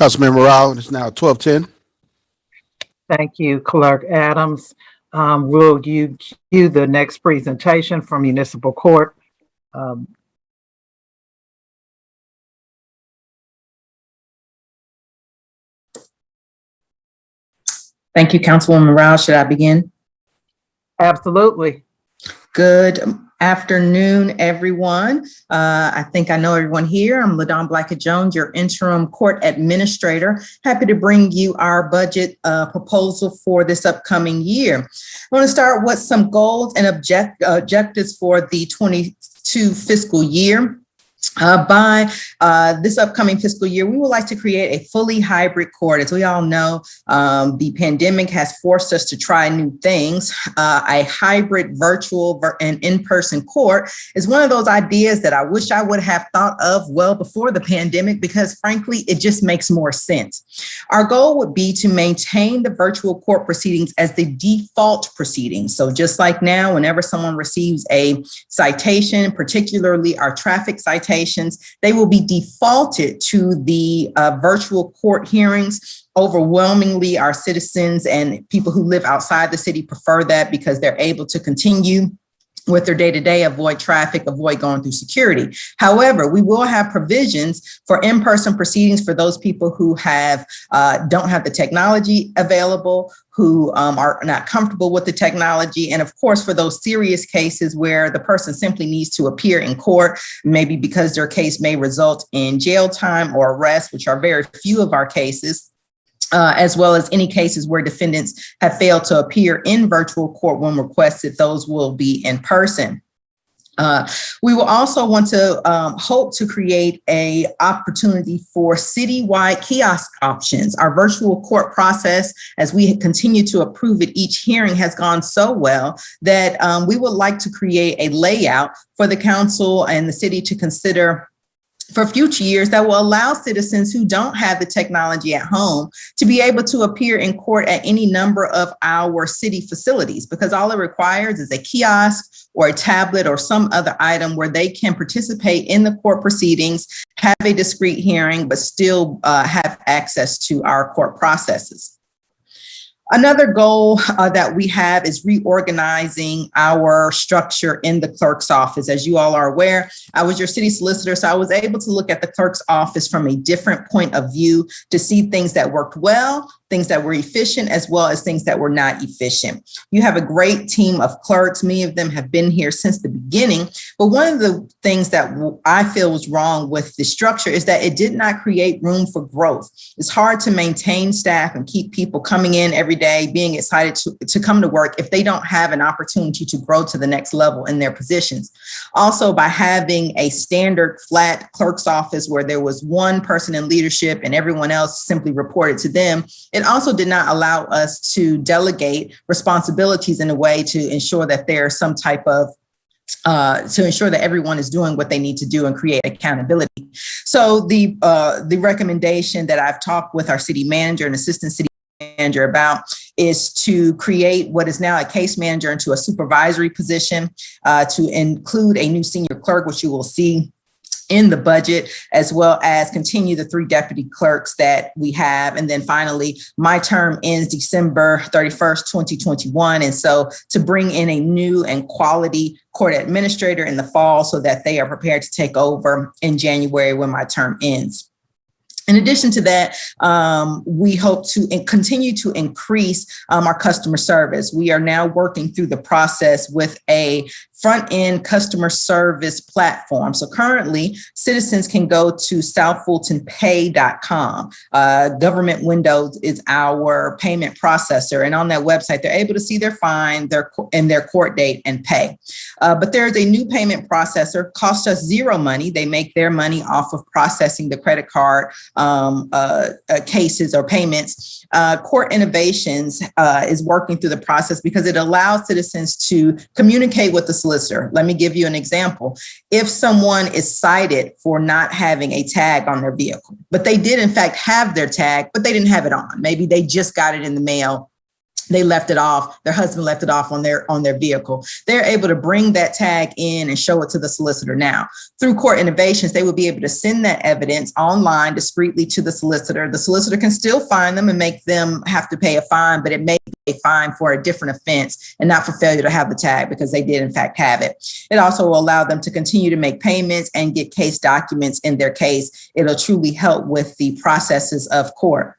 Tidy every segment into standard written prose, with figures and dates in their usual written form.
Councilman Morale, it's now 12:10. Thank you, Clerk Adams. Will you cue the next presentation from Municipal Court? Thank you, Councilwoman Morale. Should I begin? Absolutely. Good afternoon, everyone. I think I know everyone here. I'm LaDon Blackett-Jones, your interim court administrator. Happy to bring you our budget proposal for this upcoming year. I want to start with some goals and objectives for the 22 fiscal year. By this upcoming fiscal year, we would like to create a fully hybrid court. As we all know, the pandemic has forced us to try new things. A hybrid virtual and in-person court is one of those ideas that I wish I would have thought of well before the pandemic, because frankly, it just makes more sense. Our goal would be to maintain the virtual court proceedings as the default proceedings. So just like now, whenever someone receives a citation, particularly our traffic citations, they will be defaulted to the virtual court hearings. Overwhelmingly, our citizens and people who live outside the city prefer that because they're able to continue with their day-to-day, avoid traffic, avoid going through security. However, we will have provisions for in-person proceedings for those people who don't have the technology available, who are not comfortable with the technology. And of course, for those serious cases where the person simply needs to appear in court, maybe because their case may result in jail time or arrest, which are very few of our cases. As well as any cases where defendants have failed to appear in virtual court when requested, those will be in person. We will also want to hope to create an opportunity for citywide kiosk options. Our virtual court process, as we continue to approve it each hearing, has gone so well that we would like to create a layout for the council and the city to consider for future years that will allow citizens who don't have the technology at home to be able to appear in court at any number of our city facilities, because all it requires is a kiosk or a tablet or some other item where they can participate in the court proceedings, have a discrete hearing, but still have access to our court processes. Another goal that we have is reorganizing our structure in the clerk's office. As you all are aware, I was your city solicitor, so I was able to look at the clerk's office from a different point of view to see things that worked well, things that were efficient, as well as things that were not efficient. You have a great team of clerks. Many of them have been here since the beginning. But one of the things that I feel was wrong with the structure is that it did not create room for growth. It's hard to maintain staff and keep people coming in every day, being excited to come to work if they don't have an opportunity to grow to the next level in their positions. Also, by having a standard flat clerk's office where there was one person in leadership and everyone else simply reported to them, it also did not allow us to delegate responsibilities in a way to ensure that there's some type of to ensure that everyone is doing what they need to do and create accountability. So the recommendation that I've talked with our city manager and assistant city manager about is to create what is now a case manager into a supervisory position, to include a new senior clerk, which you will see in the budget, as well as continue the 3 deputy clerks that we have. And then finally, my term ends December 31st, 2021. And so to bring in a new and quality court administrator in the fall so that they are prepared to take over in January when my term ends. In addition to that, we hope to continue to increase our customer service. We are now working through the process with a front-end customer service platform. So currently, citizens can go to southfultonpay.com. Government Windows is our payment processor. And on that website, they're able to see their fine, their court date, and pay. But there's a new payment processor, cost us zero money. They make their money off of processing the credit card cases or payments. Court Innovations is working through the process because it allows citizens to communicate with the solicitor. Let me give you an example. If someone is cited for not having a tag on their vehicle, but they did in fact have their tag, but they didn't have it on. Maybe they just got it in the mail they left it off, their husband left it off on their vehicle. They're able to bring that tag in and show it to the solicitor now. Through court innovations, they will be able to send that evidence online discreetly to the solicitor. The solicitor can still fine them and make them have to pay a fine, but it may be a fine for a different offense and not for failure to have the tag because they did in fact have it. It also will allow them to continue to make payments and get case documents in their case. It'll truly help with the processes of court.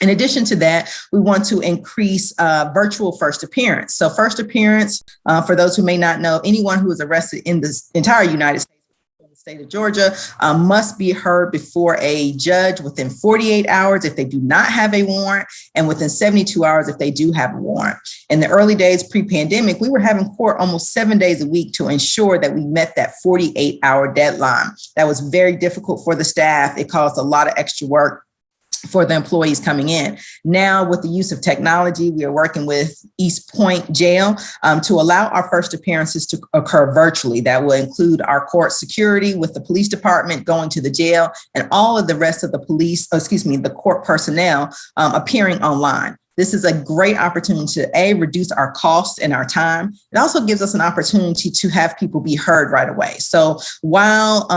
In addition to that, we want to increase virtual first appearance. So first appearance, for those who may not know, anyone who is arrested in the entire United States, in the state of Georgia, must be heard before a judge within 48 hours if they do not have a warrant, and within 72 hours if they do have a warrant. In the early days pre-pandemic, we were having court almost 7 days a week to ensure that we met that 48-hour deadline. That was very difficult for the staff. It caused a lot of extra work for the employees coming in. Now, with the use of technology, we are working with East Point Jail to allow our first appearances to occur virtually. That will include our court security with the police department going to the jail and all of the rest of the court personnel appearing online. This is a great opportunity to reduce our costs and our time. It also gives us an opportunity to have people be heard right away. So while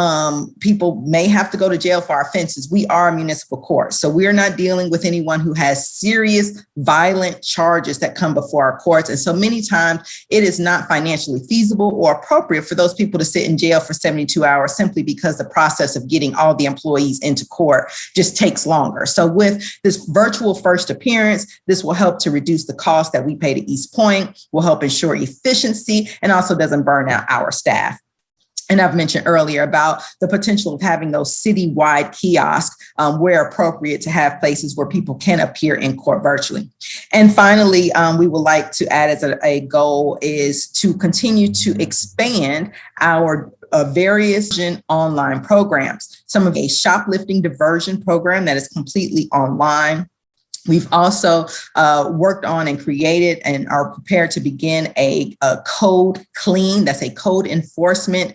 people may have to go to jail for our offenses, we are a municipal court. So we are not dealing with anyone who has serious violent charges that come before our courts. And so many times it is not financially feasible or appropriate for those people to sit in jail for 72 hours simply because the process of getting all the employees into court just takes longer. So with this virtual first appearance, this will help to reduce the cost that we pay to East Point, will help ensure efficiency, and also doesn't burn out our staff. And I've mentioned earlier about the potential of having those citywide kiosks where appropriate to have places where people can appear in court virtually. And finally, we would like to add as a goal is to continue to expand our various online programs. Some of a shoplifting diversion program that is completely online. We've also worked on and created and are prepared to begin a code clean, that's a code enforcement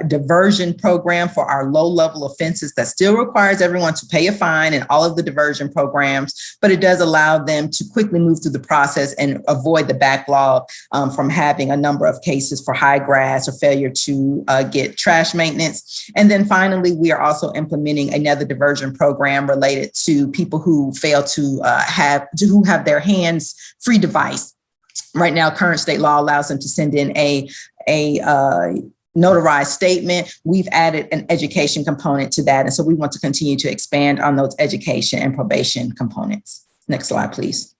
diversion program for our low-level offenses that still requires everyone to pay a fine in all of the diversion programs, but it does allow them to quickly move through the process and avoid the backlog from having a number of cases for high grass or failure to get trash maintenance. And then finally, we are also implementing another diversion program related to people who fail to have their hands-free device. Right now, current state law allows them to send in a notarized statement. We've added an education component to that. And so we want to continue to expand on those education and probation components. Next slide, please.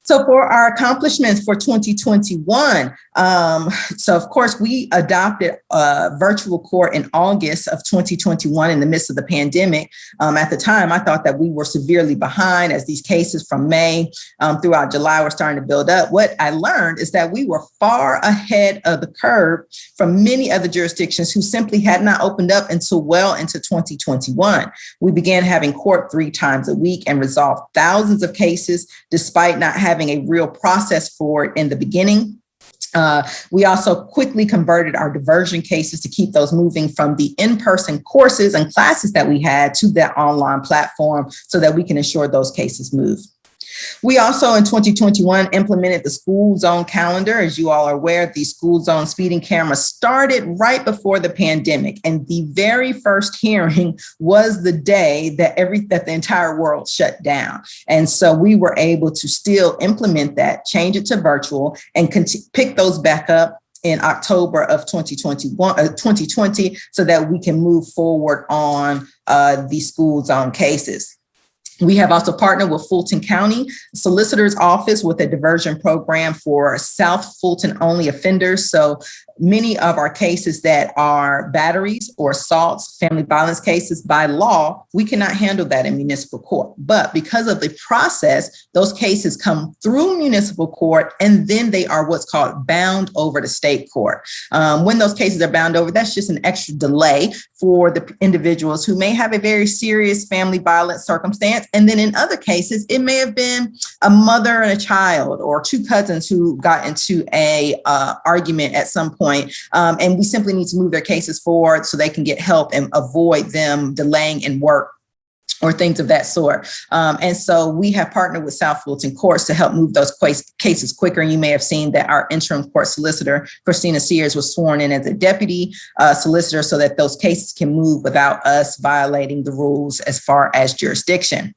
So for our accomplishments for 2021, so of course we adopted virtual court in August of 2021 in the midst of the pandemic. At the time, I thought that we were severely behind as these cases from May throughout July were starting to build up. What I learned is that we were far ahead of the curve from many other jurisdictions who simply had not opened up until well into 2021. We began having court 3 times a week and resolved thousands of cases despite not having a real process for it in the beginning. We also quickly converted our diversion cases to keep those moving from the in-person courses and classes that we had to that online platform so that we can ensure those cases move. We also in 2021 implemented the school zone calendar. As you all are aware, the school zone speeding cameras started right before the pandemic. And the very first hearing was the day that the entire world shut down. And so we were able to still implement that, change it to virtual, and pick those back up in October of 2020 so that we can move forward on the school zone cases. We have also partnered with Fulton County Solicitor's Office with a diversion program for South Fulton only offenders. So many of our cases that are batteries or assaults, family violence cases, by law, we cannot handle that in municipal court. But because of the process, those cases come through municipal court and then they are what's called bound over to state court. When those cases are bound over, that's just an extra delay for the individuals who may have a very serious family violence circumstance. And then in other cases, it may have been a mother and a child or 2 cousins who got into a argument at some point. And we simply need to move their cases forward so they can get help and avoid them delaying in work or things of that sort. And so we have partnered with South Fulton courts to help move those cases quicker. And you may have seen that our interim court solicitor, Christina Sears, was sworn in as a deputy solicitor so that those cases can move without us violating the rules as far as jurisdiction.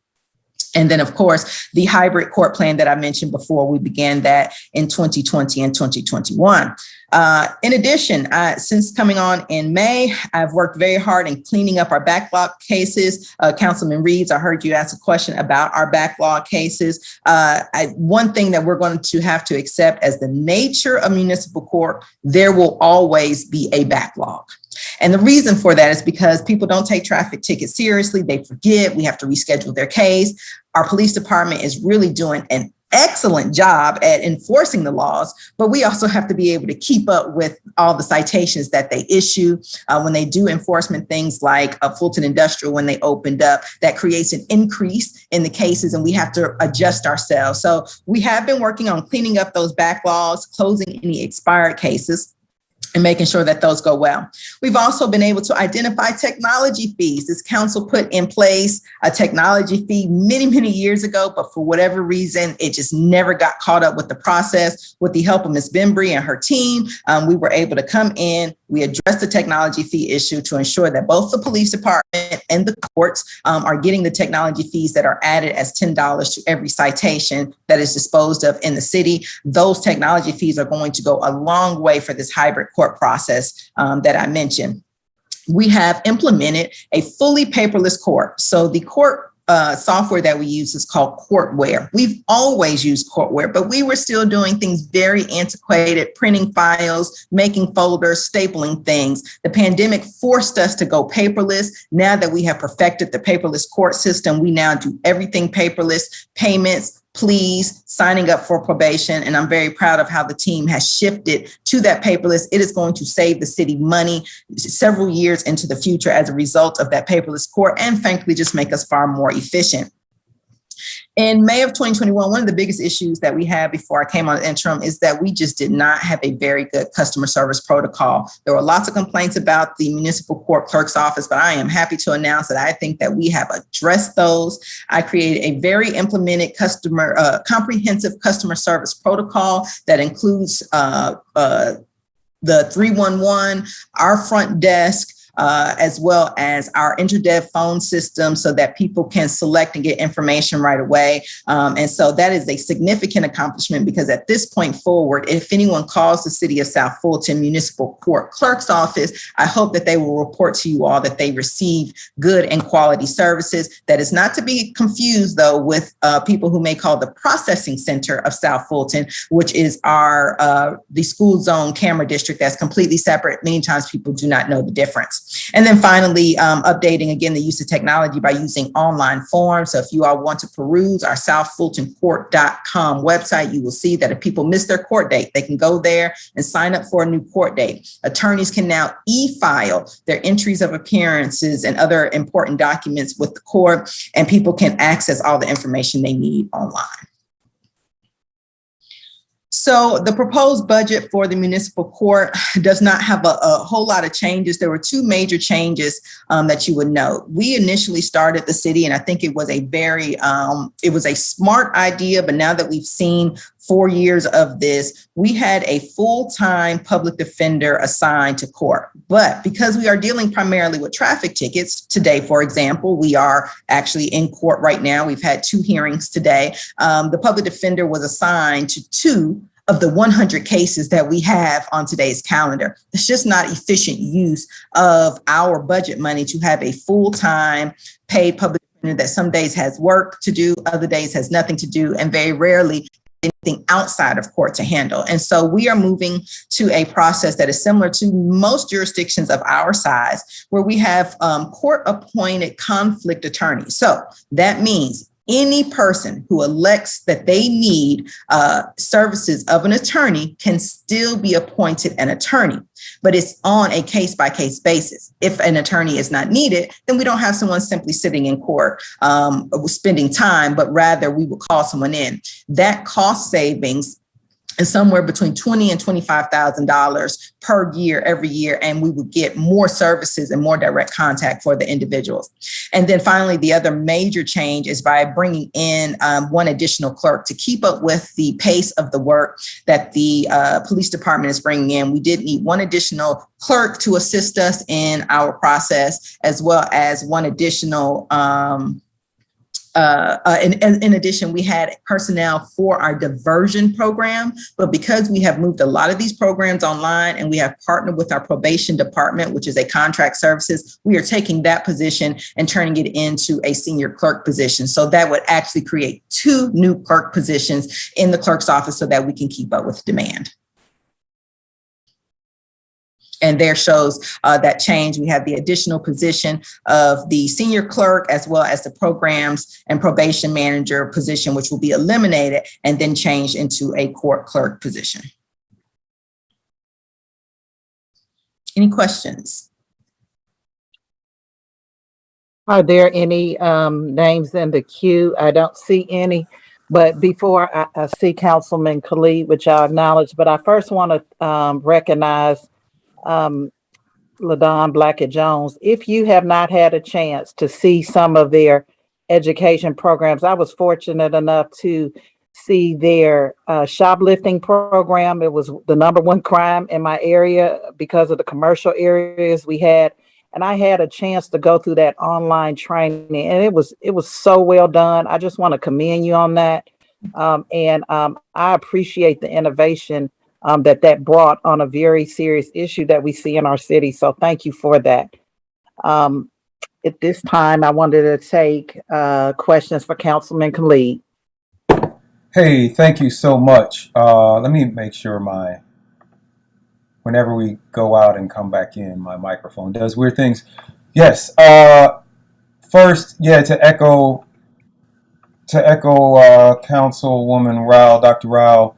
And then, of course, the hybrid court plan that I mentioned before, we began that in 2020 and 2021. In addition, since coming on in May, I've worked very hard in cleaning up our backlog cases. Councilman Reeves, I heard you ask a question about our backlog cases. One thing that we're going to have to accept as the nature of municipal court, there will always be a backlog. And the reason for that is because people don't take traffic tickets seriously. They forget. We have to reschedule their case. Our police department is really doing an excellent job at enforcing the laws, but we also have to be able to keep up with all the citations that they issue. When they do enforcement, things like Fulton Industrial, when they opened up, that creates an increase in the cases, and we have to adjust ourselves. So we have been working on cleaning up those backlogs, closing any expired cases, and making sure that those go well. We've also been able to identify technology fees. This council put in place a technology fee many, many years ago, but for whatever reason, it just never got caught up with the process. With the help of Ms. Bembry and her team, we were able to come in. We addressed the technology fee issue to ensure that both the police department and the courts are getting the technology fees that are added as $10 to every citation that is disposed of in the city. Those technology fees are going to go a long way for this hybrid court process that I mentioned. We have implemented a fully paperless court. So the court software that we use is called Courtware. We've always used Courtware, but we were still doing things very antiquated, printing files, making folders, stapling things. The pandemic forced us to go paperless. Now that we have perfected the paperless court system, we now do everything paperless, payments, pleas, signing up for probation. And I'm very proud of how the team has shifted to that paperless. It is going to save the city money several years into the future as a result of that paperless court, and frankly, just make us far more efficient. In May of 2021, one of the biggest issues that we had before I came on interim is that we just did not have a very good customer service protocol. There were lots of complaints about the municipal court clerk's office, but I am happy to announce that I think that we have addressed those. I created a very implemented comprehensive customer service protocol that includes the 311, our front desk, as well as our InterDev phone system so that people can select and get information right away. And so that is a significant accomplishment because at this point forward, if anyone calls the City of South Fulton Municipal Court Clerk's Office, I hope that they will report to you all that they receive good and quality services. That is not to be confused, though, with people who may call the Processing Center of South Fulton, which is the school zone camera district that's completely separate. Many times people do not know the difference. And then finally, updating again the use of technology by using online forms. So if you all want to peruse our southfultoncourt.com website, you will see that if people miss their court date, they can go there and sign up for a new court date. Attorneys can now e-file their entries of appearances and other important documents with the court, and people can access all the information they need online. So the proposed budget for the municipal court does not have a whole lot of changes. There were two major changes that you would note. We initially started the city, and I think it was a smart idea, but now that we've seen 4 years of this, we had a full-time public defender assigned to court. But because we are dealing primarily with traffic tickets today, for example, we are actually in court right now. We've had 2 hearings today. The public defender was assigned to 2 of the 100 cases that we have on today's calendar. It's just not efficient use of our budget money to have a full-time paid public defender that some days has work to do, other days has nothing to do, and very rarely anything outside of court to handle. And so we are moving to a process that is similar to most jurisdictions of our size, where we have court-appointed conflict attorneys. So that means any person who elects that they need services of an attorney can still be appointed an attorney, but it's on a case-by-case basis. If an attorney is not needed, then we don't have someone simply sitting in court spending time, but rather we will call someone in. That cost savings is somewhere between $20,000 and $25,000 per year, every year, and we would get more services and more direct contact for the individuals. And then finally, the other major change is by bringing in one additional clerk to keep up with the pace of the work that the police department is bringing in. We did need one additional clerk to assist us in our process, as well as one additional in addition, we had personnel for our diversion program, but because we have moved a lot of these programs online and we have partnered with our probation department, which is a contract services, we are taking that position and turning it into a senior clerk position. So that would actually create 2 new clerk positions in the clerk's office so that we can keep up with demand. And there shows that change. We have the additional position of the senior clerk, as well as the programs and probation manager position, which will be eliminated and then changed into a court clerk position. Any questions? Are there any names in the queue? I don't see any. But before I see Councilman Khalid, which I acknowledge, but I first want to recognize LaDon Blackett-Jones. If you have not had a chance to see some of their education programs, I was fortunate enough to see their shoplifting program. It was the #1 crime in my area because of the commercial areas we had. And I had a chance to go through that online training, and it was so well done. I just want to commend you on that. I appreciate the innovation that brought on a very serious issue that we see in our city. So thank you for that. At this time, I wanted to take questions for Councilman Khalid. Hey, thank you so much. Let me make sure whenever we go out and come back in, my microphone does weird things. Yes. First, yeah, to echo Councilwoman Rao, Dr. Rao.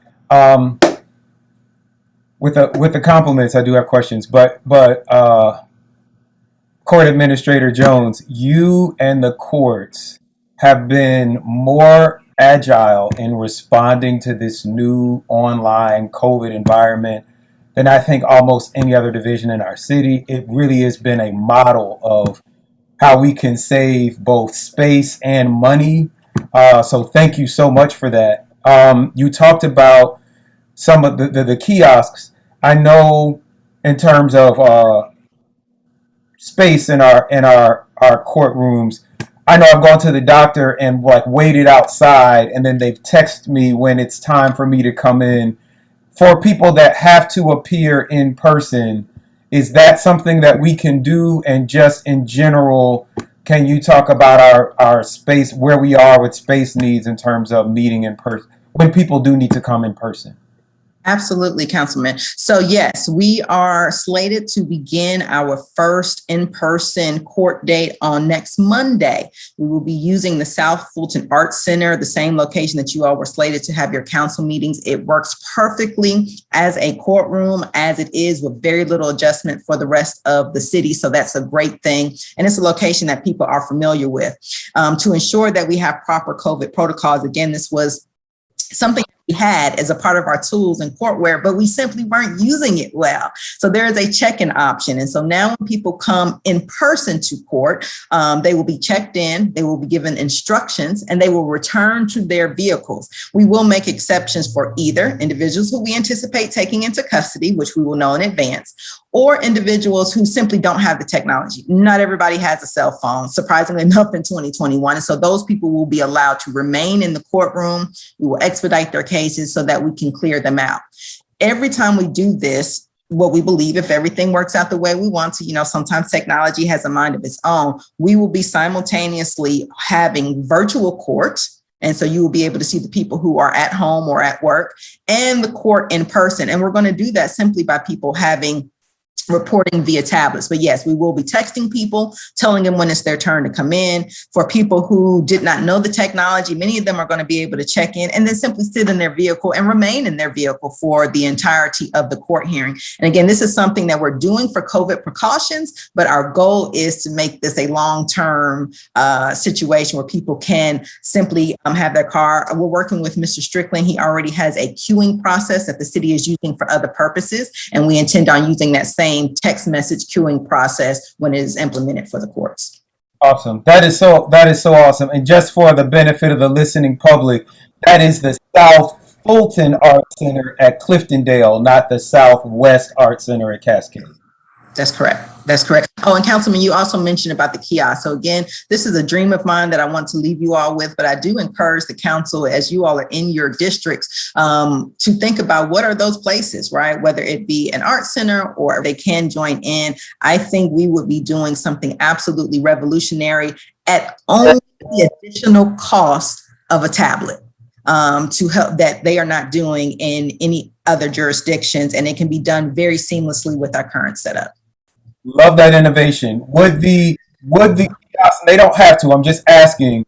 With the compliments, I do have questions, but Court Administrator Jones, you and the courts have been more agile in responding to this new online COVID environment than I think almost any other division in our city. It really has been a model of how we can save both space and money. So thank you so much for that. You talked about some of the kiosks. I know in terms of space in our courtrooms, I know I've gone to the doctor and waited outside, and then they've texted me when it's time for me to come in. For people that have to appear in person, is that something that we can do? And just in general, can you talk about our space, where we are with space needs in terms of meeting in person when people do need to come in person? Absolutely, Councilman. So yes, we are slated to begin our first in-person court date on next Monday. We will be using the South Fulton Arts Center, the same location that you all were slated to have your council meetings. It works perfectly as a courtroom as it is, with very little adjustment for the rest of the city. So that's a great thing. And it's a location that people are familiar with. To ensure that we have proper COVID protocols, again, this was something we had as a part of our tools and courtware, but we simply weren't using it well. So there is a check-in option. And so now when people come in person to court, they will be checked in, they will be given instructions, and they will return to their vehicles. We will make exceptions for either individuals who we anticipate taking into custody, which we will know in advance, or individuals who simply don't have the technology. Not everybody has a cell phone, surprisingly enough, in 2021. And so those people will be allowed to remain in the courtroom. We will expedite their cases so that we can clear them out. Every time we do this, what we believe, if everything works out the way we want to, sometimes technology has a mind of its own, we will be simultaneously having virtual court. And so you will be able to see the people who are at home or at work and the court in person. And we're going to do that simply by people having reporting via tablets. But yes, we will be texting people, telling them when it's their turn to come in. For people who did not know the technology, many of them are going to be able to check in and then simply sit in their vehicle and remain in their vehicle for the entirety of the court hearing. And again, this is something that we're doing for COVID precautions, but our goal is to make this a long-term situation where people can simply have their car. We're working with Mr. Strickland. He already has a queuing process that the city is using for other purposes, and we intend on using that same text message queuing process when it is implemented for the courts. Awesome. That is so awesome. And just for the benefit of the listening public, that is the South Fulton Art Center at Cliftondale, not the Southwest Art Center at Cascade. That's correct. That's correct. Oh, and Councilman, you also mentioned about the kiosk. So again, this is a dream of mine that I want to leave you all with, but I do encourage the council, as you all are in your districts, to think about what are those places, right? Whether it be an art center or they can join in. I think we would be doing something absolutely revolutionary at only the additional cost of a tablet. To help that they are not doing in any other jurisdictions, and it can be done very seamlessly with our current setup. Love that innovation. Would the kiosks, they don't have to, I'm just asking,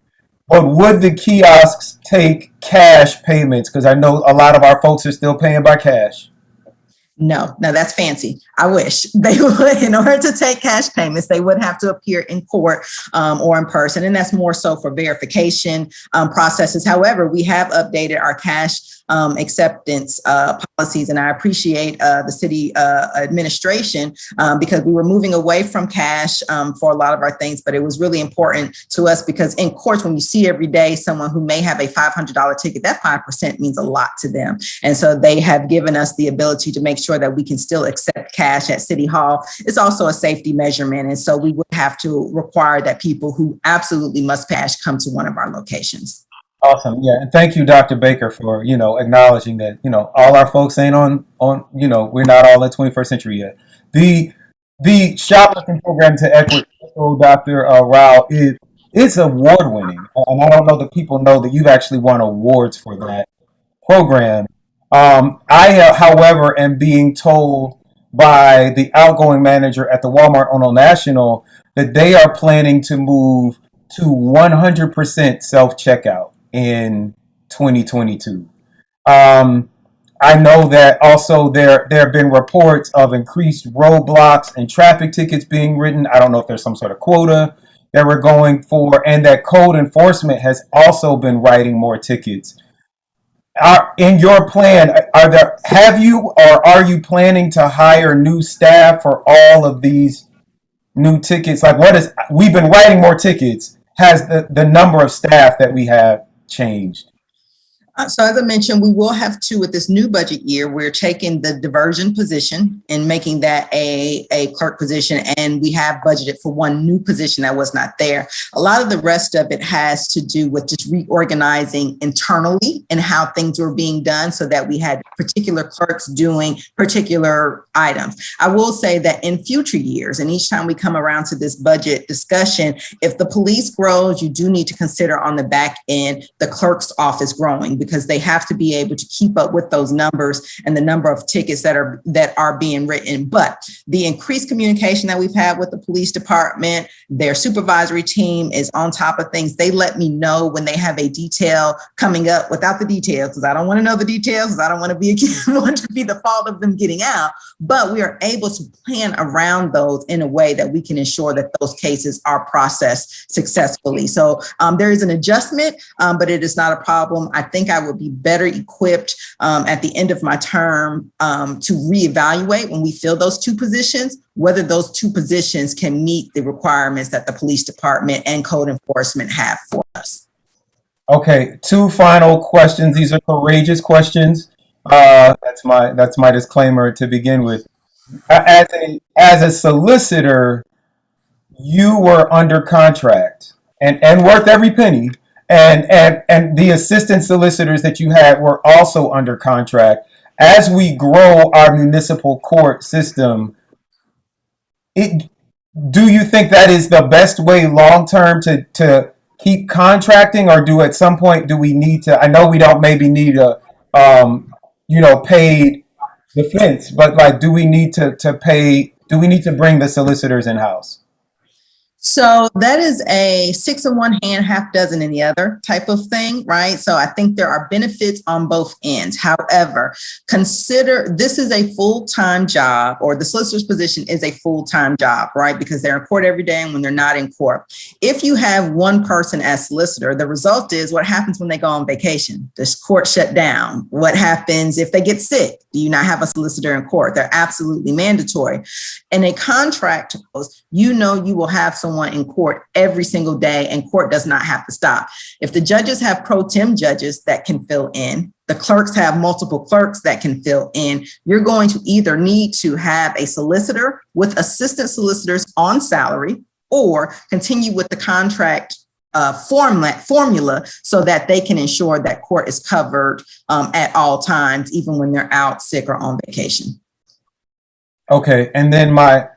but would the kiosks take cash payments? Because I know a lot of our folks are still paying by cash. No, that's fancy. I wish they would. In order to take cash payments, they would have to appear in court or in person. And that's more so for verification processes. However, we have updated our cash acceptance policies. And I appreciate the city administration because we were moving away from cash for a lot of our things. But it was really important to us because in courts, when you see every day someone who may have a $500 ticket, that 5% means a lot to them. And so they have given us the ability to make sure that we can still accept cash at City Hall. It's also a safety measurement. And so we would have to require that people who absolutely must pay cash come to one of our locations. Awesome. Yeah. And thank you, Dr. Baker, for, acknowledging that, all our folks ain't on, we're not all in 21st century yet. The shoplifting program to equity, Dr. Rao, it's award winning. And I don't know that people know that you've actually won awards for that program. I, however, am being told by the outgoing manager at the Walmart on Old National that they are planning to move to 100% self-checkout in 2022. I know that also there have been reports of increased roadblocks and traffic tickets being written. I don't know if there's some sort of quota that we're going for, and that code enforcement has also been writing more tickets. In your plan, are you planning to hire new staff for all of these new tickets? Like, we've been writing more tickets. Has the number of staff that we have changed? So as I mentioned, we will have two with this new budget year. We're taking the diversion position and making that a clerk position. And we have budgeted for one new position that was not there. A lot of the rest of it has to do with just reorganizing internally and how things were being done so that we had particular clerks doing particular items. I will say that in future years, and each time we come around to this budget discussion, if the police grows, you do need to consider on the back end, the clerk's office growing, because they have to be able to keep up with those numbers and the number of tickets that are being written. But the increased communication that we've had with the police department, their supervisory team is on top of things. They let me know when they have a detail coming up without the details, because I don't want to know the details, because I don't want to be the fault of them getting out. But we are able to plan around those in a way that we can ensure that those cases are processed successfully. So there is an adjustment, but it is not a problem. I think I would be better equipped at the end of my term to reevaluate when we fill those two positions, whether those two positions can meet the requirements that the police department and code enforcement have for us. Okay, two final questions. These are courageous questions. That's my disclaimer to begin with. As a solicitor, you were under contract and worth every penny. And the assistant solicitors that you had were also under contract. As we grow our municipal court system, do you think that is the best way long term to keep contracting, or do at some point do we need to? I know we don't maybe need a paid defense, but like, do we need to pay do we need to bring the solicitors in-house? So that is a 6 in one hand, half dozen in the other type of thing, right? So I think there are benefits on both ends. However, consider this is a full-time job, or the solicitor's position is a full-time job, right? Because they're in court every day and when they're not in court. If you have one person as solicitor, the result is what happens when they go on vacation? This court shut down. What happens if they get sick? Do you not have a solicitor in court? They're absolutely mandatory. In a contract, you know you will have someone in court every single day, and court does not have to stop. If the judges have pro tem judges that can fill in, the clerks have multiple clerks that can fill in, you're going to either need to have a solicitor with assistant solicitors on salary, or continue with the contract formula so that they can ensure that court is covered at all times, even when they're out sick or on vacation. Okay, and then my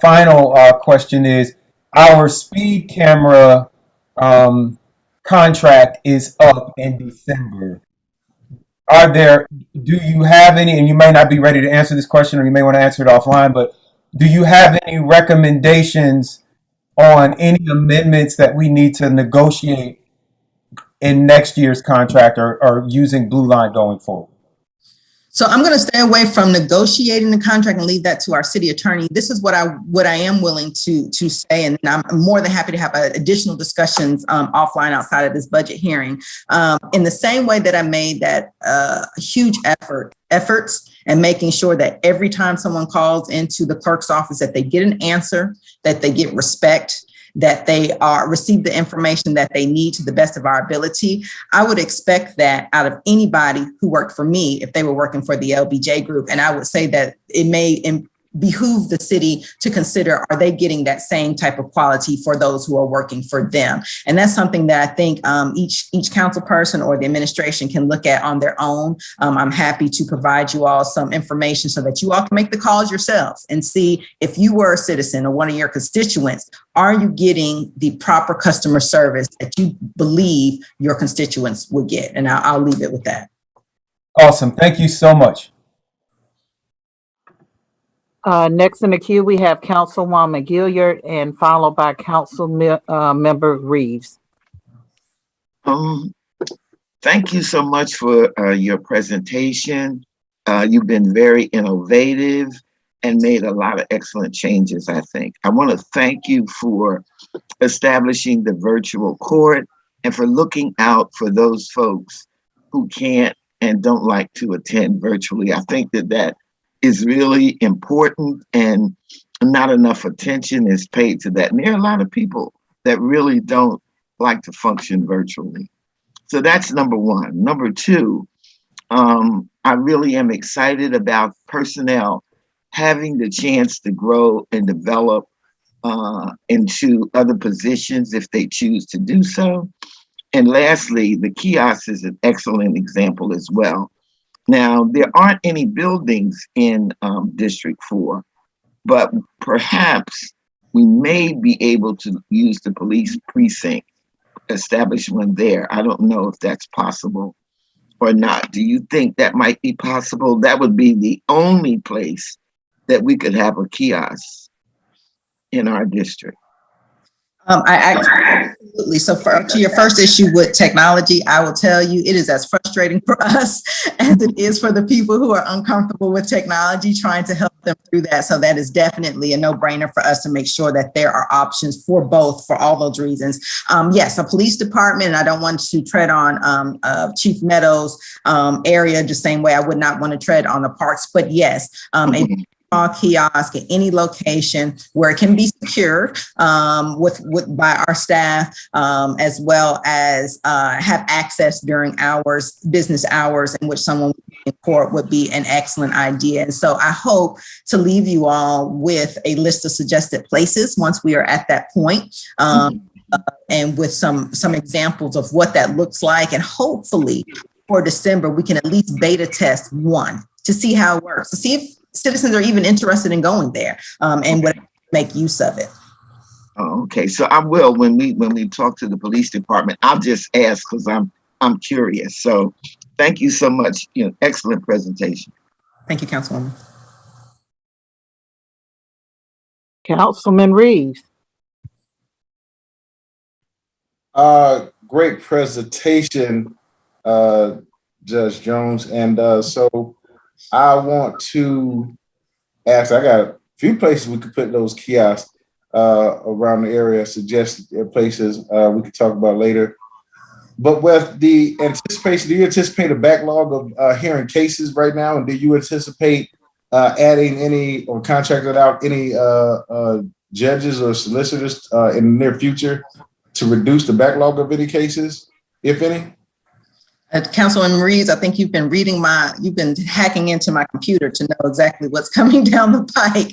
final question is, our speed camera contract is up in December. Do you have any, and you may not be ready to answer this question, or you may want to answer it offline, but do you have any recommendations on any amendments that we need to negotiate in next year's contract, or using Blue Line going forward? So I'm going to stay away from negotiating the contract and leave that to our city attorney. This is what I am willing to say, and I'm more than happy to have additional discussions offline outside of this budget hearing. In the same way that I made that huge efforts and making sure that every time someone calls into the clerk's office that they get an answer, that they get respect, that they receive the information that they need to the best of our ability. I would expect that out of anybody who worked for me if they were working for the LBJ group. And I would say that it may behoove the city to consider, are they getting that same type of quality for those who are working for them? And that's something that I think each council person or the administration can look at on their own. I'm happy to provide you all some information so that you all can make the calls yourselves and see, if you were a citizen or one of your constituents, are you getting the proper customer service that you believe your constituents would get? And I'll leave it with that. Awesome. Thank you so much. Next in the queue, we have Councilwoman Gilliard, and followed by Council Member Reeves. Thank you so much for your presentation. You've been very innovative and made a lot of excellent changes, I think. I want to thank you for establishing the virtual court and for looking out for those folks who can't and don't like to attend virtually. I think that is really important, and not enough attention is paid to that. And there are a lot of people that really don't like to function virtually. So that's number one. Number two, I really am excited about personnel having the chance to grow and develop into other positions if they choose to do so. And lastly, the kiosk is an excellent example as well. Now, there aren't any buildings in District 4, but perhaps we may be able to use the police precinct, establish one there. I don't know if that's possible or not. Do you think that might be possible? That would be the only place that we could have a kiosk in our district. Absolutely. So to your first issue with technology, I will tell you, it is as frustrating for us as it is for the people who are uncomfortable with technology, trying to help them through that. So that is definitely a no-brainer for us to make sure that there are options for both, for all those reasons. Yes, a police department, and I don't want to tread on Chief Meadows' area the same way I would not want to tread on the parks, but yes, a kiosk at any location where it can be secured by our staff, as well as have access during business hours in which someone in court would be an excellent idea. And so I hope to leave you all with a list of suggested places once we are at that point, and with some examples of what that looks like. And hopefully for December, we can at least beta test one to see how it works, to see if citizens are even interested in going there, and would make use of it. Oh, okay, so I will, when we talk to the police department, I'll just ask because I'm curious. So thank you so much. Excellent presentation. Thank you, Councilwoman. Councilman Reeves. Great presentation, Judge Jones. And so I want to ask, I got a few places we could put those kiosks around the area, suggested places we could talk about later. But with the anticipation, do you anticipate a backlog of hearing cases right now? And do you anticipate adding any or contracting out any judges or solicitors in the near future to reduce the backlog of any cases, if any? Councilman Reeves, I think you've been hacking into my computer to know exactly what's coming down the pike.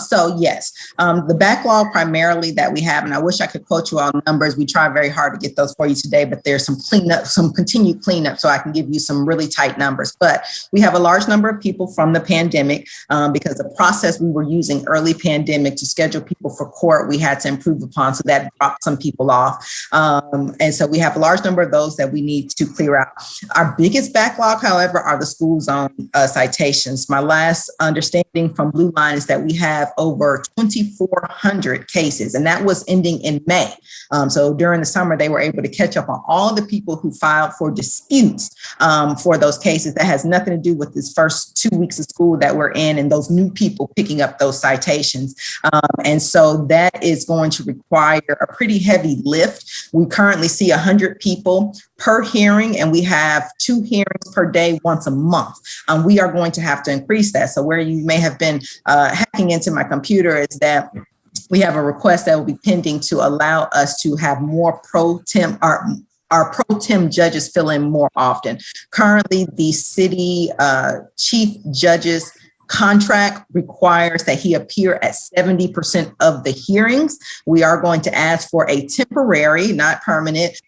So yes, the backlog primarily that we have, and I wish I could quote you all numbers. We try very hard to get those for you today, but there's some cleanup, some continued cleanup, so I can give you some really tight numbers. But we have a large number of people from the pandemic because the process we were using early pandemic to schedule people for court, we had to improve upon, so that dropped some people off. And so we have a large number of those that we need to clear out. Our biggest backlog, however, are the school zone citations. My last understanding from Blue Line is that we have over 2,400 cases, and that was ending in May. So during the summer, they were able to catch up on all the people who filed for disputes for those cases. That has nothing to do with this first 2 weeks of school that we're in and those new people picking up those citations. And so that is going to require a pretty heavy lift. We currently see 100 people per hearing, and we have 2 hearings per day once a month. We are going to have to increase that. So where you may have been hacking into my computer is that we have a request that will be pending to allow us to have more pro tem, our pro tem judges fill in more often. Currently, the city chief judges contract requires that he appear at 70% of the hearings. We are going to ask for a temporary, not permanent,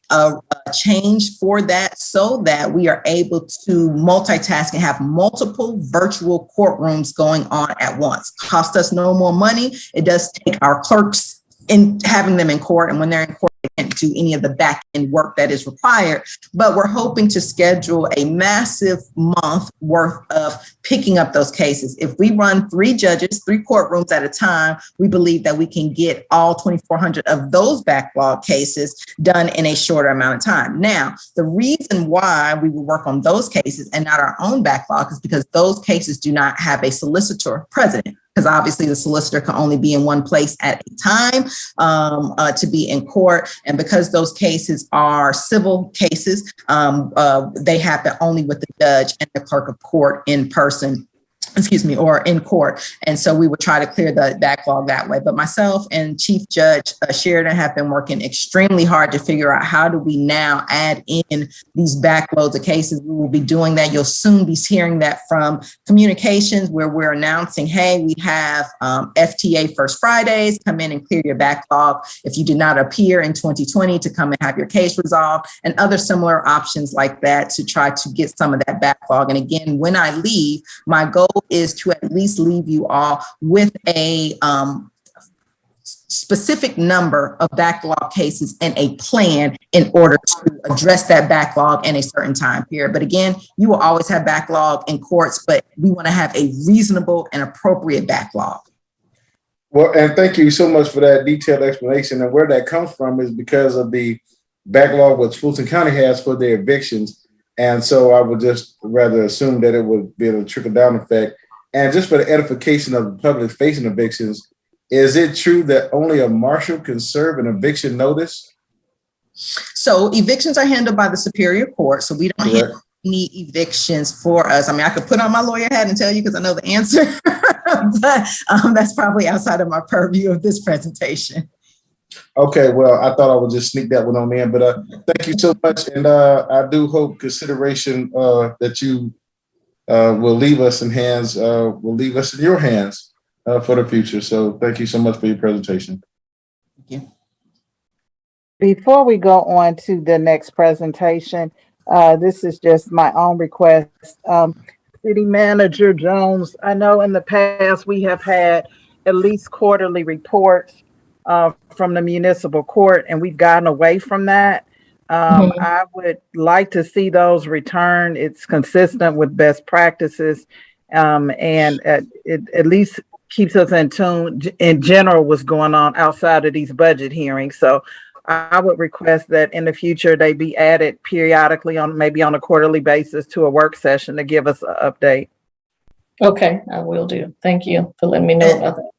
change for that so that we are able to multitask and have multiple virtual courtrooms going on at once. Cost us no more money. It does take our clerks in having them in court, and when they're in court, they can't do any of the back end work that is required. But we're hoping to schedule a massive month worth of picking up those cases. If we run 3 judges, 3 courtrooms at a time, we believe that we can get all 2,400 of those backlog cases done in a shorter amount of time. Now, the reason why we will work on those cases and not our own backlog is because those cases do not have a solicitor president, because obviously the solicitor can only be in one place at a time to be in court. And because those cases are civil cases, they happen only with the judge and the clerk of court in person, or in court. And so we would try to clear the backlog that way. But myself and Chief Judge Sheridan have been working extremely hard to figure out how do we now add in these backloads of cases. We will be doing that. You'll soon be hearing that from communications where we're announcing, hey, we have FTA First Fridays, come in and clear your backlog if you did not appear in 2020 to come and have your case resolved, and other similar options like that to try to get some of that backlog. And again, when I leave, my goal is to at least leave you all with a specific number of backlog cases and a plan in order to address that backlog in a certain time period. But again, you will always have backlog in courts, but we want to have a reasonable and appropriate backlog. Well, and thank you so much for that detailed explanation. And where that comes from is because of the backlog which Fulton County has for their evictions. And so I would just rather assume that it would be a trickle down effect. And just for the edification of the public facing evictions, is it true that only a marshal can serve an eviction notice? So evictions are handled by the Superior Court. So we don't handle any evictions for us. I mean, I could put on my lawyer hat and tell you because I know the answer, but that's probably outside of my purview of this presentation. Okay, well, I thought I would just sneak that one on in, but thank you so much. And I do hope consideration that you will leave us in your hands for the future. So thank you so much for your presentation. Thank you. Before we go on to the next presentation, this is just my own request. City Manager Jones, I know in the past we have had at least quarterly reports from the municipal court, and we've gotten away from that. I would like to see those return. It's consistent with best practices, and at least keeps us in tune in general what's going on outside of these budget hearings. So I would request that in the future they be added periodically on maybe on a quarterly basis to a work session to give us an update. Okay, I will do. Thank you for letting me know about that.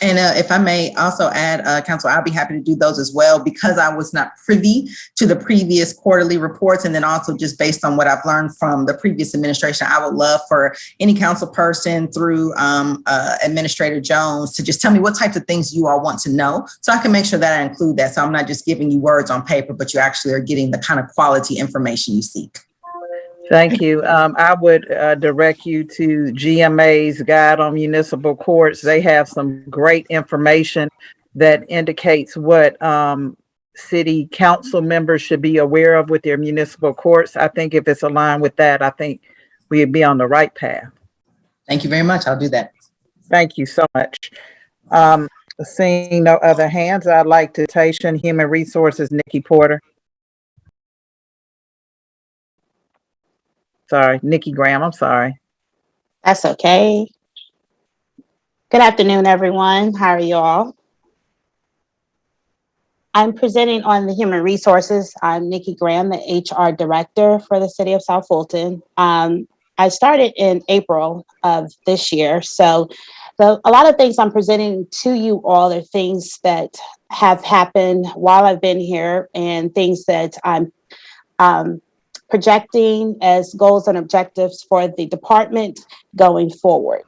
And if I may also add, Council, I'll be happy to do those as well, because I was not privy to the previous quarterly reports. And then also just based on what I've learned from the previous administration, I would love for any council person through Administrator Jones to just tell me what types of things you all want to know, so I can make sure that I include that. So I'm not just giving you words on paper, but you actually are getting the kind of quality information you seek. Thank you. I would direct you to GMA's Guide on Municipal Courts. They have some great information that indicates what city council members should be aware of with their municipal courts. I think if it's aligned with that, I think we'd be on the right path. Thank you very much. I'll do that. Thank you so much. Seeing no other hands, I'd like to station Human Resources, Nikki Porter. Sorry, Nikki Graham, I'm sorry. That's okay. Good afternoon, everyone. How are you all? I'm presenting on the Human Resources. I'm Nikki Graham, the HR Director for the City of South Fulton. I started in April of this year, so a lot of things I'm presenting to you all are things that have happened while I've been here and things that I'm projecting as goals and objectives for the department going forward.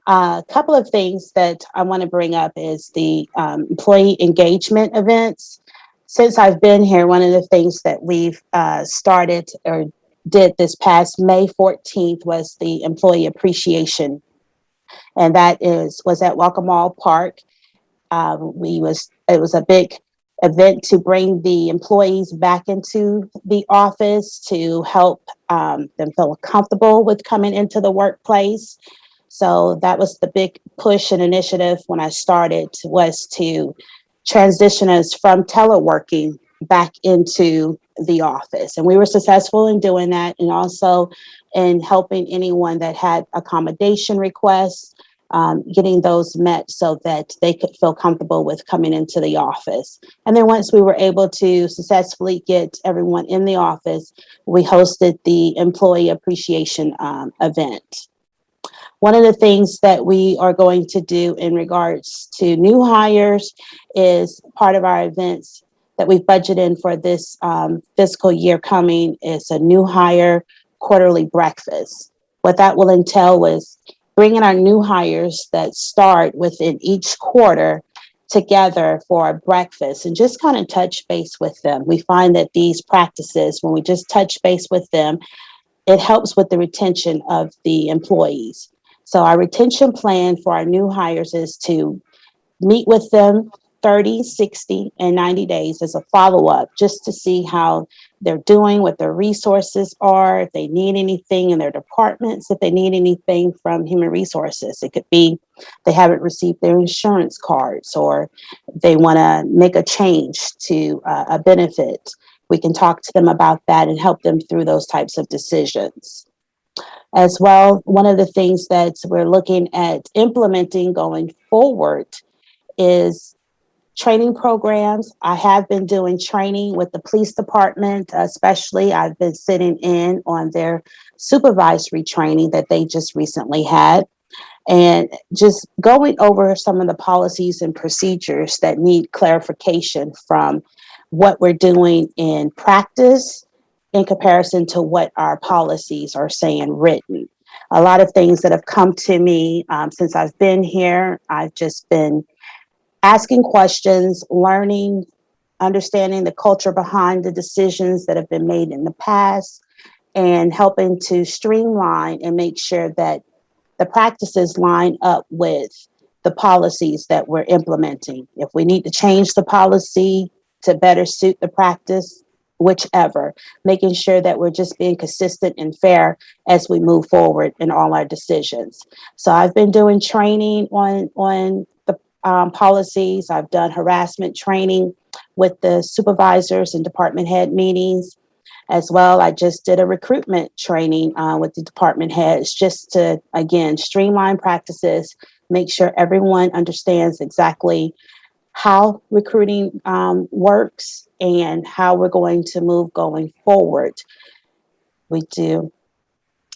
A couple of things that I want to bring up is the employee engagement events. Since I've been here, one of the things that we've started or did this past May 14th was the employee appreciation. And that was at Welcome All Park. It was a big event to bring the employees back into the office to help them feel comfortable with coming into the workplace. So that was the big push and initiative when I started, was to transition us from teleworking back into the office. And we were successful in doing that, and also in helping anyone that had accommodation requests, getting those met so that they could feel comfortable with coming into the office. And then once we were able to successfully get everyone in the office, we hosted the employee appreciation event. One of the things that we are going to do in regards to new hires is part of our events that we've budgeted for this fiscal year coming is a new hire quarterly breakfast. What that will entail is bringing our new hires that start within each quarter together for a breakfast and just kind of touch base with them. We find that these practices, when we just touch base with them, it helps with the retention of the employees. So our retention plan for our new hires is to meet with them 30, 60, and 90 days as a follow-up, just to see how they're doing, what their resources are, if they need anything in their departments, if they need anything from Human Resources. It could be they haven't received their insurance cards, or they want to make a change to a benefit. We can talk to them about that and help them through those types of decisions. As well, one of the things that we're looking at implementing going forward is training programs. I have been doing training with the police department, especially. I've been sitting in on their supervisory training that they just recently had, and just going over some of the policies and procedures that need clarification from what we're doing in practice in comparison to what our policies are saying written. A lot of things that have come to me since I've been here, I've just been asking questions, learning, understanding the culture behind the decisions that have been made in the past, and helping to streamline and make sure that the practices line up with the policies that we're implementing. If we need to change the policy to better suit the practice, whichever, making sure that we're just being consistent and fair as we move forward in all our decisions. So I've been doing training on the policies. I've done harassment training with the supervisors and department head meetings as well. I just did a recruitment training with the department heads, just to, again, streamline practices make sure everyone understands exactly how recruiting works and how we're going to move going forward. We do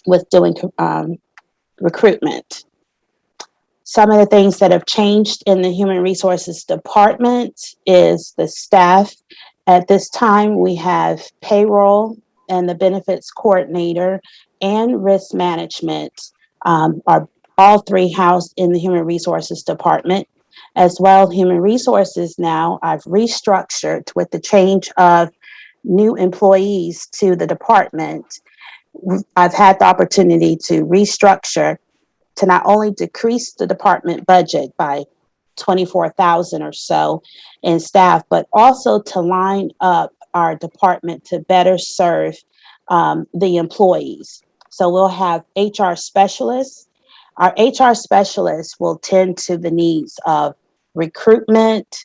with doing recruitment. Some of the things that have changed in the Human Resources Department is the staff. At this time, we have payroll and the benefits coordinator and risk management are all three housed in the Human Resources Department. As well, Human Resources now I've restructured with the change of new employees to the department. I've had the opportunity to restructure to not only decrease the department budget by 24,000 or so in staff, but also to line up our department to better serve the employees. So we'll have HR specialists. Our HR specialists will tend to the needs of recruitment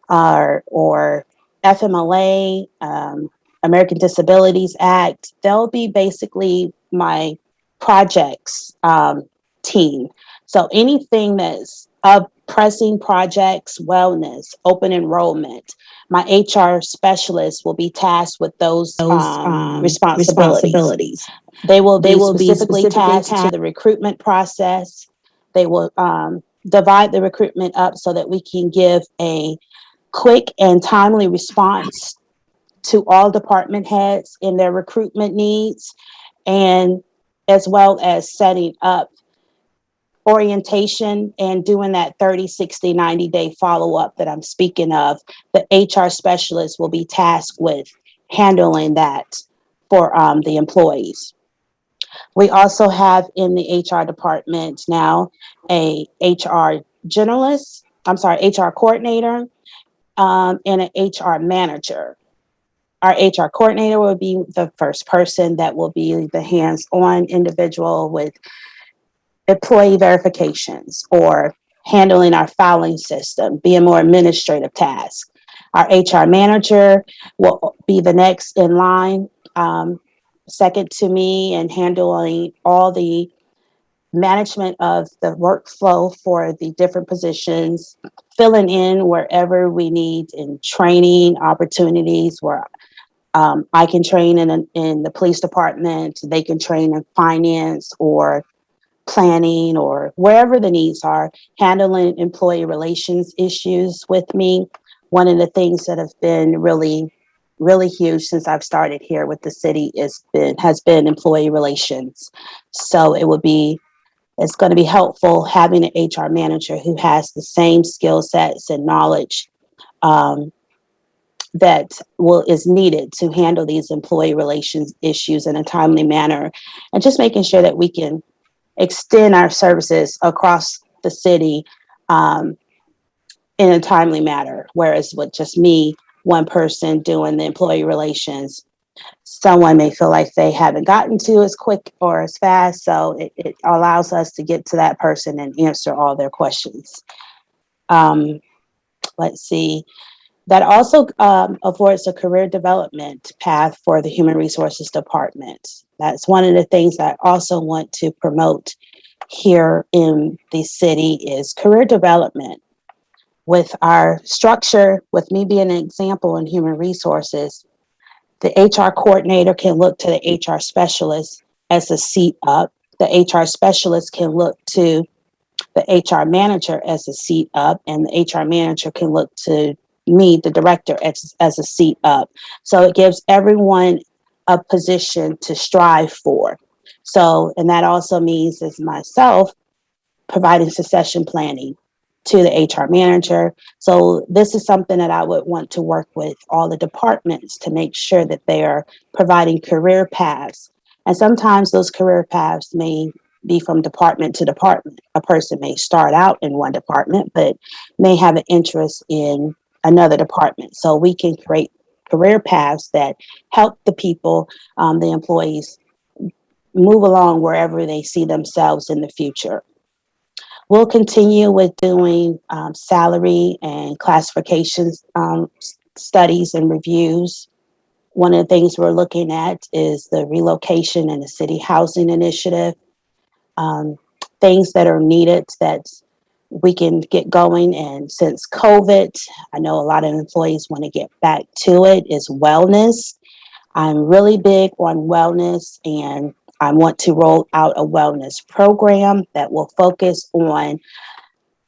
or FMLA, American Disabilities Act. They'll be basically my projects team. So anything that's pressing projects, wellness, open enrollment, my HR specialist will be tasked with those responsibilities. They will be specifically tasked to the recruitment process. They will divide the recruitment up so that we can give a quick and timely response to all department heads in their recruitment needs, and as well as setting up orientation and doing that 30, 60, 90-day follow-up that I'm speaking of. The HR specialist will be tasked with handling that for the employees. We also have in the HR department now a HR coordinator, and an HR manager. Our HR coordinator will be the first person that will be the hands-on individual with employee verifications or handling our filing system, being more administrative tasks. Our HR manager will be the next in line, second to me, and handling all the management of the workflow for the different positions, filling in wherever we need in training opportunities where I can train in the police department, they can train in finance or planning or wherever the needs are, handling employee relations issues with me. One of the things that have been really, really huge since I've started here with the city has been employee relations. So it's going to be helpful having an HR manager who has the same skill sets and knowledge that is needed to handle these employee relations issues in a timely manner, and just making sure that we can extend our services across the city in a timely manner. Whereas with just me, one person doing the employee relations, someone may feel like they haven't gotten to as quick or as fast. So it allows us to get to that person and answer all their questions. Let's see. That also affords a career development path for the Human Resources Department. That's one of the things I also want to promote here in the city is career development. With our structure, with me being an example in human resources, the HR coordinator can look to the HR specialist as a seat up. The HR specialist can look to the HR manager as a seat up, and the HR manager can look to me, the director, as a seat up. So it gives everyone a position to strive for. So, and that also means as myself providing succession planning to the HR manager. So this is something that I would want to work with all the departments to make sure that they are providing career paths. And sometimes those career paths may be from department to department. A person may start out in one department, but may have an interest in another department. So we can create career paths that help the people, the employees, move along wherever they see themselves in the future. We'll continue with doing salary and classifications studies and reviews. One of the things we're looking at is the relocation and the city housing initiative. Things that are needed that we can get going. And since COVID, I know a lot of employees want to get back to it, is wellness. I'm really big on wellness, and I want to roll out a wellness program that will focus on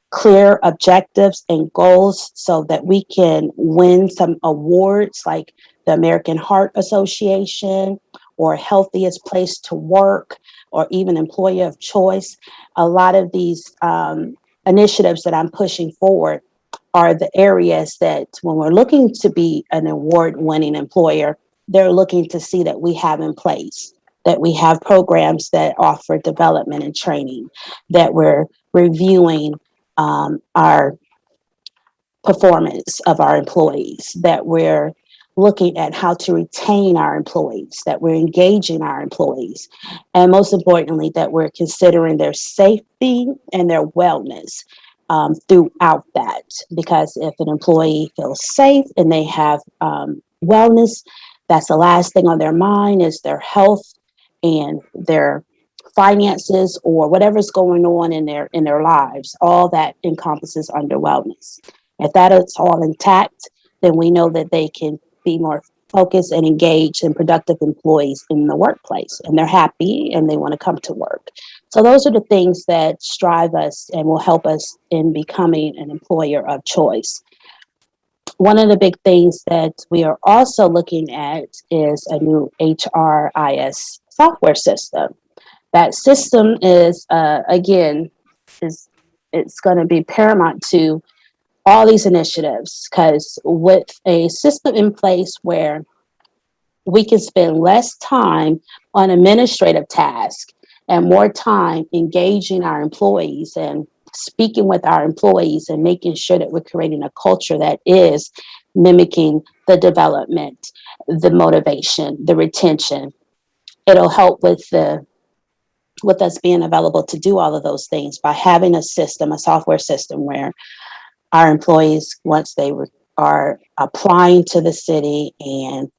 clear objectives and goals so that we can win some awards like the American Heart Association or Healthiest Place to Work or even Employer of Choice. A lot of these initiatives that I'm pushing forward are the areas that when we're looking to be an award-winning employer, they're looking to see that we have in place, that we have programs that offer development and training, that we're reviewing our performance of our employees, that we're looking at how to retain our employees, that we're engaging our employees, and most importantly, that we're considering their safety and their wellness throughout that. Because if an employee feels safe and they have wellness, that's the last thing on their mind is their health and their finances or whatever's going on in their lives. All that encompasses under wellness. If that is all intact, then we know that they can be more focused and engaged and productive employees in the workplace, and they're happy and they want to come to work. So those are the things that strive us and will help us in becoming an employer of choice. One of the big things that we are also looking at is a new HRIS software system. That system is, again, it's going to be paramount to all these initiatives, because with a system in place where we can spend less time on administrative tasks and more time engaging our employees and speaking with our employees and making sure that we're creating a culture that is mimicking the development, the motivation, the retention. It'll help with us being available to do all of those things by having a system, a software system where our employees, once they are applying to the city and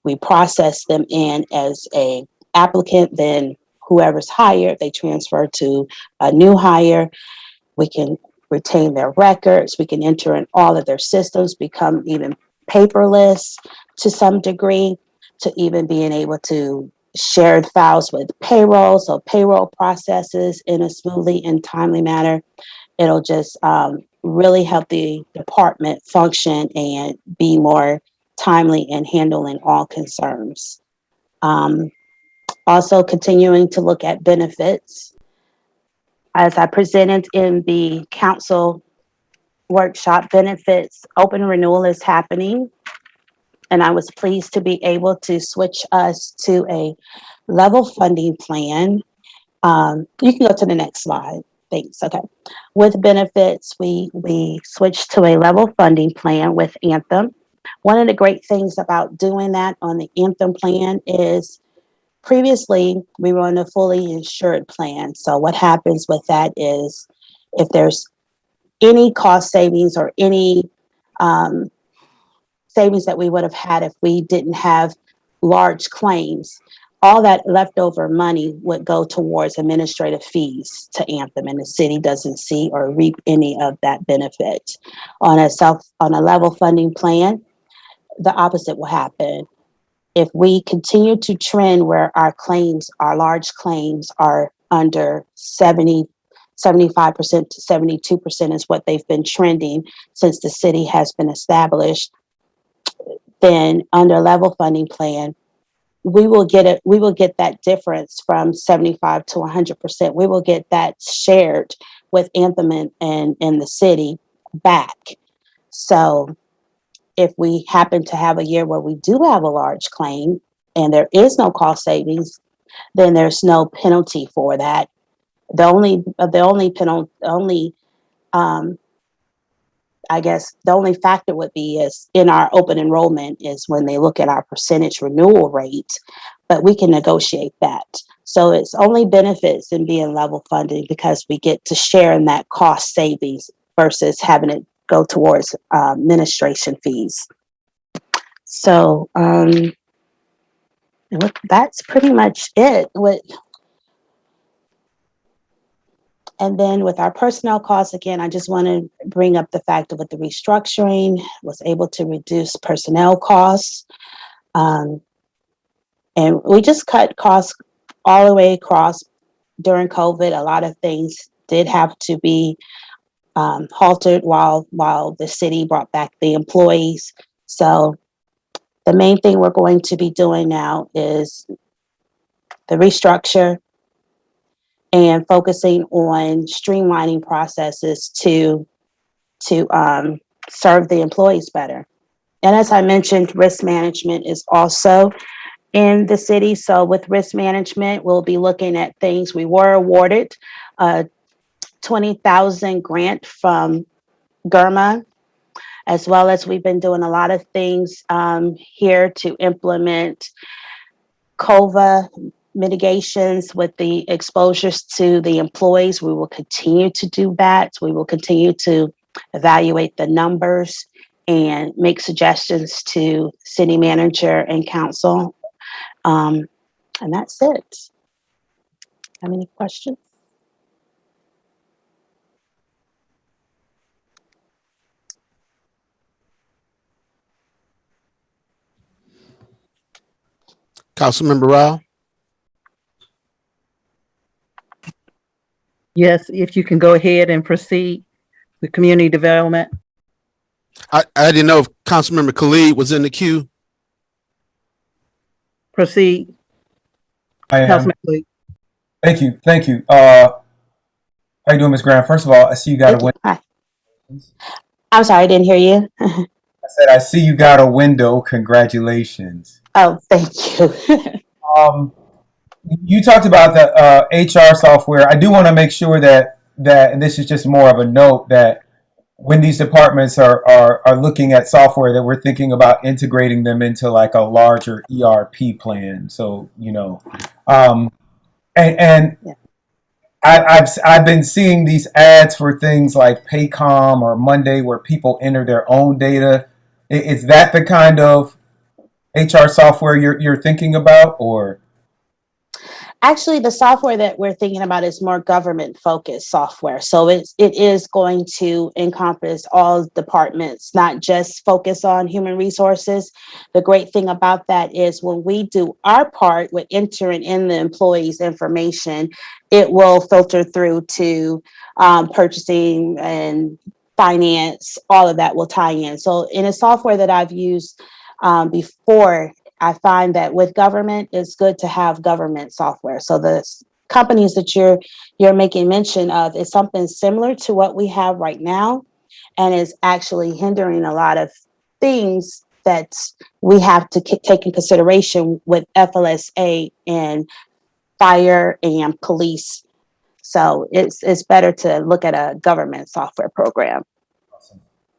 we process them in as a applicant, then whoever's hired, they transfer to a new hire. We can retain their records. We can enter in all of their systems, become even paperless to some degree, to even being able to share files with payroll, so payroll processes in a smoothly and timely manner. It'll just really help the department function and be more timely in handling all concerns. Also continuing to look at benefits. As I presented in the council workshop, benefits open renewal is happening. And I was pleased to be able to switch us to a level funding plan. You can go to the next slide. Thanks. Okay. With benefits, we switched to a level funding plan with Anthem. One of the great things about doing that on the Anthem plan is previously we were on a fully insured plan. So what happens with that is if there's any cost savings or any savings that we would have had if we didn't have large claims, all that leftover money would go towards administrative fees to Anthem, and the city doesn't see or reap any of that benefit. On a level funding plan, the opposite will happen. If we continue to trend where our large claims are under 75% to 72% is what they've been trending since the city has been established, then under level funding plan, we will get that difference from 75 to 100%. We will get that shared with Anthem and the city back. So if we happen to have a year where we do have a large claim and there is no cost savings, then there's no penalty for that. The only factor would be is in our open enrollment is when they look at our percentage renewal rate, but we can negotiate that. So it's only benefits in being level funded because we get to share in that cost savings versus having it go towards administration fees. So that's pretty much it. And then with our personnel costs, again, I just want to bring up the fact that with the restructuring, was able to reduce personnel costs. And we just cut costs all the way across during COVID. A lot of things did have to be halted while the city brought back the employees. So the main thing we're going to be doing now is the restructure and focusing on streamlining processes to serve the employees better. And as I mentioned, risk management is also in the city. So with risk management, we'll be looking at things. We were awarded a 20,000 grant from GERMA, as well as we've been doing a lot of things here to implement COVA mitigations with the exposures to the employees. We will continue to do that. We will continue to evaluate the numbers and make suggestions to city manager and council. And that's it. Have any questions? Councilmember Rao? Yes, if you can go ahead and proceed with community development. I didn't know if Councilmember Khalid was in the queue. Proceed. I am. Councilman Khalid. Thank you. How you doing, Ms. Graham? First of all, I see you got a window. Hi. I'm sorry, I didn't hear you. I said, I see you got a window. Congratulations. Oh, thank you. You talked about the HR software. I do want to make sure that and this is just more of a note, that when these departments are looking at software, that we're thinking about integrating them into like a larger ERP plan. So, and Yeah. I've been seeing these ads for things like Paycom or Monday where people enter their own data. Is that the kind of HR software you're thinking about, or? Actually, the software that we're thinking about is more government-focused software. So it is going to encompass all departments, not just focus on human resources. The great thing about that is when we do our part with entering in the employees' information, it will filter through to purchasing and finance. All of that will tie in. So in a software that I've used before, I find that with government, it's good to have government software. So the companies that you're making mention of is something similar to what we have right now, and is actually hindering a lot of things that we have to take in consideration with FLSA and fire and police. So it's better to look at a government software program.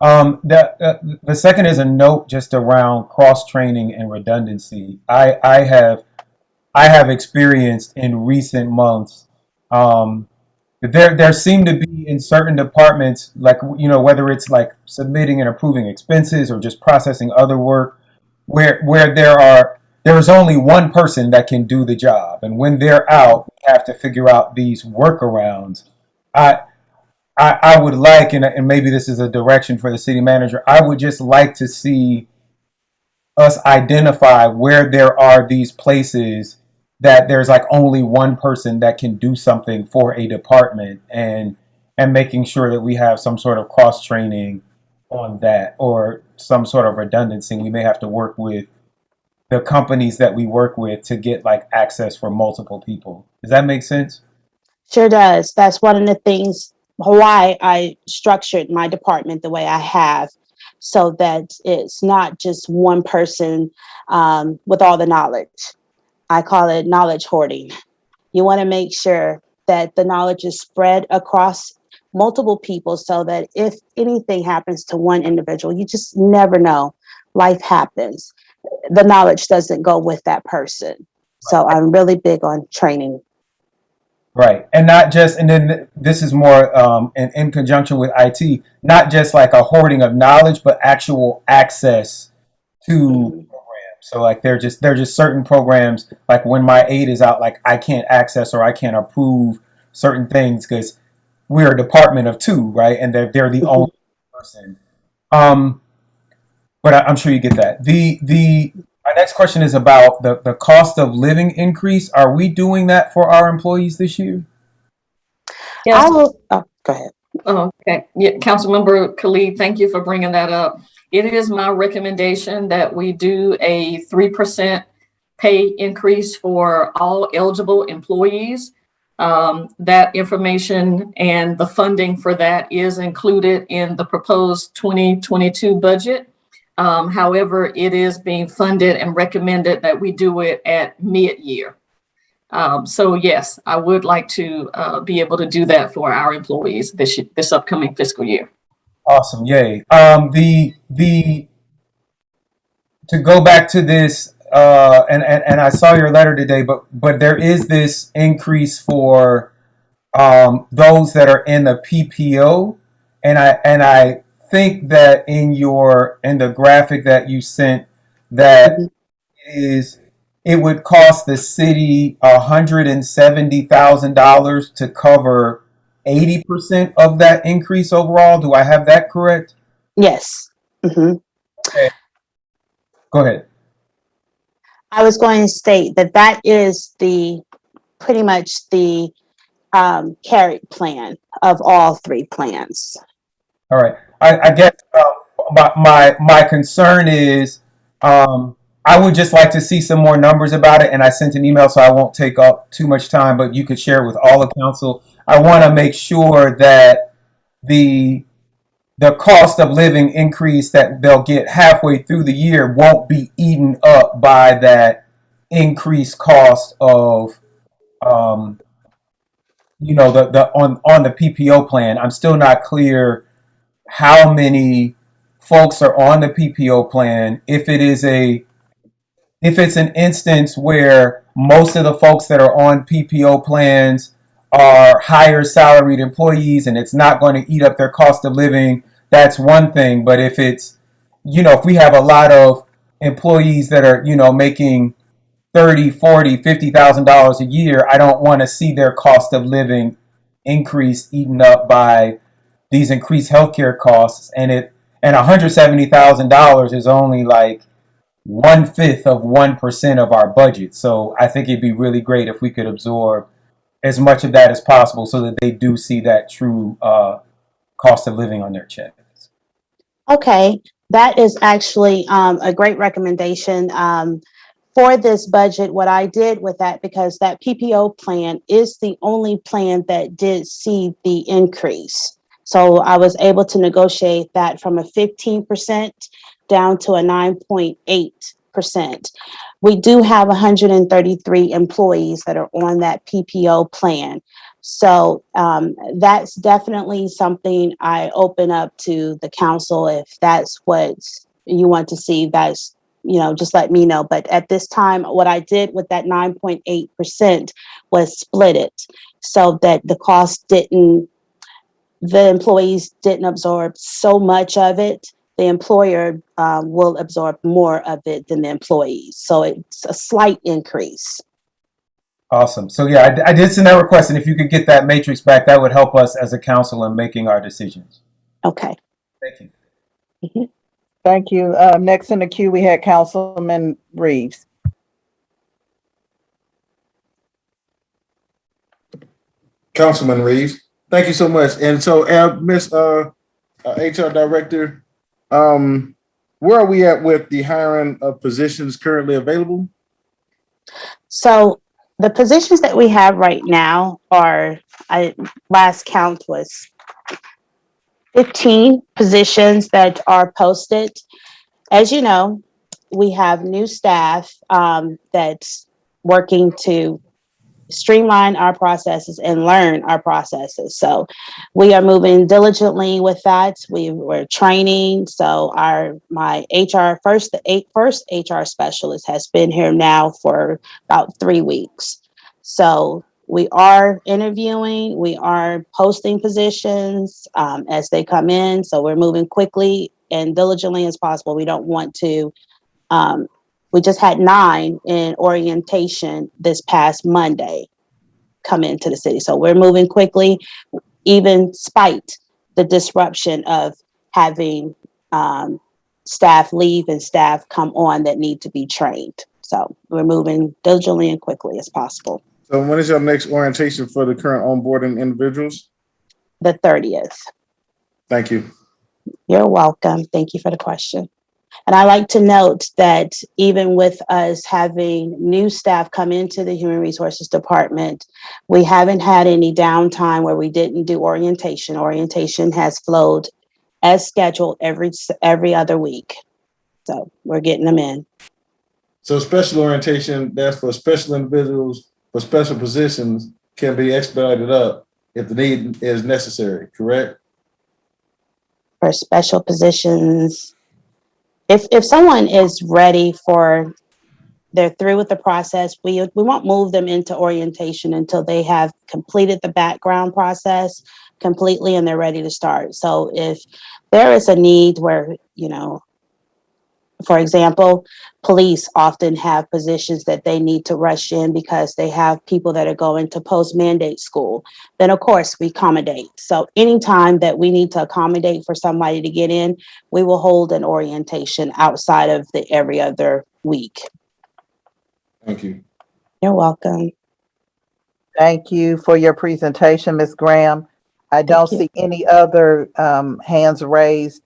The second is a note just around cross training and redundancy. I have experienced in recent months there seem to be in certain departments, like whether it's like submitting and approving expenses or just processing other work, where there is only one person that can do the job, and when they're out, we have to figure out these workarounds. I would like, and maybe this is a direction for the city manager, I would just like to see us identify where there are these places that there's like only one person that can do something for a department, and making sure that we have some sort of cross training on that, or some sort of redundancy. We may have to work with the companies that we work with to get like access for multiple people. Does that make sense? Sure does. That's one of the things why I structured my department the way I have, so that it's not just one person with all the knowledge. I call it knowledge hoarding. You want to make sure that the knowledge is spread across multiple people, so that if anything happens to one individual, you just never know. Life happens. The knowledge doesn't go with that person. So I'm really big on training. Right. And not just, and then this is more in conjunction with IT, not just like a hoarding of knowledge, but actual access to programs. So like they're just certain programs, like when my aid is out, like I can't access or I can't approve certain things because we're a department of two, right? And they're the only person. But I'm sure you get that. My next question is about the cost of living increase. Are we doing that for our employees this year? Yes. Go ahead. Oh, okay. Yeah, Councilmember Khalid, thank you for bringing that up. It is my recommendation that we do a 3% pay increase for all eligible employees. That information and the funding for that is included in the proposed 2022 budget. However, it is being funded and recommended that we do it at mid-year. So yes, I would like to be able to do that for our employees this upcoming fiscal year. Awesome, yay! To go back to this, and I saw your letter today, but there is this increase for those that are in the PPO, and I think that in the graphic that you sent, that it would cost the city $170,000 to cover 80% of that increase overall. Do I have that correct? Yes. Mm-hmm. Okay. Go ahead. I was going to state that is pretty much the carrot plan of all three plans. All right. I guess my concern is I would just like to see some more numbers about it, and I sent an email, so I won't take up too much time, but you could share it with all the council. I want to make sure that the cost of living increase that they'll get halfway through the year won't be eaten up by that increased cost of on the PPO plan. I'm still not clear how many folks are on the PPO plan. If it's an instance where most of the folks that are on PPO plans are higher salaried employees and it's not going to eat up their cost of living, that's one thing. But if it's, if we have a lot of employees that are, making $30,000, $40,000, $50,000 a year, I don't want to see their cost of living increase eaten up by these increased healthcare costs. And $170,000 is only like 1/5 of 1% of our budget. So I think it'd be really great if we could absorb as much of that as possible so that they do see that true cost of living on their checks. Okay, that is actually a great recommendation. For this budget, what I did with that, because that PPO plan is the only plan that did see the increase. So I was able to negotiate that from a 15% down to a 9.8%. We do have 133 employees that are on that PPO plan. So that's definitely something I open up to the council. If that's what you want to see, that's, just let me know. But at this time, what I did with that 9.8% was split it so that the employees didn't absorb so much of it. The employer will absorb more of it than the employees. So it's a slight increase. Awesome. So yeah, I did send that request, and if you could get that matrix back, that would help us as a council in making our decisions. Okay. Thank you. Mm-hmm. Thank you. Next in the queue, we had Councilman Reeves. Councilman Reeves, thank you so much. And so, Ms. HR Director, where are we at with the hiring of positions currently available? So the positions that we have right now are, last count was 15 positions that are posted. As you know, we have new staff that's working to streamline our processes and learn our processes. So we are moving diligently with that. We're training. So my first HR specialist has been here now for about 3 weeks. So we are interviewing, we are posting positions as they come in. So we're moving quickly and diligently as possible. We don't want to, we just had 9 in orientation this past Monday come into the city. So we're moving quickly. even spite the disruption of having staff leave and staff come on that need to be trained. So we're moving diligently and quickly as possible. So when is your next orientation for the current onboarding individuals? The 30th. Thank you. You're welcome. Thank you for the question. And I like to note that even with us having new staff come into the Human Resources Department, we haven't had any downtime where we didn't do orientation. Orientation has flowed as scheduled every other week. So we're getting them in. So special orientation, that's for special individuals, for special positions, can be expedited up if the need is necessary, correct? For special positions, if someone is ready they're through with the process, we won't move them into orientation until they have completed the background process completely and they're ready to start. So if there is a need where, for example, police often have positions that they need to rush in because they have people that are going to post-mandate school, then of course we accommodate. So anytime that we need to accommodate for somebody to get in, we will hold an orientation outside of the every other week. Thank you. You're welcome. Thank you for your presentation, Ms. Graham. I don't see any other hands raised.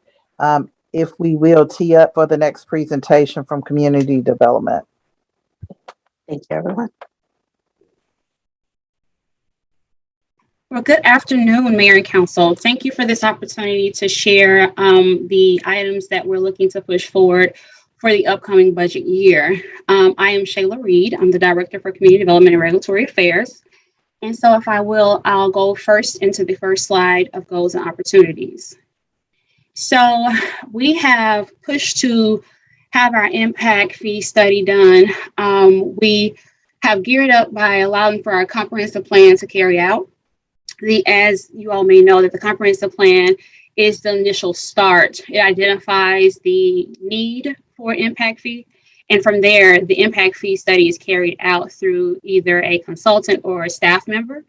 If we will tee up for the next presentation from Community Development. Thank you, everyone. Well, good afternoon, Mayor and Council. Thank you for this opportunity to share the items that we're looking to push forward for the upcoming budget year. I am Shayla Reed. I'm the Director for Community Development and Regulatory Affairs. And so if I will, I'll go first into the first slide of goals and opportunities. So we have pushed to have our impact fee study done. We have geared up by allowing for our comprehensive plan to carry out. As you all may know, that the comprehensive plan is the initial start. It identifies the need for impact fee. And from there, the impact fee study is carried out through either a consultant or a staff member.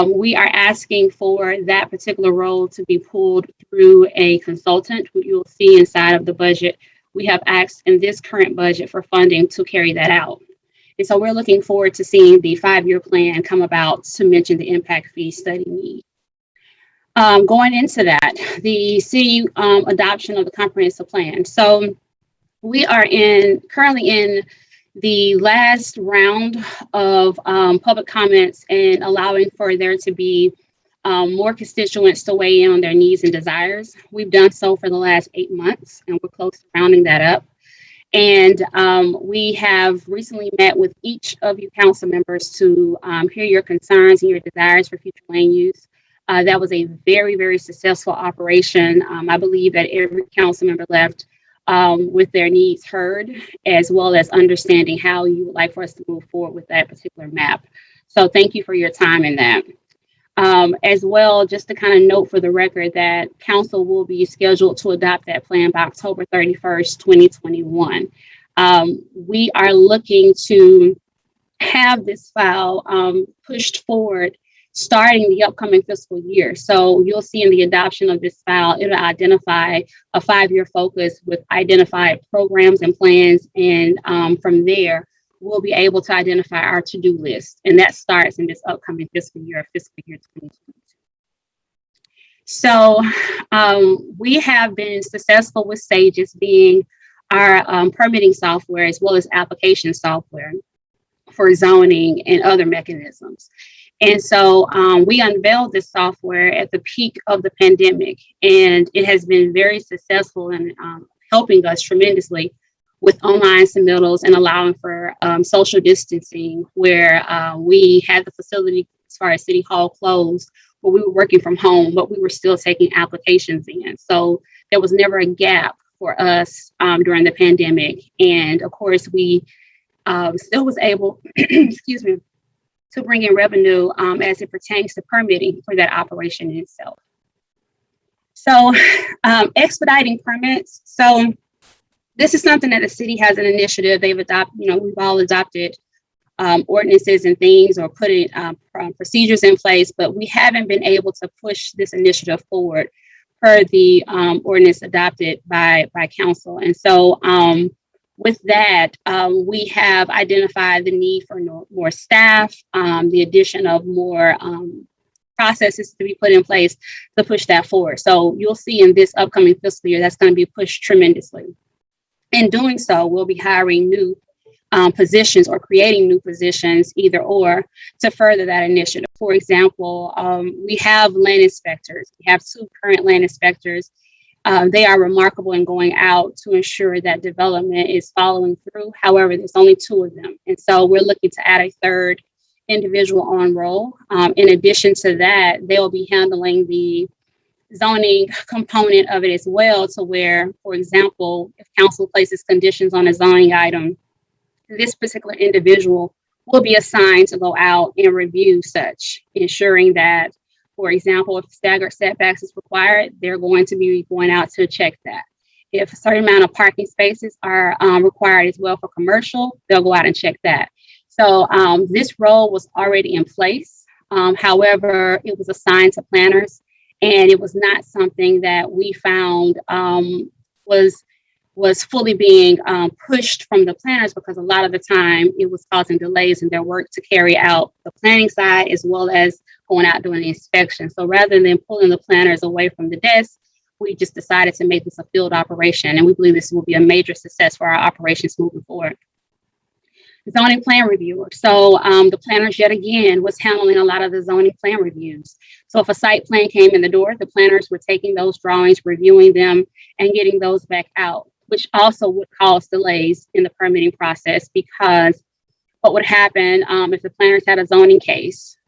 We are asking for that particular role to be pulled through a consultant, who you'll see inside of the budget. We have asked in this current budget for funding to carry that out. And so we're looking forward to seeing the 5-year plan come about to mention the impact fee study need. Going into that, the city adoption of the comprehensive plan. So we are currently in the last round of public comments and allowing for there to be more constituents to weigh in on their needs and desires. We've done so for the last 8 months, and we're close to rounding that up. And we have recently met with each of you council members to hear your concerns and your desires for future land use. That was a very, very successful operation. I believe that every council member left with their needs heard, as well as understanding how you would like for us to move forward with that particular map. So thank you for your time in that. As well, just to kind of note for the record that council will be scheduled to adopt that plan by October 31st, 2021. We are looking to have this file pushed forward starting the upcoming fiscal year. So you'll see in the adoption of this file, it'll identify a 5-year focus with identified programs and plans. And from there, we'll be able to identify our to-do list. And that starts in this upcoming fiscal year 2022. So we have been successful with SAGES being our permitting software, as well as application software for zoning and other mechanisms. And so we unveiled this software at the peak of the pandemic, and it has been very successful in helping us tremendously with online submittals and allowing for social distancing, where we had the facility, as far as City Hall, closed, but we were working from home, but we were still taking applications in. So there was never a gap for us during the pandemic. And of course, we still was able, excuse me, to bring in revenue as it pertains to permitting for that operation in itself. So expediting permits. So this is something that the city has an initiative. They've adopted, we've all adopted ordinances and things or putting procedures in place, but we haven't been able to push this initiative forward per the ordinance adopted by council. And so with that, we have identified the need for more staff, the addition of more processes to be put in place to push that forward. So you'll see in this upcoming fiscal year, that's going to be pushed tremendously. In doing so, we'll be hiring new positions or creating new positions, either or, to further that initiative. For example, we have land inspectors. We have 2 current land inspectors. They are remarkable in going out to ensure that development is following through. However, there's only 2 of them. And so we're looking to add a 3rd individual on roll. In addition to that, they'll be handling the zoning component of it as well, to where, for example, if council places conditions on a zoning item, this particular individual will be assigned to go out and review such, ensuring that, for example, if staggered setbacks is required, they're going to be going out to check that. If a certain amount of parking spaces are required as well for commercial, they'll go out and check that. So this role was already in place. However, it was assigned to planners, and it was not something that we found was fully being pushed from the planners, because a lot of the time it was causing delays in their work to carry out the planning side as well as going out doing the inspection. So rather than pulling the planners away from the desk, we just decided to make this a field operation, and we believe this will be a major success for our operations moving forward. Zoning plan reviewer. So the planners yet again was handling a lot of the zoning plan reviews. So if a site plan came in the door, the planners were taking those drawings, reviewing them, and getting those back out, which also would cause delays in the permitting process, because what would happen if the planners had a zoning case,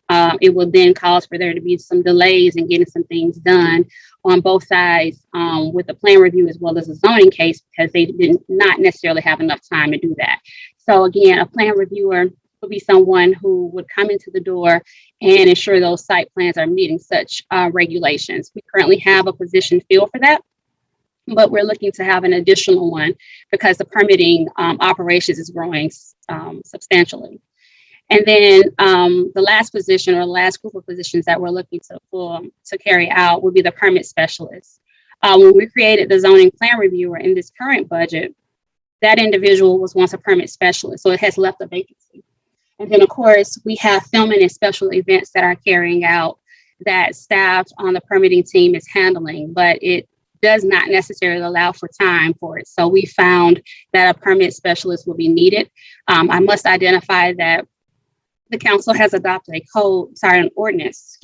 it would then cause for there to be some delays in getting some things done on both sides with the plan review as well as the zoning case, because they did not necessarily have enough time to do that. So again, a plan reviewer would be someone who would come into the door and ensure those site plans are meeting such regulations. We currently have a position filled for that, but we're looking to have an additional one because the permitting operations is growing substantially. And then the last position, or the last group of positions that we're looking to carry out would be the permit specialist. When we created the zoning plan reviewer in this current budget, that individual was once a permit specialist, so it has left a vacancy. And then, of course, we have filming and special events that are carrying out that staff on the permitting team is handling, but it does not necessarily allow for time for it. So we found that a permit specialist will be needed. I must identify that the council has adopted an ordinance,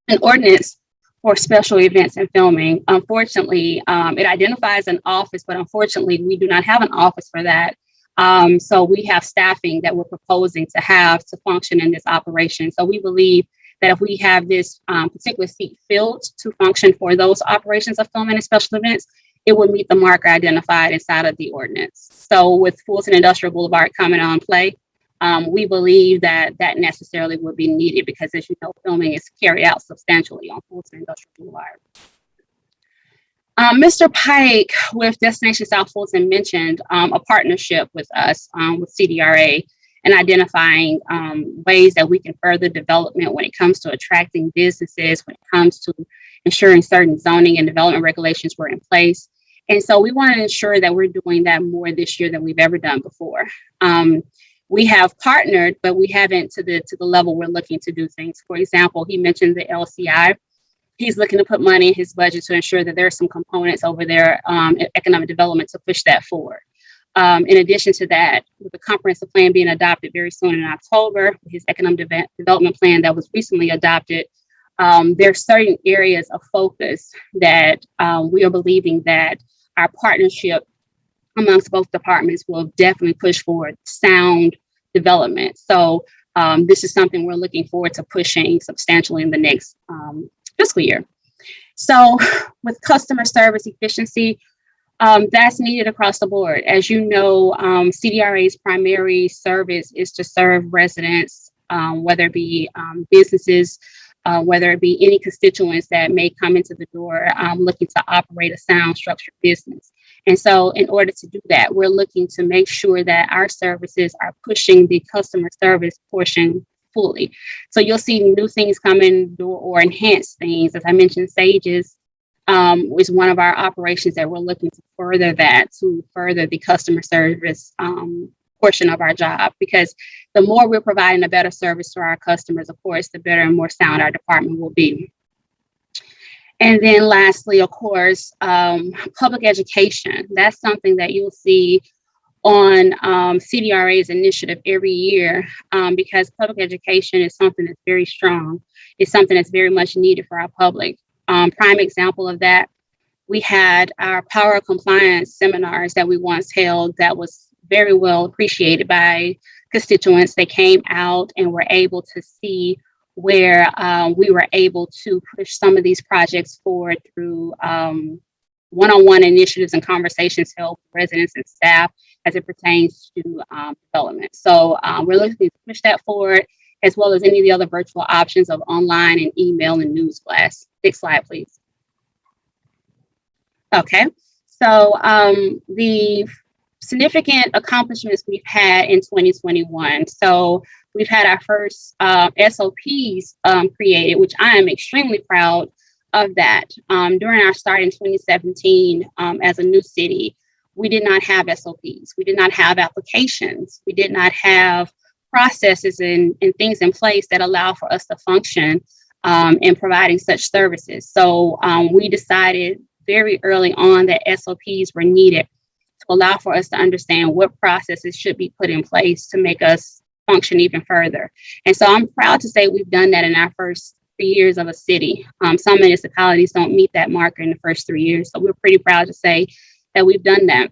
an ordinance for special events and filming. Unfortunately, it identifies an office, but unfortunately, we do not have an office for that. So we have staffing that we're proposing to have to function in this operation. So we believe that if we have this particular seat filled to function for those operations of filming and special events, it would meet the marker identified inside of the ordinance. So with Fulton Industrial Boulevard coming on play, we believe that necessarily would be needed because, as you know, filming is carried out substantially on Fulton Industrial Boulevard. Mr. Pike with Destination South Fulton mentioned a partnership with us, with CDRA, and identifying ways that we can further development when it comes to attracting businesses, when it comes to ensuring certain zoning and development regulations were in place. And so we want to ensure that we're doing that more this year than we've ever done before. We have partnered, but we haven't to the level we're looking to do things. For example, he mentioned the LCI. He's looking to put money in his budget to ensure that there are some components over there in economic development to push that forward. In addition to that, with the comprehensive plan being adopted very soon in October, his economic development plan that was recently adopted, there are certain areas of focus that we are believing that our partnership amongst both departments will definitely push forward sound development. So this is something we're looking forward to pushing substantially in the next fiscal year. So with customer service efficiency, that's needed across the board. As you know, CDRA's primary service is to serve residents, whether it be businesses, whether it be any constituents that may come into the door looking to operate a sound structured business. And so in order to do that, we're looking to make sure that our services are pushing the customer service portion fully. So you'll see new things come in the door or enhance things. As I mentioned, Sages is one of our operations that we're looking to further the customer service portion of our job, because the more we're providing a better service to our customers, of course, the better and more sound our department will be. And then lastly, of course, public education. That's something that you'll see on CDRA's initiative every year, because public education is something that's very strong. It's something that's very much needed for our public. Prime example of that, we had our power of compliance seminars that we once held that was very well appreciated by constituents. They came out and were able to see where we were able to push some of these projects forward through one-on-one initiatives and conversations held with residents and staff as it pertains to development. So we're looking to push that forward, as well as any of the other virtual options of online and email and news blasts. Next slide, please. Okay, so the significant accomplishments we've had in 2021. So we've had our first SOPs created, which I am extremely proud of that. During our start in 2017 as a new city, we did not have SOPs. We did not have applications. We did not have processes and things in place that allow for us to function in providing such services. So we decided very early on that SOPs were needed to allow for us to understand what processes should be put in place to make us function even further. And so I'm proud to say we've done that in our first 3 years of a city. Some municipalities don't meet that marker in the first 3 years. So we're pretty proud to say that we've done that.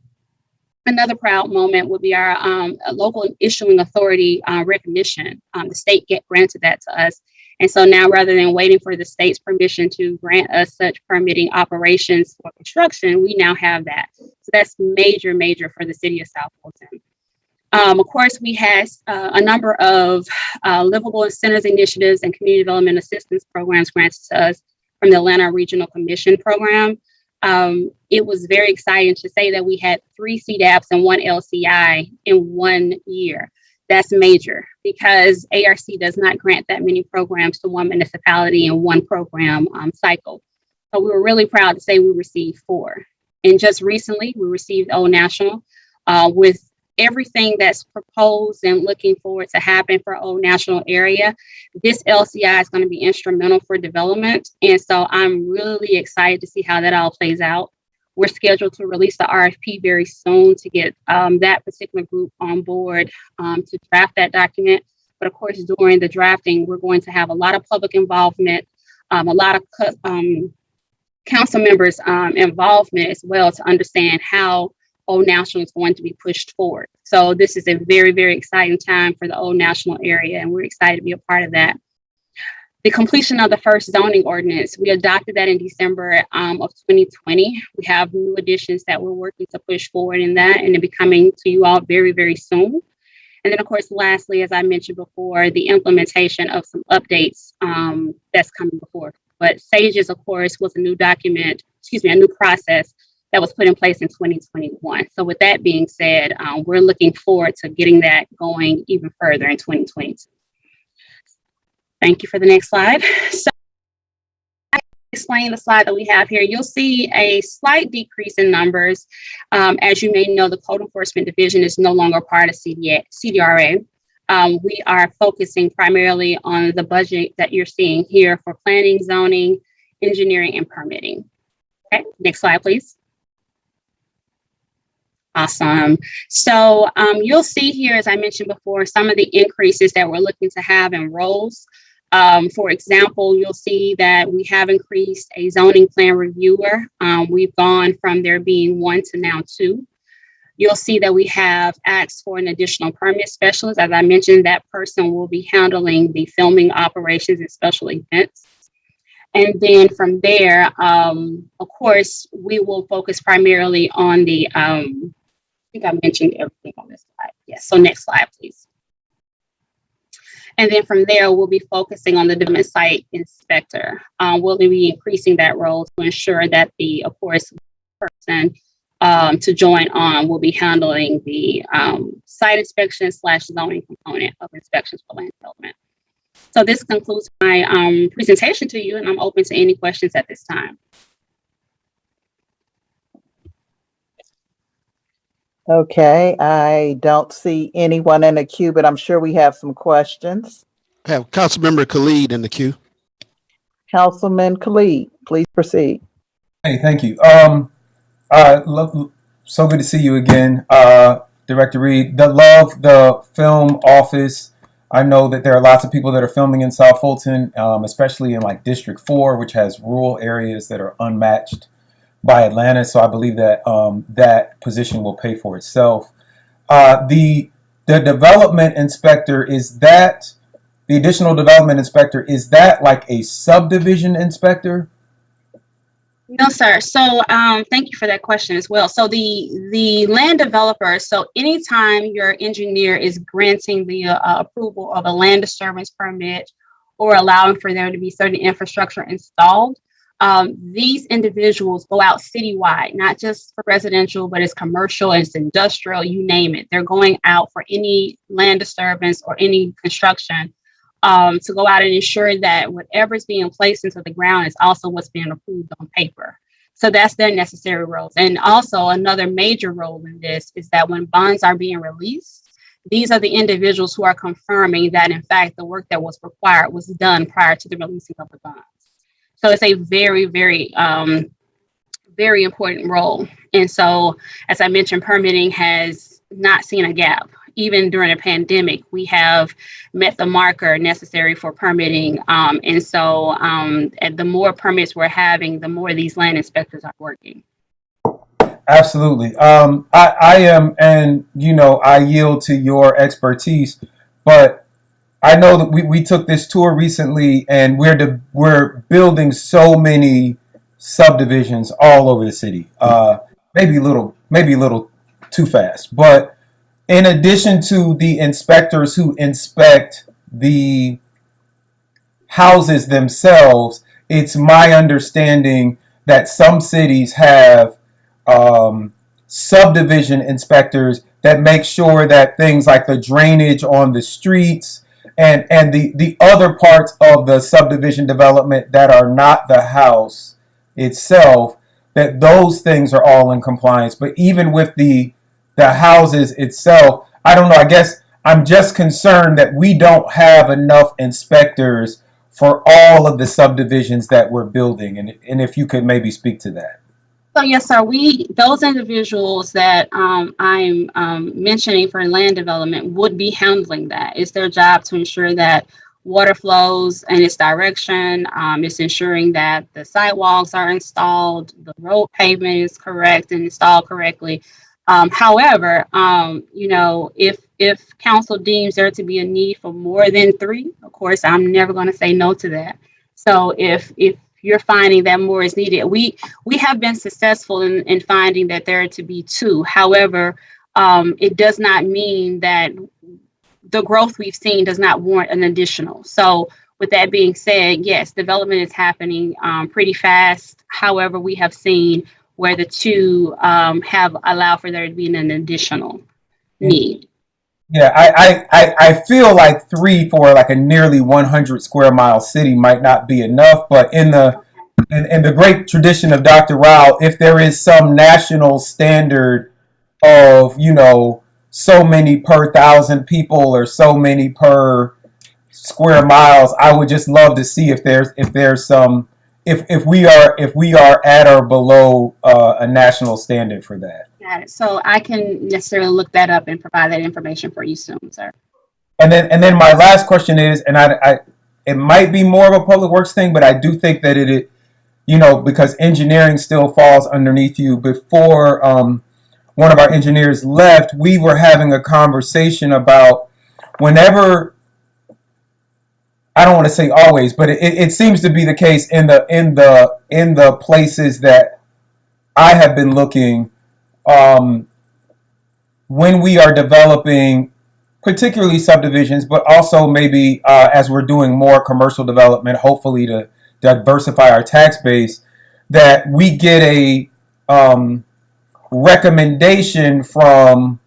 Another proud moment would be our local issuing authority recognition. The state granted that to us. And so now, rather than waiting for the state's permission to grant us such permitting operations for construction, we now have that. So that's major, major for the city of South Fulton. Of course, we had a number of livable incentives initiatives and community development assistance programs granted to us from the Atlanta Regional Commission program. It was very exciting to say that we had 3 CDAPs and 1 LCI in 1 year. That's major because ARC does not grant that many programs to one municipality in one program cycle. So we were really proud to say we received 4. And just recently, we received Old National with everything that's proposed and looking forward to happen for Old National area. This LCI is going to be instrumental for development. And so I'm really excited to see how that all plays out. We're scheduled to release the RFP very soon to get that particular group on board to draft that document. But of course, during the drafting, we're going to have a lot of public involvement, a lot of council members' involvement as well to understand how Old National is going to be pushed forward. So this is a very, very exciting time for the Old National area, and we're excited to be a part of that. The completion of the first zoning ordinance, we adopted that in December of 2020. We have new additions that we're working to push forward in that, and it'll be coming to you all very, very soon. And then, of course, lastly, as I mentioned before, the implementation of some updates that's coming before. But SAGES, of course, was a new document, a new process that was put in place in 2021. So with that being said, we're looking forward to getting that going even further in 2022. Thank you for the next slide. So I explain the slide that we have here. You'll see a slight decrease in numbers. As you may know, the Code Enforcement Division is no longer part of CDRA. We are focusing primarily on the budget that you're seeing here for planning, zoning, engineering, and permitting. Okay, next slide, please. Awesome. So you'll see here, as I mentioned before, some of the increases that we're looking to have in roles. For example, you'll see that we have increased a zoning plan reviewer. We've gone from there being 1 to now 2. You'll see that we have asked for an additional permit specialist. As I mentioned, that person will be handling the filming operations and special events. And then from there, of course, we will focus primarily on the, I think I mentioned everything on this slide. Yes, so next slide, please. And then from there, we'll be focusing on the development site inspector. We'll be increasing that role to ensure that the, of course, person to join on will be handling the site inspection / zoning component of inspections for land development. So this concludes my presentation to you, and I'm open to any questions at this time. Okay, I don't see anyone in the queue, but I'm sure we have some questions. I have Councilmember Khalid in the queue. Councilman Khalid, please proceed. Hey, thank you. So good to see you again, Director Reed. Love the film office. I know that there are lots of people that are filming in South Fulton, especially in like District 4, which has rural areas that are unmatched by Atlanta. So I believe that that position will pay for itself. The development inspector, is that the additional development inspector, is that like a subdivision inspector? No, sir. So thank you for that question as well. So the land developer, so anytime your engineer is granting the approval of a land disturbance permit or allowing for there to be certain infrastructure installed, these individuals go out citywide, not just for residential, but it's commercial, it's industrial, you name it. They're going out for any land disturbance or any construction to go out and ensure that whatever is being placed into the ground is also what's being approved on paper. So that's their necessary roles. And also another major role in this is that when bonds are being released, these are the individuals who are confirming that in fact the work that was required was done prior to the releasing of the bonds. So it's a very, very, very important role. And so, as I mentioned, permitting has not seen a gap. Even during a pandemic, we have met the marker necessary for permitting. And so and the more permits we're having, the more these land inspectors are working. Absolutely. I am, and I yield to your expertise, but I know that we took this tour recently, and we're building so many subdivisions all over the city. Maybe a little too fast, but in addition to the inspectors who inspect the houses themselves, it's my understanding that some cities have subdivision inspectors that make sure that things like the drainage on the streets and the other parts of the subdivision development that are not the house itself, that those things are all in compliance. But even with the houses itself, I don't know, I guess I'm just concerned that we don't have enough inspectors for all of the subdivisions that we're building. And if you could maybe speak to that. So yes, sir, those individuals that I'm mentioning for land development would be handling that. It's their job to ensure that water flows in its direction. It's ensuring that the sidewalks are installed, the road pavement is correct and installed correctly. However, if council deems there to be a need for more than 3, of course, I'm never going to say no to that. So if you're finding that more is needed, we have been successful in finding that there are to be 2. However, it does not mean that the growth we've seen does not warrant an additional. So with that being said, yes, development is happening pretty fast. However, we have seen where the 2 have allowed for there to be an additional need. Yeah, I feel like 3 for like a nearly 100 square mile city might not be enough, but in the great tradition of Dr. Rao, if there is some national standard of, so many per 1,000 people or so many per square miles, I would just love to see if there's some, if we are at or below a national standard for that. Got it. So I can necessarily look that up and provide that information for you soon, sir. And then my last question is, and I it might be more of a public works thing, but I do think that it because engineering still falls underneath you. Before one of our engineers left, we were having a conversation about whenever, I don't want to say always, but it seems to be the case in the places that I have been looking, when we are developing, particularly subdivisions, but also maybe as we're doing more commercial development, hopefully to diversify our tax base, that we get recommendation from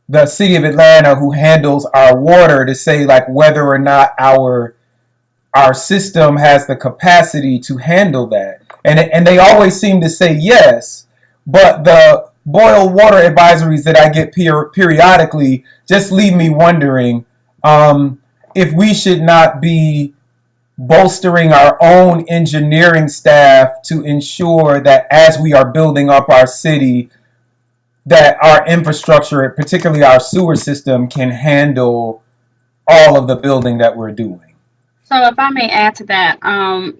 the city of Atlanta, who handles our water, to say like whether or not our system has the capacity to handle that. And they always seem to say yes, but the boil water advisories that I get periodically just leave me wondering if we should not be bolstering our own engineering staff to ensure that as we are building up our city, that our infrastructure, particularly our sewer system, can handle all of the building that we're doing. So if I may add to that,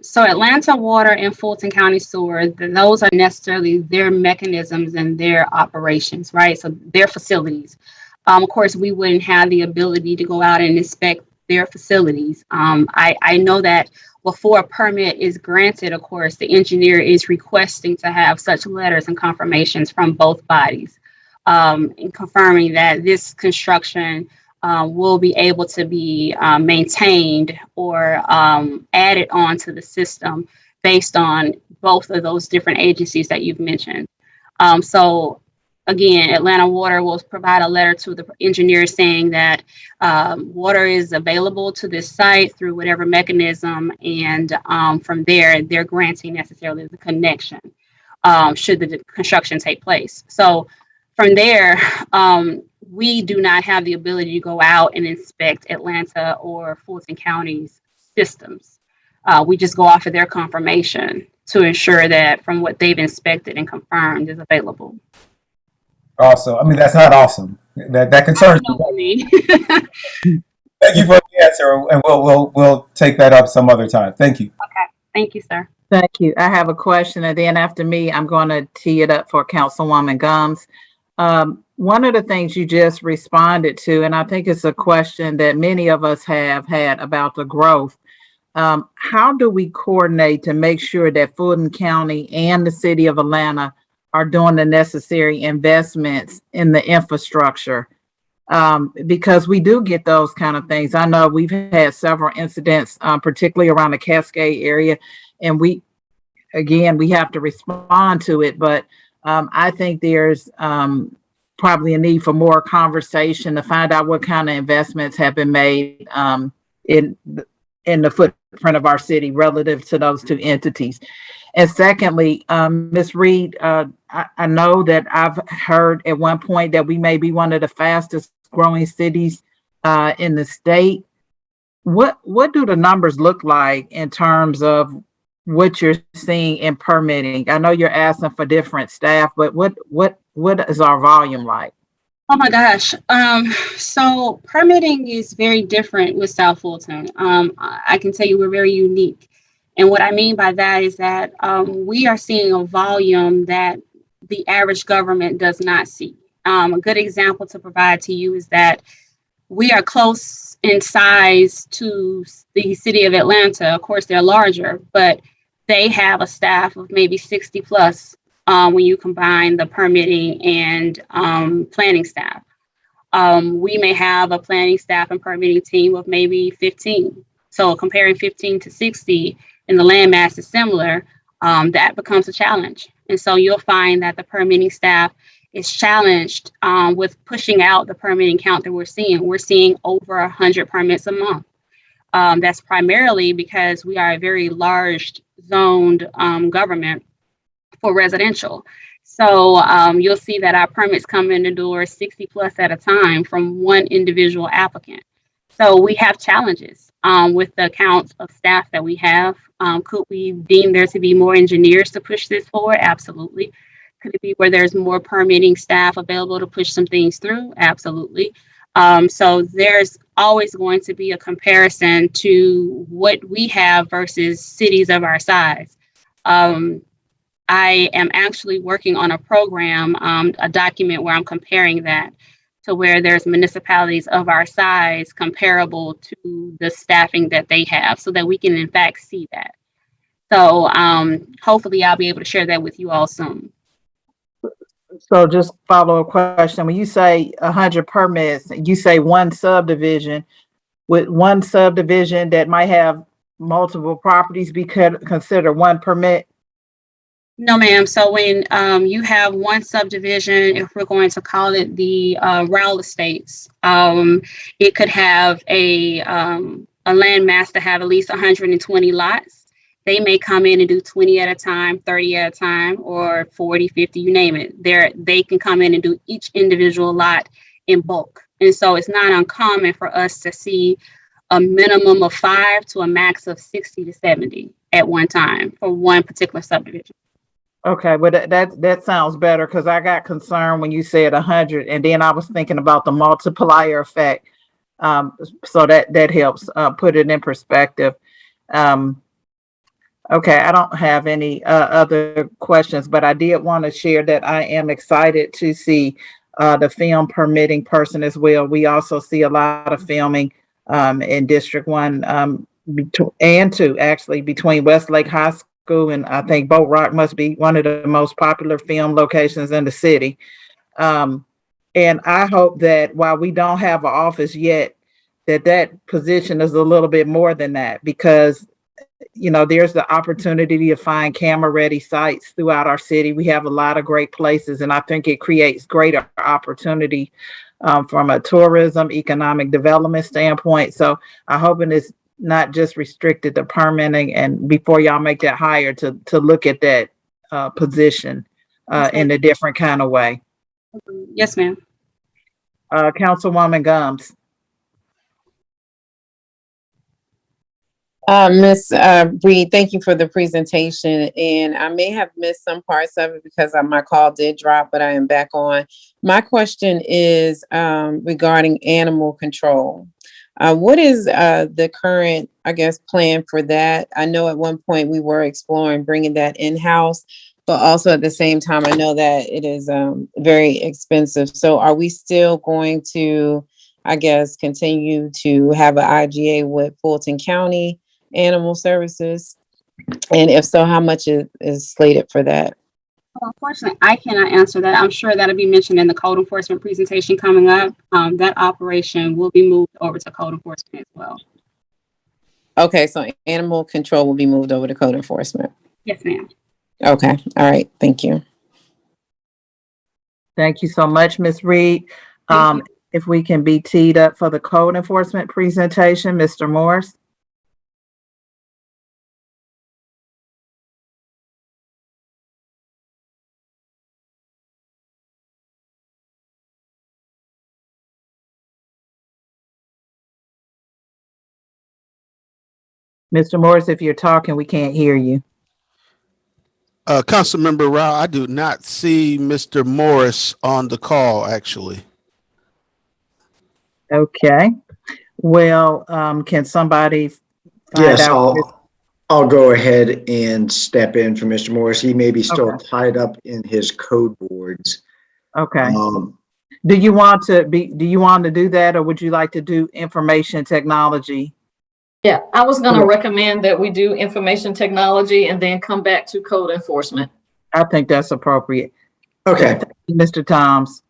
so Atlanta Water and Fulton County Sewer, those are necessarily their mechanisms and their operations, right? So their facilities. Of course, we wouldn't have the ability to go out and inspect their facilities. I know that before a permit is granted, of course, the engineer is requesting to have such letters and confirmations from both bodies, and confirming that this construction will be able to be maintained or added on to the system based on both of those different agencies that you've mentioned. So again, Atlanta Water will provide a letter to the engineer saying that water is available to this site through whatever mechanism, and from there, they're granting necessarily the connection should the construction take place. So from there, we do not have the ability to go out and inspect Atlanta or Fulton County's systems. We just go off of their confirmation to ensure that from what they've inspected and confirmed is available. Also, I mean, that's not awesome. That concerns me. Thank you for the answer, and we'll take that up some other time. Thank you. Okay. Thank you, sir. Thank you. I have a question, and then after me, I'm going to tee it up for Councilwoman Gumbs. One of the things you just responded to, and I think it's a question that many of us have had about the growth. How do we coordinate to make sure that Fulton County and the city of Atlanta are doing the necessary investments in the infrastructure? Because we do get those kind of things. I know we've had several incidents, particularly around the Cascade area, and we have to respond to it. But I think there's probably a need for more conversation to find out what kind of investments have been made in the footprint of our city relative to those two entities. And secondly, Ms. Reed, I know that I've heard at one point that we may be one of the fastest growing cities in the state. What do the numbers look like in terms of what you're seeing in permitting? I know you're asking for different staff, but what is our volume like? Oh my gosh. So permitting is very different with South Fulton. I can tell you we're very unique. And what I mean by that is that we are seeing a volume that the average government does not see. A good example to provide to you is that we are close in size to the city of Atlanta. Of course, they're larger, but they have a staff of maybe 60 plus when you combine the permitting and planning staff. We may have a planning staff and permitting team of maybe 15. So comparing 15 to 60 and the land mass is similar, that becomes a challenge. And so you'll find that the permitting staff is challenged with pushing out the permitting count that we're seeing. We're seeing over 100 permits a month. That's primarily because we are a very large zoned government for residential. So you'll see that our permits come in the door 60 plus at a time from one individual applicant. So we have challenges with the count of staff that we have. Could we deem there to be more engineers to push this forward? Absolutely. Could it be where there's more permitting staff available to push some things through? Absolutely. So there's always going to be a comparison to what we have versus cities of our size. I am actually working on a program, a document where I'm comparing that to where there's municipalities of our size comparable to the staffing that they have so that we can in fact see that. So hopefully I'll be able to share that with you all soon. So just follow-up question. When you say 100 permits, you say one subdivision, with one subdivision that might have multiple properties be considered one permit? No, ma'am. So when you have one subdivision, if we're going to call it the Rowell Estates, it could have a land mass to have at least 120 lots. They may come in and do 20 at a time, 30 at a time, or 40, 50, you name it. They can come in and do each individual lot in bulk. And so it's not uncommon for us to see a minimum of 5 to a max of 60 to 70 at one time for one particular subdivision. Okay, well that sounds better because I got concerned when you said 100, and then I was thinking about the multiplier effect. So that helps put it in perspective. Okay, I don't have any other questions, but I did want to share that I am excited to see the film permitting person as well. We also see a lot of filming in District 1 and 2, actually, between Westlake High School and I think Boat Rock must be one of the most popular film locations in the city. And I hope that while we don't have an office yet, that position is a little bit more than that, because there's the opportunity to find camera-ready sites throughout our city. We have a lot of great places, and I think it creates greater opportunity from a tourism, economic development standpoint. So I hope it's not just restricted to permitting, and before y'all make that hire, to look at that position in a different kind of way. Yes, ma'am. Councilwoman Gums. Ms. Reed, thank you for the presentation. And I may have missed some parts of it because my call did drop, but I am back on. My question is regarding animal control. What is the current, plan for that? I know at one point we were exploring bringing that in-house, but also at the same time, I know that it is very expensive. So are we still going to, continue to have an IGA with Fulton County Animal Services? And if so, how much is slated for that? Well, unfortunately, I cannot answer that. I'm sure that'll be mentioned in the code enforcement presentation coming up. That operation will be moved over to code enforcement as well. Okay, so animal control will be moved over to code enforcement. Yes, ma'am. Okay, all right, thank you. Thank you so much, Ms. Reed. If we can be teed up for the code enforcement presentation, Mr. Morris. Mr. Morris, if you're talking, we can't hear you. Councilmember Rao, I do not see Mr. Morris on the call, actually. Okay. Well, can somebody find out? I'll go ahead and step in for Mr. Morris. He may be still tied up in his code boards. Okay. Do you want to do that, or would you like to do information technology? Yeah, I was going to recommend that we do information technology and then come back to code enforcement. I think that's appropriate. Okay. Mr. Toms.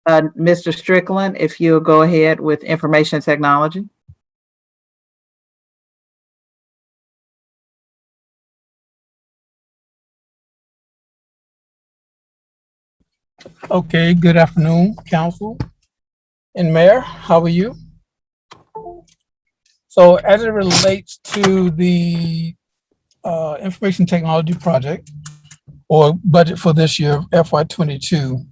Mr. Strickland, if you'll go ahead with information technology. Okay, good afternoon, Council and Mayor. How are you? So as it relates to the information technology project or budget for this year, FY22,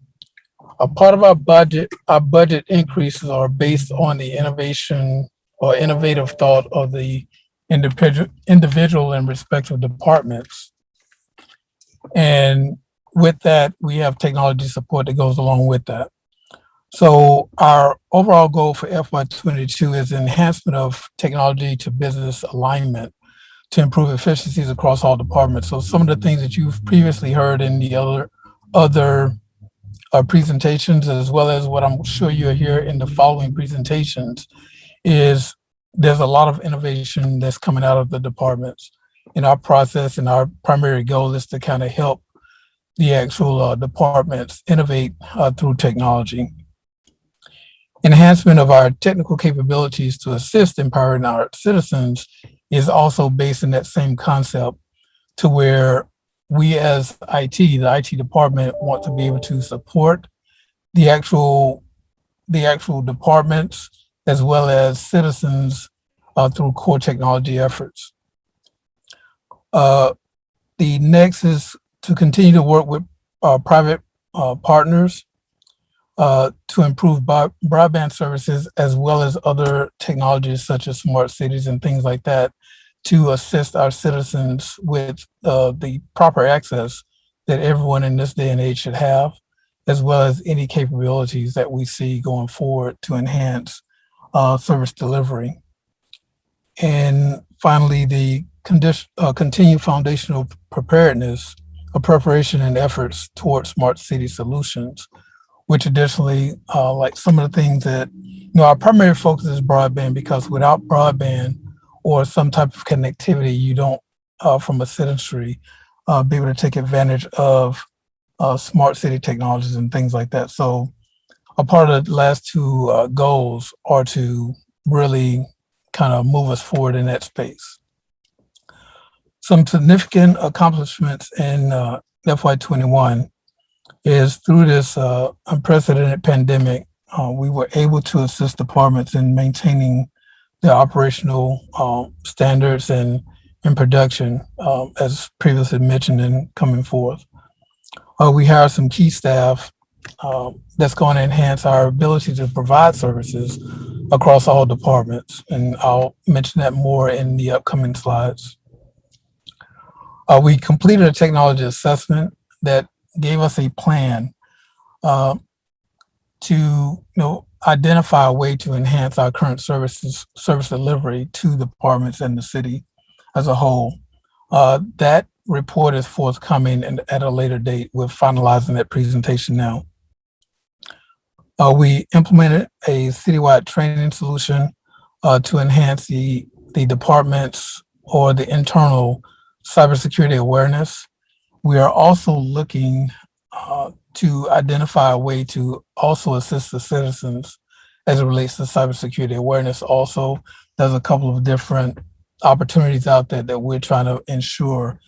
a part of our budget increases are based on the innovation or innovative thought of the individual and respective departments. And with that, we have technology support that goes along with that. So our overall goal for FY22 is enhancement of technology to business alignment to improve efficiencies across all departments. So some of the things that you've previously heard in the other presentations, as well as what I'm sure you'll hear in the following presentations, is there's a lot of innovation that's coming out of the departments. In our process, and our primary goal is to kind of help the actual departments innovate through technology. Enhancement of our technical capabilities to assist empowering our citizens is also based on that same concept to where we as IT, the IT department, want to be able to support the actual departments as well as citizens through core technology efforts. The next is to continue to work with private partners to improve broadband services as well as other technologies such as smart cities and things like that to assist our citizens with the proper access that everyone in this day and age should have, as well as any capabilities that we see going forward to enhance service delivery. And finally, the continued foundational preparedness of preparation and efforts towards smart city solutions, which additionally, like some of the things that, our primary focus is broadband, because without broadband or some type of connectivity, you don't, from a citizenry, be able to take advantage of smart city technologies and things like that. So a part of the last two goals are to really kind of move us forward in that space. Some significant accomplishments in FY21 is through this unprecedented pandemic, we were able to assist departments in maintaining their operational standards and in production, as previously mentioned and coming forth. We hired some key staff that's going to enhance our ability to provide services across all departments. And I'll mention that more in the upcoming slides. We completed a technology assessment that gave us a plan to identify a way to enhance our current service delivery to departments and the city as a whole. That report is forthcoming and at a later date. We're finalizing that presentation now. We implemented a citywide training solution to enhance the department's or the internal cybersecurity awareness. We are also looking to identify a way to also assist the citizens as it relates to cybersecurity awareness. Also, there's a couple of different opportunities out there that we're trying to ensure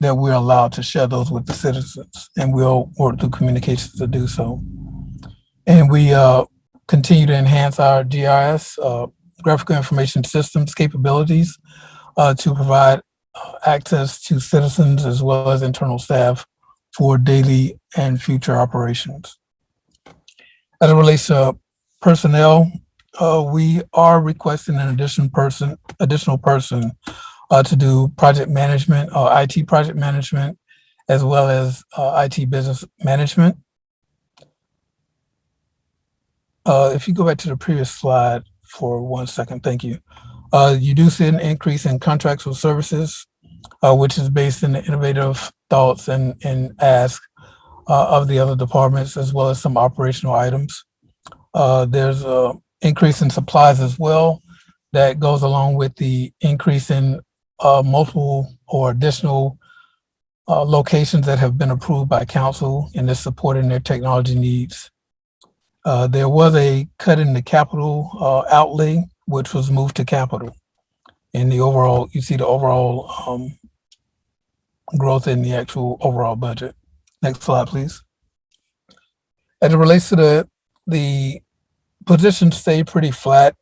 that we're allowed to share those with the citizens, and we'll work through communications to do so. And we continue to enhance our GIS, graphical information systems capabilities to provide access to citizens as well as internal staff for daily and future operations. As it relates to personnel, we are requesting an additional person to do project management, IT project management, as well as IT business management. If you go back to the previous slide for 1 second, thank you. You do see an increase in contracts with services, which is based in the innovative thoughts and ask of the other departments, as well as some operational items. There's an increase in supplies as well that goes along with the increase in multiple or additional locations that have been approved by council and is supporting their technology needs. There was a cut in the capital outlay, which was moved to capital. And the overall, you see the overall growth in the actual overall budget. Next slide, please. As it relates to the positions stay pretty flat,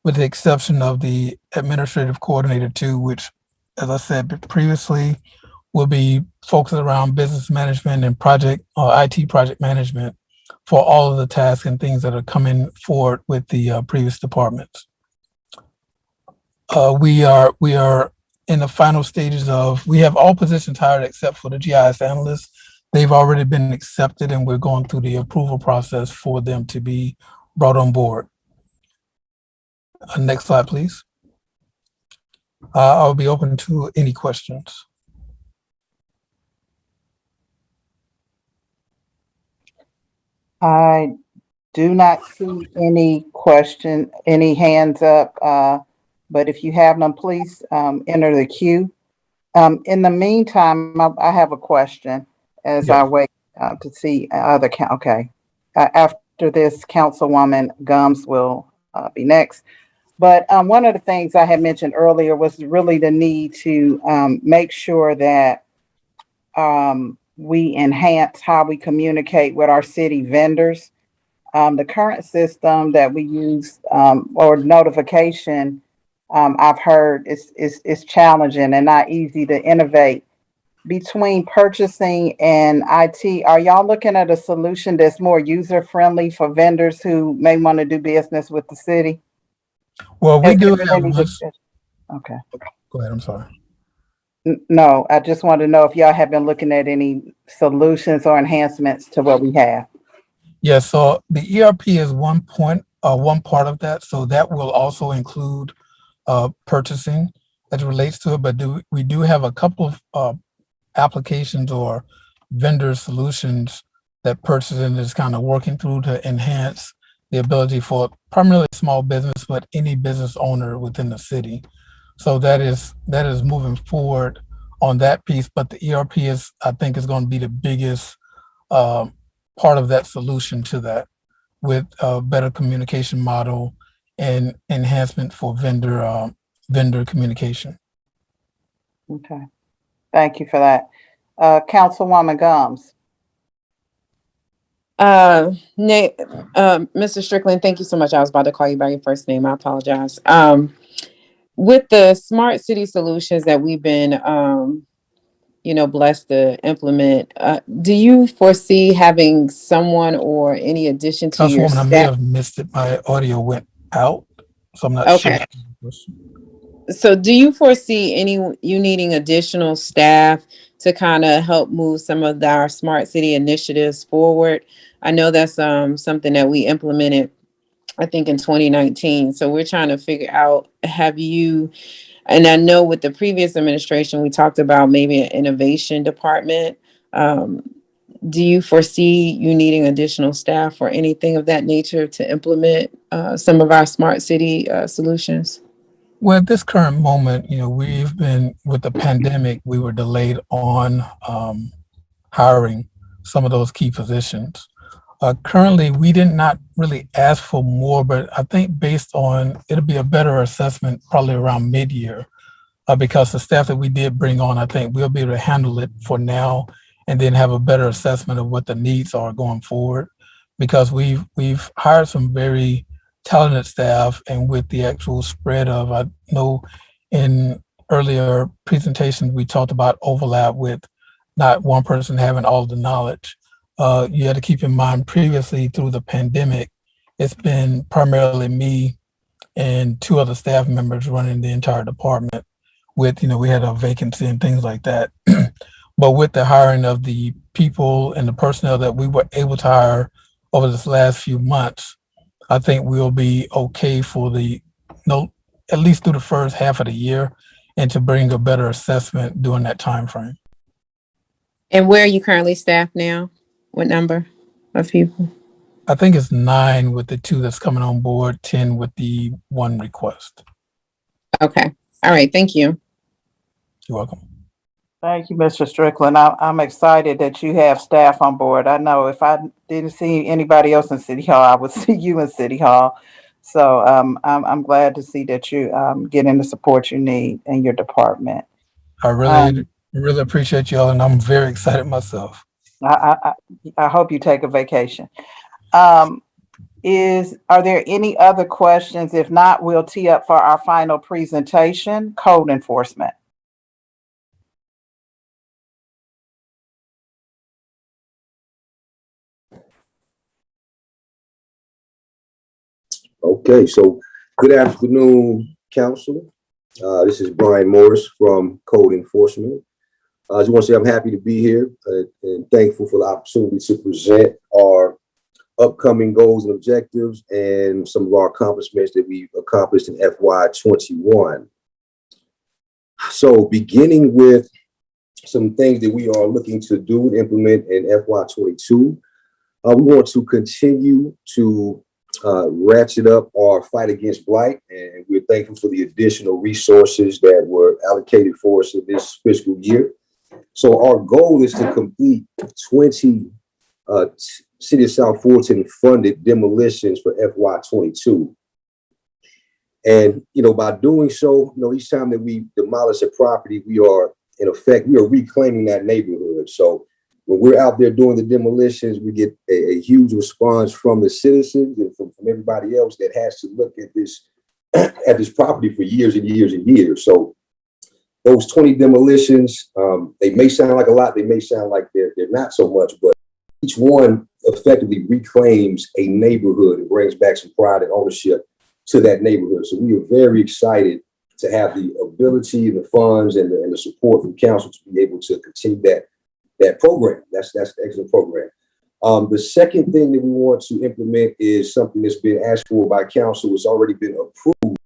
with the exception of the administrative coordinator 2, which, as I said previously, will be focused around business management and project IT project management for all of the tasks and things that are coming forward with the previous departments. We are in the final stages of, we have all positions hired except for the GIS analysts. They've already been accepted and we're going through the approval process for them to be brought on board. Next slide, please. I'll be open to any questions. I do not see any hands up, but if you have them, please enter the queue. In the meantime, I have a question as I wait to see other after this, Councilwoman Gums will be next. But one of the things I had mentioned earlier was really the need to make sure that we enhance how we communicate with our city vendors. The current system that we use, or notification, I've heard is challenging and not easy to innovate. Between purchasing and IT, are y'all looking at a solution that's more user-friendly for vendors who may want to do business with the city? Well, we Has there do been have any one. discussion? Okay. Go ahead, I'm sorry. No, I just want to know if y'all have been looking at any solutions or enhancements to what we have. Yeah, so the ERP is one part of that. So that will also include purchasing as it relates to it. But we do have a couple of applications or vendor solutions that purchasing is kind of working through to enhance the ability for primarily small business, but any business owner within the city. So that is moving forward on that piece. But the ERP I think is going to be the biggest part of that solution to that, with a better communication model and enhancement for vendor communication. Okay. Thank you for that. Councilwoman Gomes. Mr. Strickland, thank you so much. I was about to call you by your first name. I apologize. With the smart city solutions that we've been, blessed to implement, do you foresee having someone or any addition to your Councilwoman, I may staff? have missed it. My audio went out, so I'm not sure. Okay. So do you foresee you needing additional staff to kind of help move some of our smart city initiatives forward? I know that's something that we implemented, I think, in 2019. So we're trying to figure out, and I know with the previous administration, we talked about maybe an innovation department. Do you foresee you needing additional staff or anything of that nature to implement some of our smart city solutions? Well, at this current moment, we've been, with the pandemic, we were delayed on hiring some of those key positions. Currently, we did not really ask for more, but I think based on, it'll be a better assessment probably around mid-year, because the staff that we did bring on, I think we'll be able to handle it for now and then have a better assessment of what the needs are going forward, because we've hired some very talented staff, and with the actual spread of, I know in earlier presentations, we talked about overlap with not one person having all the knowledge. You had to keep in mind previously through the pandemic, it's been primarily me and two other staff members running the entire department with, we had a vacancy and things like that. But with the hiring of the people and the personnel that we were able to hire over this last few months, I think we'll be okay for at least through the first half of the year, and to bring a better assessment during that time frame. And where are you currently staffed now? What number of people? I think it's 9 with the 2 that's coming on board, 10 with the 1 request. Okay. All right. Thank you. You're welcome. Thank you, Mr. Strickland. I'm excited that you have staff on board. I know if I didn't see anybody else in City Hall, I would see you in City Hall. So I'm glad to see that you getting the support you need in your department. I really appreciate y'all, and I'm very excited myself. I hope you take a vacation. Are there any other questions? If not, we'll tee up for our final presentation, code enforcement. Okay, so good afternoon, Council. This is Brian Morris from Code Enforcement. I just want to say I'm happy to be here and thankful for the opportunity to present our upcoming goals and objectives and some of our accomplishments that we've accomplished in FY21. So beginning with some things that we are looking to do and implement in FY22, we want to continue to ratchet up our fight against blight, and we're thankful for the additional resources that were allocated for us in this fiscal year. So our goal is to complete 20 City of South Fulton funded demolitions for FY22. And, by doing so, each time that we demolish a property, we are reclaiming that neighborhood. neighborhood. So when we're out there doing the demolitions, we get a huge response from the citizens and from everybody else that has to look at this property for years and years and years. So those 20 demolitions, they may sound like a lot, they may sound like they're not so much, but each one effectively reclaims a neighborhood and brings back some pride and ownership to that neighborhood. So we are very excited to have the ability and the funds and the support from council to be able to continue that program. That's an excellent program. The second thing that we want to implement is something that's been asked for by council. It's already been approved.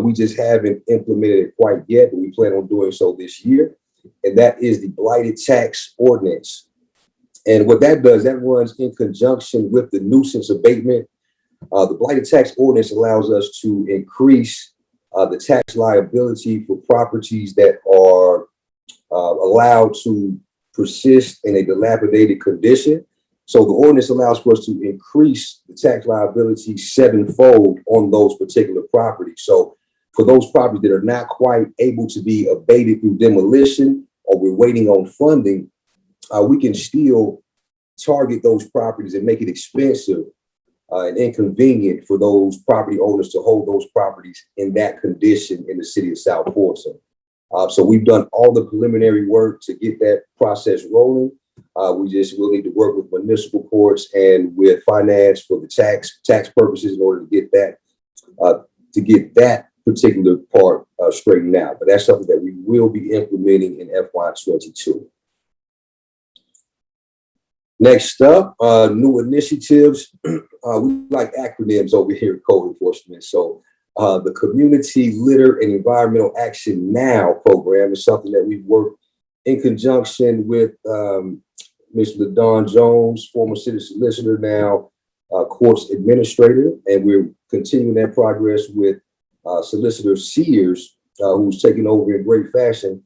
We just haven't implemented it quite yet, but we plan on doing so this year. And that is the blighted tax ordinance. And what that does, that runs in conjunction with the nuisance abatement. The blighted tax ordinance allows us to increase the tax liability for properties that are allowed to persist in a dilapidated condition. So the ordinance allows for us to increase the tax liability 7-fold on those particular properties. So for those properties that are not quite able to be abated through demolition, or we're waiting on funding, we can still target those properties and make it expensive and inconvenient for those property owners to hold those properties in that condition in the city of South Fulton. So we've done all the preliminary work to get that process rolling. We just will need to work with municipal courts and with finance for the tax purposes in order to get that particular part straightened out. But that's something that we will be implementing in FY2022. Next up, new initiatives. We like acronyms over here at Code Enforcement. So the Community Litter and Environmental Action Now program is something that we've worked in conjunction with Ms. LaDawn Jones, former city solicitor, now courts administrator, and we're continuing that progress with Solicitor Sears, who's taking over in great fashion.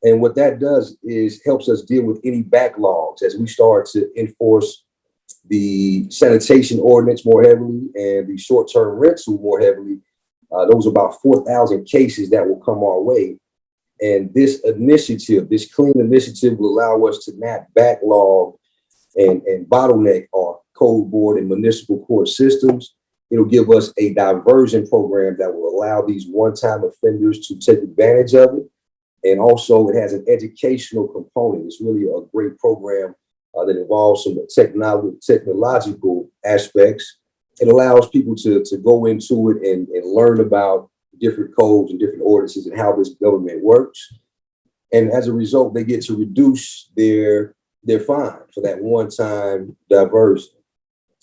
And what that does is helps us deal with any backlogs as we start to enforce the sanitation ordinance more heavily and the short-term rental more heavily. Those are about 4,000 cases that will come our way. And this initiative, this clean initiative, will allow us to not backlog and bottleneck our code board and municipal court systems. It'll give us a diversion program that will allow these one-time offenders to take advantage of it. And also it has an educational component. It's really a great program that involves some technological aspects. It allows people to go into it and learn about different codes and different ordinances and how this government works. And as a result, they get to reduce their fine for that one-time diversion.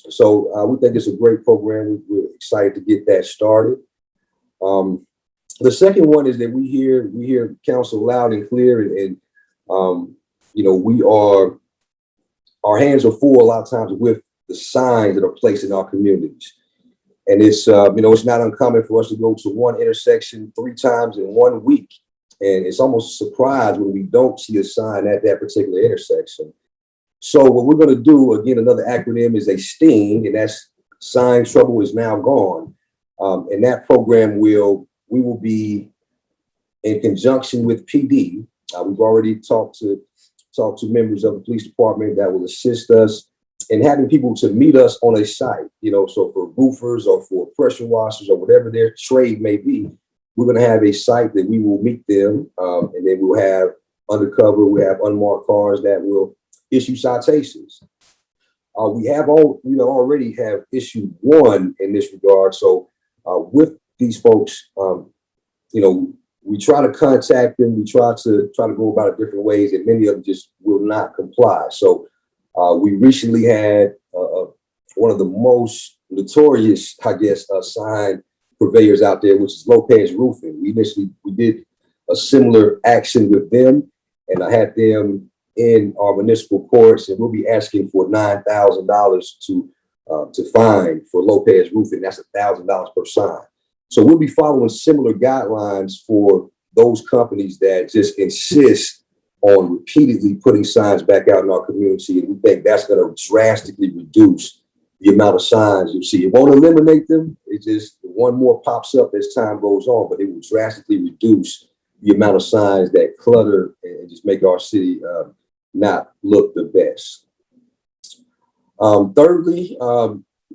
So we think it's a great program. We're excited to get that started. The second one is that we hear council loud and clear, and you know, our hands are full a lot of times with the signs that are placed in our communities. And it's, you know, it's not uncommon for us to go to one intersection 3 times in 1 week. And it's almost a surprise when we don't see a sign at that particular intersection. So what we're going to do, again, another acronym is a STING, and that's Sign Trouble Is Now Gone. And that program we will be in conjunction with PD. We've already talked to members of the police department that will assist us in having people to meet us on a site, you know, so for roofers or for pressure washers or whatever their trade may be, we're going to have a site that we will meet them. And then we'll have undercover, we have unmarked cars that will issue citations. We already have issued 1 in this regard. So with these folks, you know, we try to contact them. We try to go about it different ways, and many of them just will not comply. So we recently had one of the most notorious, I guess, sign purveyors out there, which is Lopez Roofing. We did a similar action with them, and I had them in our municipal courts, and we'll be asking for $9,000 to fine for Lopez Roofing. That's $1,000 per sign. So we'll be following similar guidelines for those companies that just insist on repeatedly putting signs back out in our community. And we think that's going to drastically reduce the amount of signs you see. It won't eliminate them. It just, one more pops up as time goes on, but it will drastically reduce the amount of signs that clutter and just make our city not look the best. Thirdly,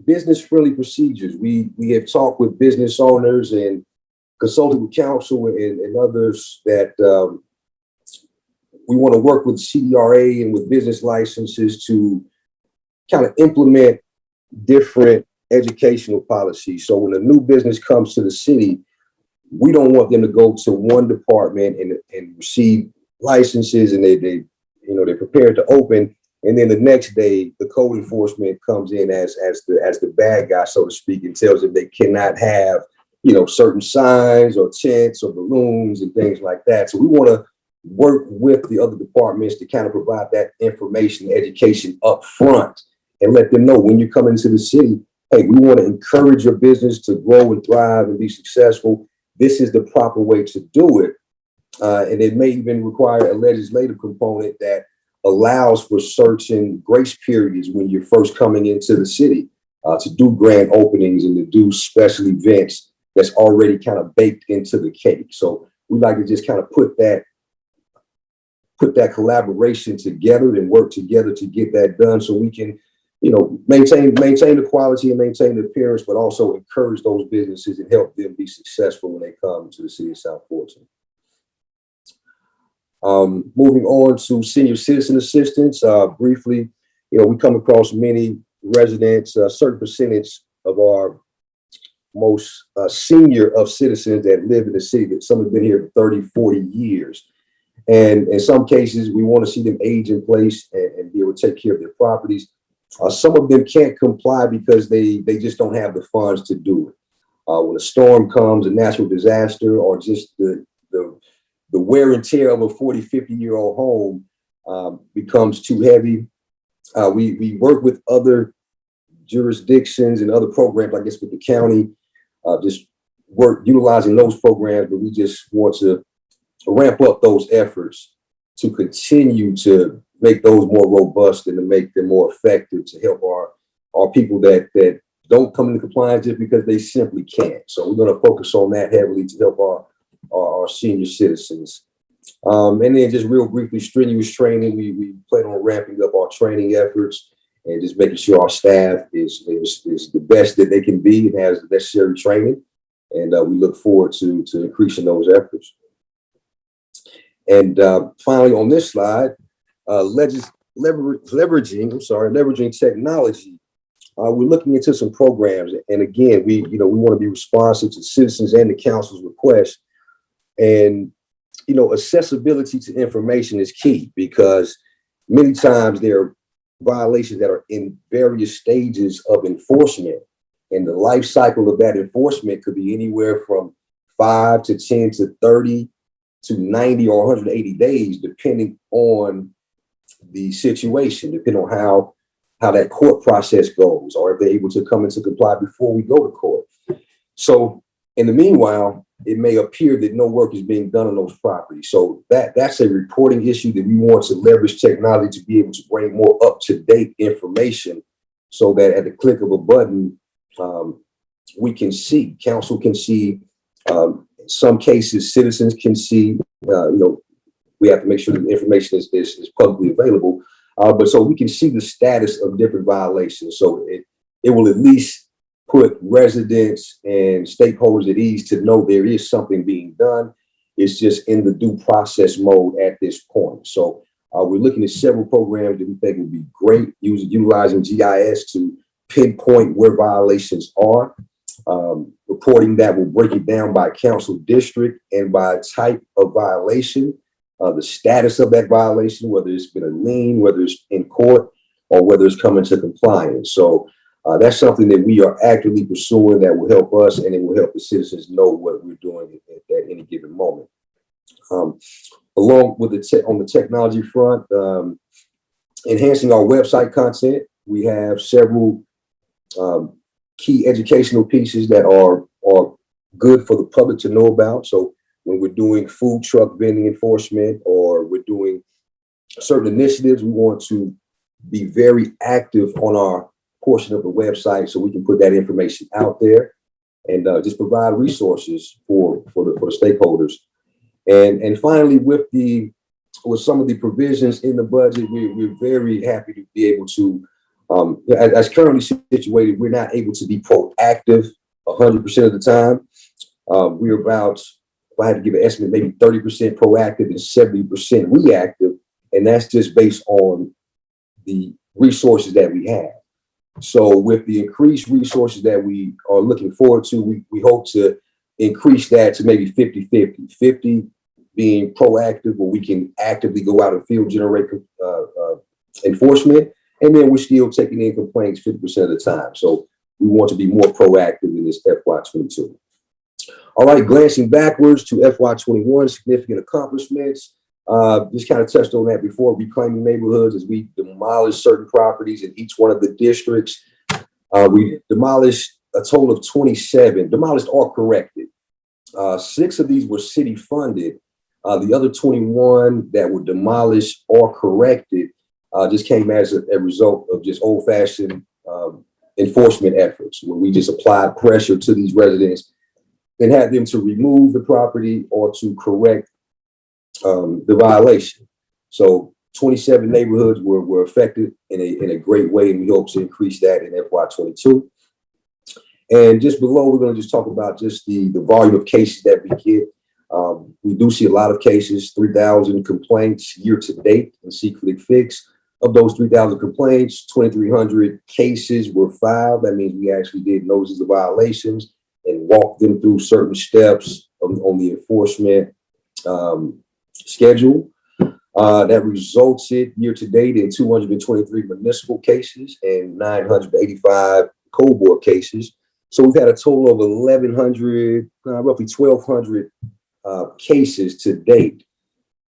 business-friendly procedures. We have talked with business owners and consulted with counsel and others that we want to work with CDRA and with business licenses to kind of implement different educational policies. So when a new business comes to the city, we don't want them to go to one department and receive licenses and they're prepared to open. And then the next day, the code enforcement comes in as the bad guy, so to speak, and tells them they cannot have, certain signs or tents or balloons and things like that. So we want to work with the other departments to kind of provide that information, education up front, and let them know when you come into the city, hey, we want to encourage your business to grow and thrive and be successful. This is the proper way to do it. And it may even require a legislative component that allows for certain grace periods when you're first coming into the city to do grand openings and to do special events that's already kind of baked into the cake. So we like to just kind of put that collaboration together and work together to get that done so we can, maintain the quality and maintain the appearance, but also encourage those businesses and help them be successful when they come to the city of South Fulton. Moving on to senior citizen assistance, briefly, we come across many residents, a certain percentage of our most senior of citizens that live in the city, that some have been here for 30, 40 years. And in some cases, we want to see them age in place and be able to take care of their properties. Some of them can't comply because they just don't have the funds to do it. When a storm comes, a natural disaster, or just the wear and tear of a 40, 50-year-old home becomes too heavy. We work with other jurisdictions and other programs, I guess, with the county, just work utilizing those programs, but we just want to ramp up those efforts to continue to make those more robust and to make them more effective to help our people that don't come into compliance just because they simply can't. So we're going to focus on that heavily to help our senior citizens. And then just real briefly, strenuous training. We plan on ramping up our training efforts and just making sure our staff is the best that they can be and has the necessary training. And we look forward to increasing those efforts. And finally, on this slide, leveraging technology. We're looking into some programs, and again, we want to be responsive to citizens and the council's requests. And accessibility to information is key because many times there are violations that are in various stages of enforcement, and the life cycle of that enforcement could be anywhere from 5 to 10 to 30 to 90 or 180 days, depending on the situation, depending on how that court process goes, or if they're able to come into comply before we go to court. So in the meanwhile, it may appear that no work is being done on those properties. So that's a reporting issue that we want to leverage technology to be able to bring more up-to-date information so that at the click of a button, we can see, council can see, in some cases, citizens can see, we have to make sure that the information is publicly available, but so we can see the status of different violations. So it will at least put residents and stakeholders at ease to know there is something being done. It's just in the due process mode at this point. So we're looking at several programs that we think would be great, utilizing GIS to pinpoint where violations are. Reporting that will break it down by council district and by type of violation, the status of that violation, whether it's been a lien, whether it's in court, or whether it's coming to compliance. So that's something that we are actively pursuing that will help us, and it will help the citizens know what we're doing at any given moment. Along with on the technology front, enhancing our website content, we have several key educational pieces that are good for the public to know about. So when we're doing food truck vending enforcement, or we're doing certain initiatives, we want to be very active on our portion of the website so we can put that information out there and just provide resources for the stakeholders. And finally, with the with some of the provisions in the budget, we're very happy to be able to, as currently situated, we're not able to be proactive 100% of the time. We're about, if I had to give an estimate, maybe 30% proactive and 70% reactive. And that's just based on the resources that we have. So with the increased resources that we are looking forward to, we hope to increase that to maybe 50-50. 50 being proactive, where we can actively go out and field generate enforcement. And then we're still taking in complaints 50% of the time. So we want to be more proactive in this FY22. All right, glancing backwards to FY21, significant accomplishments. Just kind of touched on that before, reclaiming neighborhoods as we demolished certain properties in each one of the districts. We demolished a total of 27, demolished or corrected. 6 of these were city funded. The other 21 that were demolished or corrected just came as a result of just old-fashioned enforcement efforts, where we just applied pressure to these residents and had them to remove the property or to correct the violation. So 27 neighborhoods were affected in a great way, and we hope to increase that in FY22. And just below, we're going to just talk about just the volume of cases that we get. We do see a lot of cases, 3,000 complaints year to date in secret fix. Of those 3,000 complaints, 2,300 cases were filed. That means we actually did notices of violations and walked them through certain steps on the enforcement schedule. That resulted year to date in 223 municipal cases and 985 code board cases. So we've had a total of 1,100, roughly 1,200 cases to date.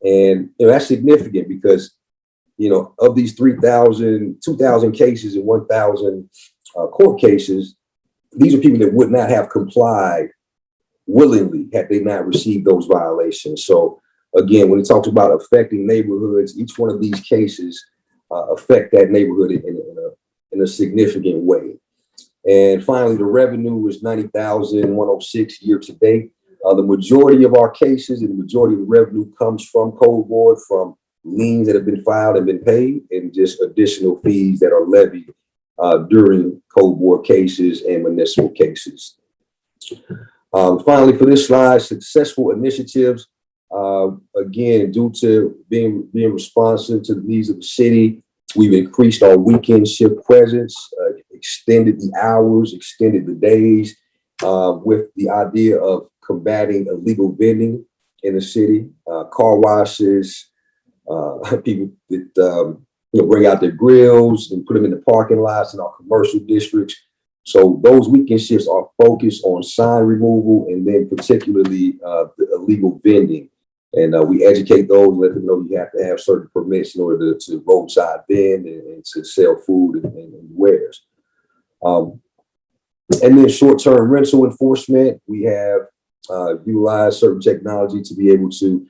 And that's significant because, of these 3,000, 2,000 cases and 1,000 court cases, these are people that would not have complied willingly had they not received those violations. So again, when it talks about affecting neighborhoods, each one of these cases affect that neighborhood in a significant way. And finally, the revenue was $90,106 year to date. The majority of our cases and the majority of the revenue comes from code board, from liens that have been filed and been paid, and just additional fees that are levied during code board cases and municipal cases. Finally, for this slide, successful initiatives. Again, due to being responsive to the needs of the city, we've increased our weekend shift presence, extended the hours, extended the days, with the idea of combating illegal vending in the city, car washes, people that bring out their grills and put them in the parking lots in our commercial districts. So those weekend shifts are focused on sign removal and then particularly the illegal vending. And we educate those, let them know you have to have certain permits in order to roadside vend and to sell food and wares. And then short-term rental enforcement, we have utilized certain technology to be able to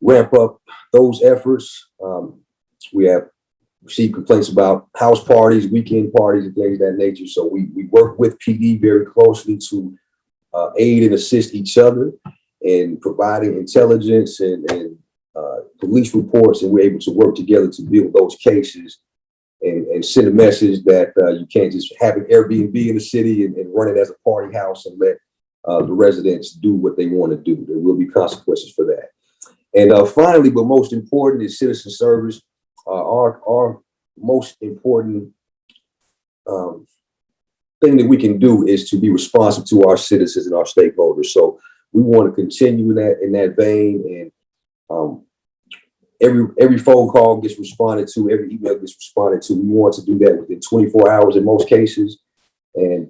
ramp up those efforts. We have received complaints about house parties, weekend parties, and things of that nature. So we work with PD very closely to aid and assist each other in providing intelligence and police reports, and we're able to work together to build those cases and send a message that you can't just have an Airbnb in the city and run it as a party house and let the residents do what they want to do. There will be consequences for that. And finally, but most important, is citizen service. Our most important thing that we can do is to be responsive to our citizens and our stakeholders. So we want to continue in that vein, and every phone call gets responded to, every email gets responded to. We want to do that within 24 hours in most cases, and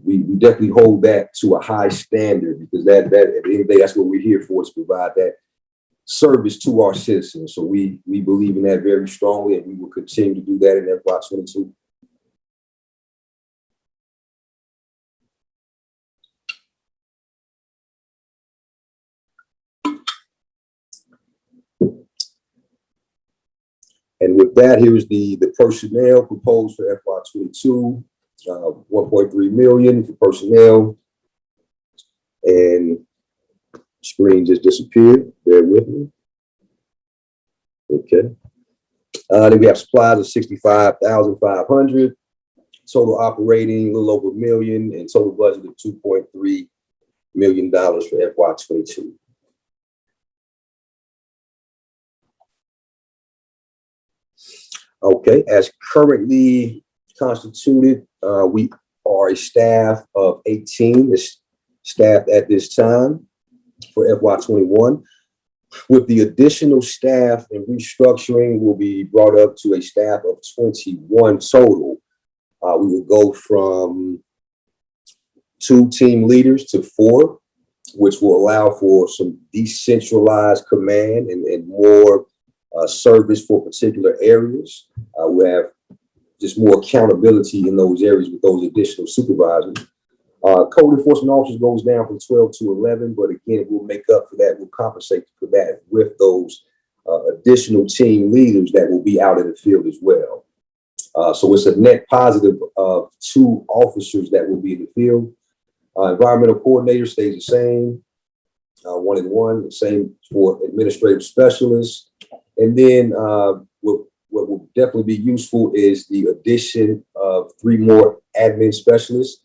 we definitely hold that to a high standard, because that at the end of the day, that's what we're here for, is to provide that service to our citizens. So we believe in that very strongly, and we will continue to do that in FY22. And with that, here's the personnel proposed for FY22, 1.3 million for personnel, and screen just disappeared. Bear with me. Okay. Then we have supplies of 65,500. Total operating a little over $1 million, and total budget of $2.3 million for FY22. Okay, as currently constituted, we are a staff of 18 staff at this time for FY21. With the additional staff and restructuring, will be brought up to a staff of 21 total. We will go from 2 team leaders to 4, which will allow for some decentralized command and more service for particular areas. We have just more accountability in those areas with those additional supervisors. Code enforcement officers goes down from 12 to 11, but again, we'll make up for that. We'll compensate for that with those additional team leaders that will be out in the field as well. So it's a net positive of 2 officers that will be in the field. Environmental coordinator stays the same, 1 and 1, the same for administrative specialists. And then what will definitely be useful is the addition of 3 more admin specialists.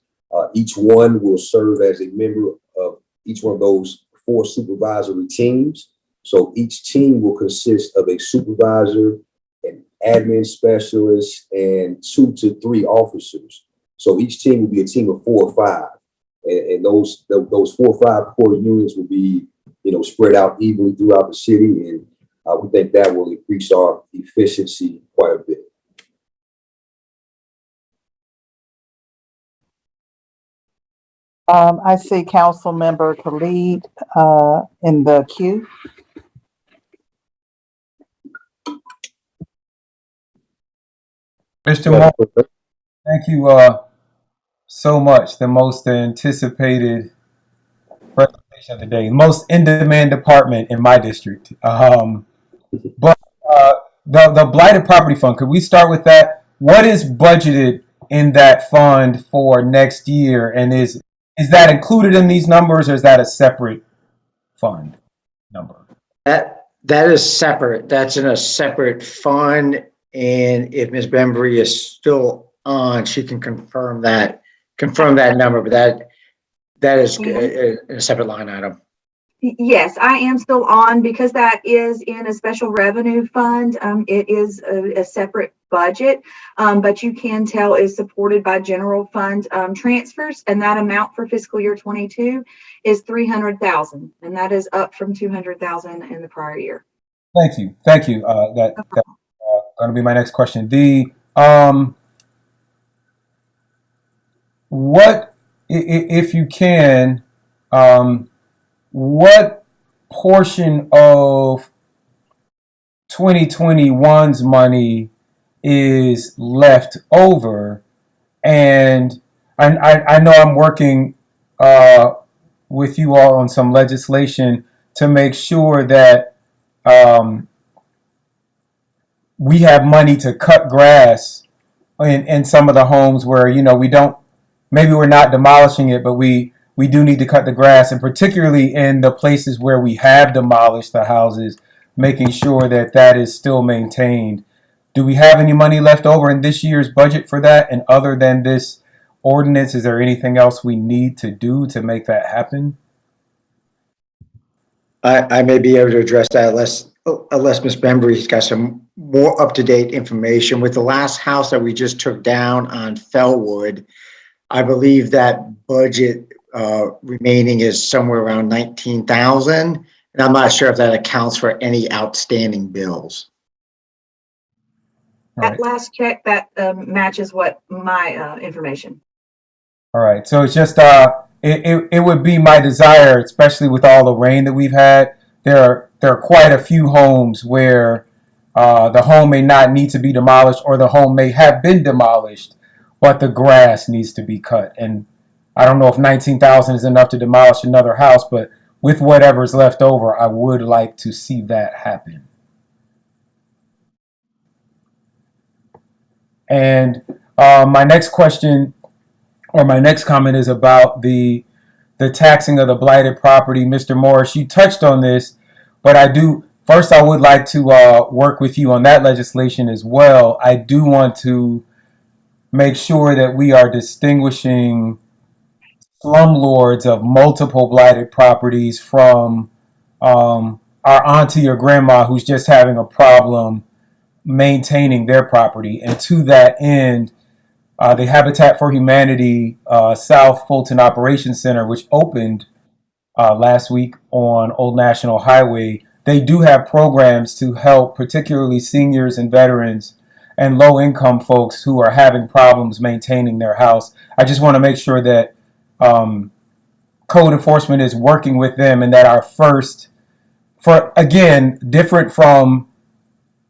Each one will serve as a member of each one of those 4 supervisory teams. So each team will consist of a supervisor, an admin specialist, and 2 to 3 officers. So each team will be a team of 4 or 5. And those 4 or 5 core units will be, spread out evenly throughout the city. And we think that will increase our efficiency quite a bit. I see Council Member Khalid in the queue. Mr. Moore, thank you so much. The most anticipated presentation of the day, most in-demand department in my district. But the blighted property fund, could we start with that? What is budgeted in that fund for next year, and is that included in these numbers, or is that a separate fund number? That is separate. That's in a separate fund. And if Ms. Bembry is still on, she can confirm that number, but that is a separate line item. Yes, I am still on because that is in a special revenue fund. It is a separate budget, but you can tell is supported by general fund transfers, and that amount for fiscal year 22 is $300,000, and that is up from $200,000 in the prior year. Thank you. That's going to be my next question. What, if you can, what portion of 2021's money is left over? And I know I'm working with you all on some legislation to make sure that we have money to cut grass in some of the homes where, maybe we're not demolishing it, but we do need to cut the grass, and particularly in the places where we have demolished the houses, making sure that that is still maintained. Do we have any money left over in this year's budget for that? And other than this ordinance, is there anything else we need to do to make that happen? I may be able to address that unless Ms. Bembry's got some more up-to-date information. With the last house that we just took down on Fellwood, I believe that budget remaining is somewhere around 19,000, and I'm not sure if that accounts for any outstanding bills. At last check, that matches what my information. All right, so it's just it would be my desire, especially with all the rain that we've had. There are quite a few homes where the home may not need to be demolished, or the home may have been demolished, but the grass needs to be cut. And I don't know if 19,000 is enough to demolish another house, but with whatever's left over, I would like to see that happen. And my next question, or my next comment, is about the taxing of the blighted property. Mr. Morris, you touched on this, but I do first, I would like to work with you on that legislation as well. I do want to make sure that we are distinguishing slumlords of multiple blighted properties from our auntie or grandma who's just having a problem maintaining their property. And to that end, the Habitat for Humanity South Fulton Operations Center, which opened last week on Old National Highway, they do have programs to help particularly seniors and veterans and low-income folks who are having problems maintaining their house. I just want to make sure that code enforcement is working with them, and that our first, for again, different from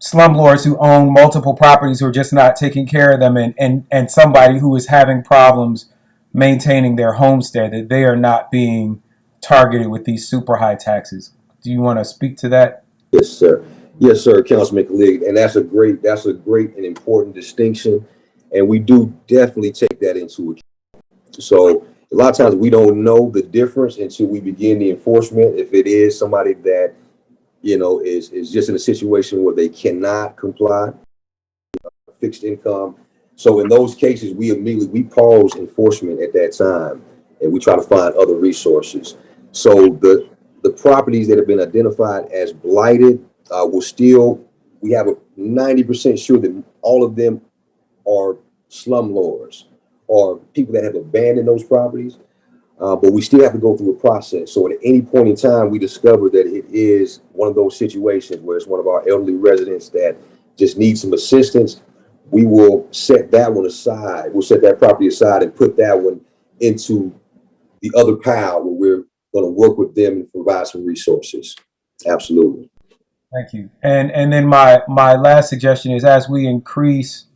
slumlords who own multiple properties who are just not taking care of them, and somebody who is having problems maintaining their homestead, that they are not being targeted with these super high taxes. Do you want to speak to that? Yes, sir. Yes, sir, Councilman Khalid. And that's a great and important distinction. And we do definitely take that into account. So a lot of times we don't know the difference until we begin the enforcement. If it is somebody that, you know, is just in a situation where they cannot comply, fixed income. So in those cases, we pause enforcement at that time, and we try to find other resources. So the properties that have been identified as blighted, we have a 90% sure that all of them are slumlords or people that have abandoned those properties. But we still have to go through a process. So at any point in time, we discover that it is one of those situations where it's one of our elderly residents that just needs some assistance. We will set that one aside. We'll set that property aside and put that one into the other pile where we're going to work with them and provide some resources. Absolutely. Thank you. And then my last suggestion is, as we increase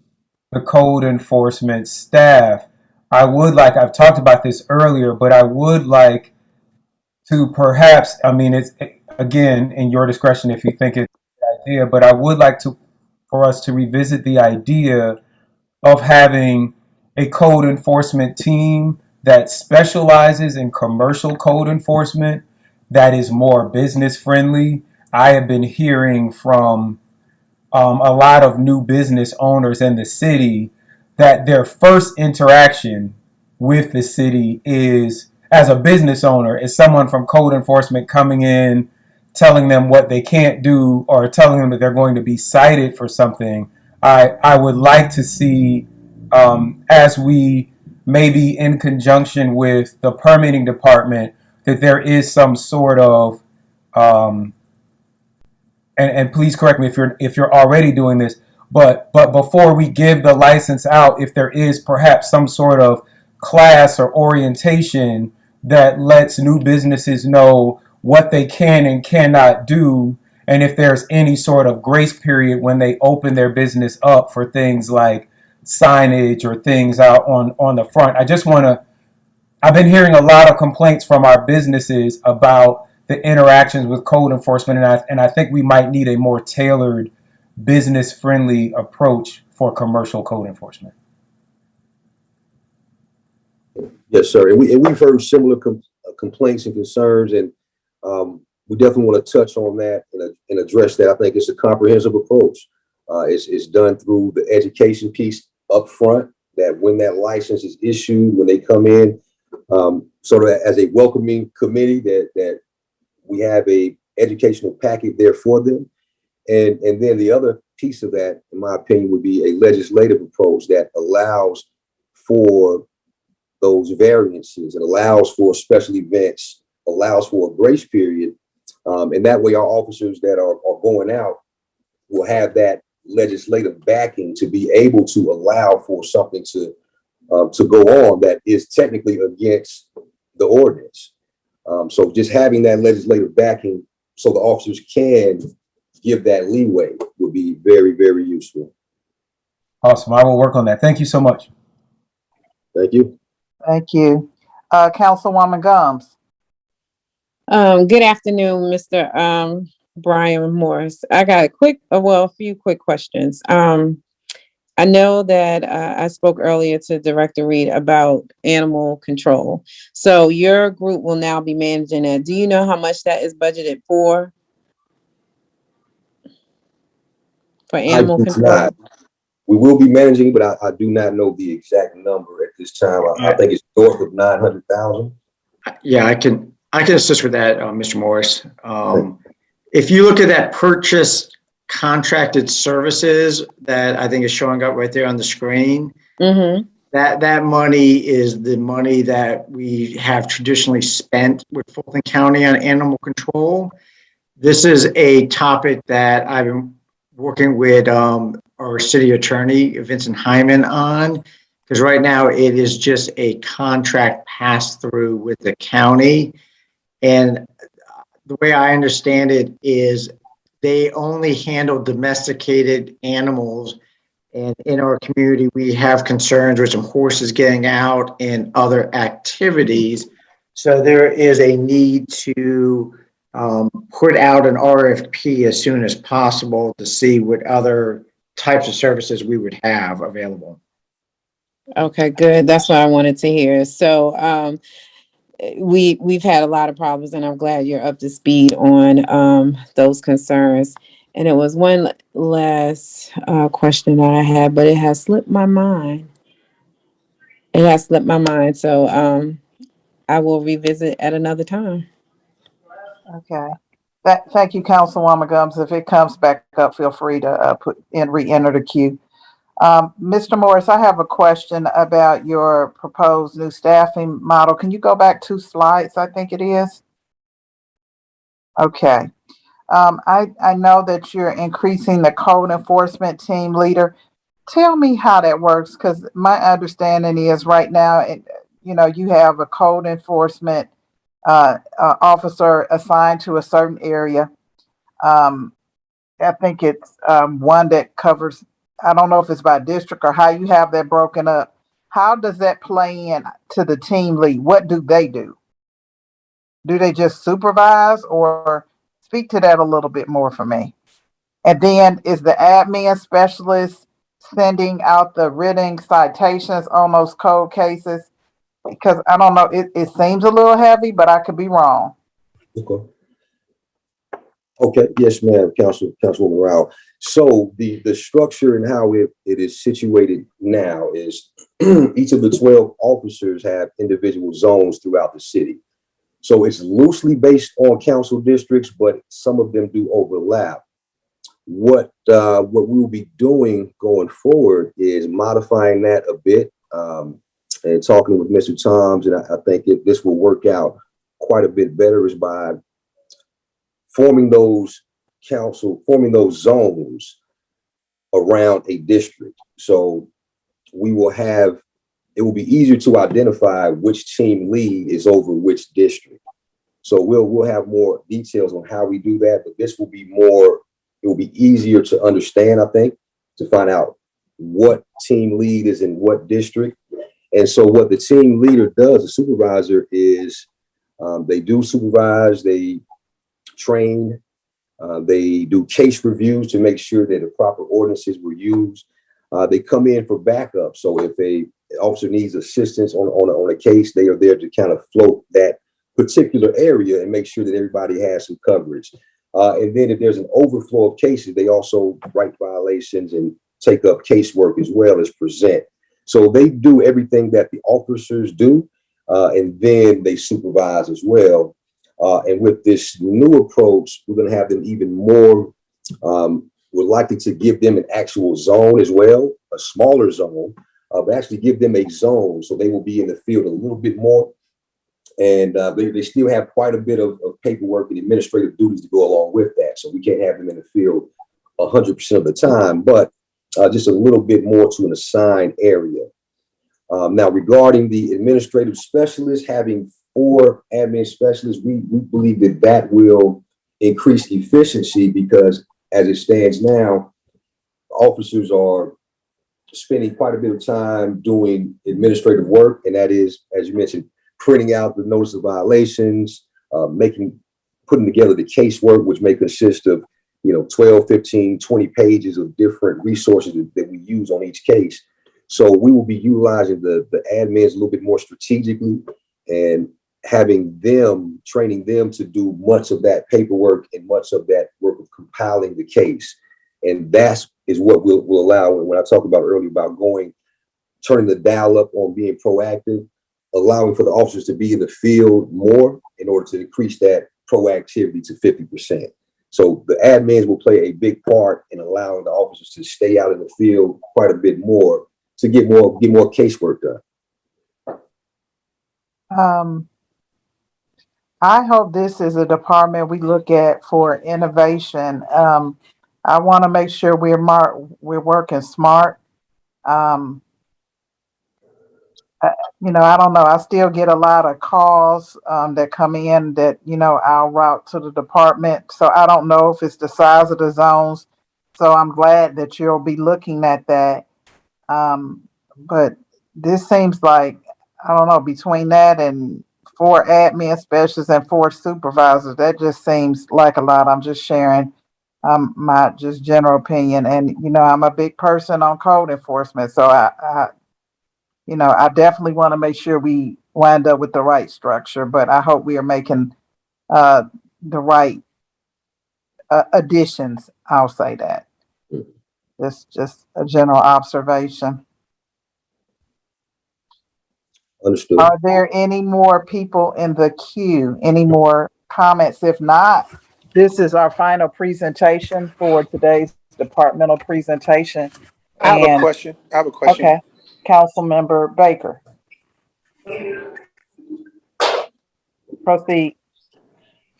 the code enforcement staff, I would like, I've talked about this earlier, but I would like to perhaps, I mean, it's again in your discretion if you think it's a good idea, but I would like for us to revisit the idea of having a code enforcement team that specializes in commercial code enforcement that is more business friendly. I have been hearing from a lot of new business owners in the city that their first interaction with the city is, as a business owner, is someone from code enforcement coming in, telling them what they can't do or telling them that they're going to be cited for something. I would like to see, as we maybe in conjunction with the permitting department, that there is some sort of and please correct me if you're already doing this, but before we give the license out, if there is perhaps some sort of class or orientation that lets new businesses know what they can and cannot do, and if there's any sort of grace period when they open their business up for things like signage or things out on the front. I've been hearing a lot of complaints from our businesses about the interactions with code enforcement, and I think we might need a more tailored, business-friendly approach for commercial code enforcement. Yes, sir. And we've heard similar complaints and concerns, and we definitely want to touch on that and address that. I think it's a comprehensive approach. It's done through the education piece up front, that when that license is issued, when they come in, sort of as a welcoming committee, that we have a educational packet there for them. And then the other piece of that, in my opinion, would be a legislative approach that allows for those variances and allows for special events, allows for a grace period. And that way our officers that are going out will have that legislative backing to be able to allow for something to go on that is technically against the ordinance. So just having that legislative backing so the officers can give that leeway would be very, very useful. Awesome. I will work on that. Thank you so much. Thank you. Thank you. Councilwoman Gomes. Good afternoon, Mr. Brian Morris. I got a few quick questions. I know that I spoke earlier to Director Reed about animal control. So your group will now be managing that. Do you know how much that is budgeted for? for I animal do control? not. We will be managing, but I do not know the exact number at this time. I think it's north of 900,000. Yeah, I can assist with that, Mr. Morris. If you look at that purchase contracted services that I think is showing up right there on the screen, Mm-hmm. that money is the money that we have traditionally spent with Fulton County on animal control. This is a topic that I've been working with our city attorney, Vincent Hyman, on, because right now it is just a contract pass through with the county. And the way I understand it is they only handle domesticated animals. And in our community, we have concerns with some horses getting out and other activities. So there is a need to put out an RFP as soon as possible to see what other types of services we would have available. Okay, good. That's what I wanted to hear. So we've had a lot of problems, and I'm glad you're up to speed on those concerns. And it was one last question that I had, but it has slipped my mind. So I will revisit at another time. Okay. Thank you, Councilwoman Gums. If it comes back up, feel free to re-enter the queue. Mr. Morris, I have a question about your proposed new staffing model. Can you go back 2 slides? I think it is. Okay. I know that you're increasing the code enforcement team leader. Tell me how that works, because my understanding is right now, you have a code enforcement officer assigned to a certain area. I think it's one that covers, I don't know if it's by district or how you have that broken up. How does that play in to the team lead? What do they do? Do they just supervise, or speak to that a little bit more for me? And then is the admin specialist sending out the written citations on those code cases? Because I don't know, it seems a little heavy, but I could be wrong. Okay. Yes, ma'am, Councilwoman Rao. So the structure and how it is situated now is each of the 12 officers have individual zones throughout the city. So it's loosely based on council districts, but some of them do overlap. What we will be doing going forward is modifying that a bit, and talking with Mr. Toms, and I think this will work out quite a bit better, is by forming those zones around a district. So it will be easier to identify which team lead is over which district. So we'll have more details on how we do that, but it will be easier to understand, I think, to find out what team lead is in what district. And so what the team leader does, the supervisor, is they do supervise, they train, they do case reviews to make sure that the proper ordinances were used. They come in for backup. So if an officer needs assistance on a case, they are there to kind of float that particular area and make sure that everybody has some coverage. And then if there's an overflow of cases, they also write violations and take up casework as well as present. So they do everything that the officers do, and then they supervise as well. And with this new approach, we're going to have them even more, we're likely to give them an actual zone as well, a smaller zone, but actually give them a zone so they will be in the field a little bit more. And they still have quite a bit of paperwork and administrative duties to go along with that. So we can't have them in the field 100% of the time, but just a little bit more to an assigned area. Now, regarding the administrative specialists, having 4 admin specialists, we believe that will increase efficiency, because as it stands now, officers are spending quite a bit of time doing administrative work. And that is, as you mentioned, printing out the notice of violations, putting together the casework, which may consist of 12, 15, 20 pages of different resources that we use on each case. So we will be utilizing the admins a little bit more strategically, and training them to do much of that paperwork and much of that work of compiling the case. And that is what will allow, when I talked about earlier about turning the dial up on being proactive, allowing for the officers to be in the field more in order to increase that proactivity to 50%. So the admins will play a big part in allowing the officers to stay out in the field quite a bit more to get more casework done. I hope this is a department we look at for innovation. I want to make sure we're working smart. I don't know. I still get a lot of calls that come in that, I'll route to the department. So I don't know if it's the size of the zones. So I'm glad that you'll be looking at that. But this seems like, I don't know, between that and 4 admin specialists and 4 supervisors, that just seems like a lot. I'm just sharing my just general opinion. And, I'm a big person on code enforcement. So I definitely want to make sure we wind up with the right structure, but I hope we are making the right additions. I'll say that. It's just a general observation. Understood. Are there any more people in the queue? Any more comments? If not, this is our final presentation for today's departmental presentation. I have a question. Okay. Councilmember Baker. Proceed.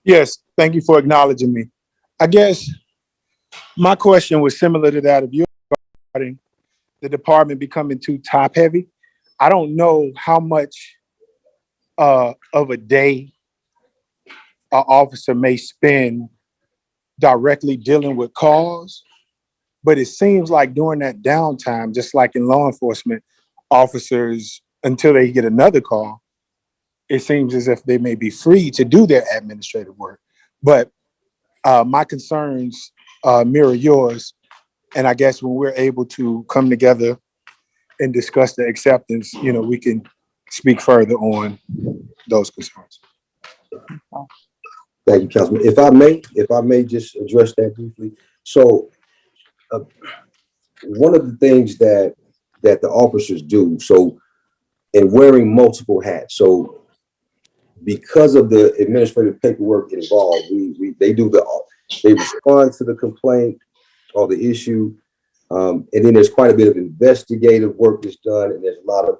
Yes, thank you for acknowledging me. I guess my question was similar to that of yours regarding the department becoming too top heavy. I don't know how much of a day an officer may spend directly dealing with calls, but it seems like during that downtime, just like in law enforcement, officers, until they get another call, it seems as if they may be free to do their administrative work. But my concerns mirror yours. And I guess when we're able to come together and discuss the acceptance, we can speak further on those concerns. Thank you, Councilman. If I may just address that briefly. So one of the things that the officers do, so in wearing multiple hats, so because of the administrative paperwork involved, they respond to the complaint or the issue, and then there's quite a bit of investigative work that's done, and there's a lot of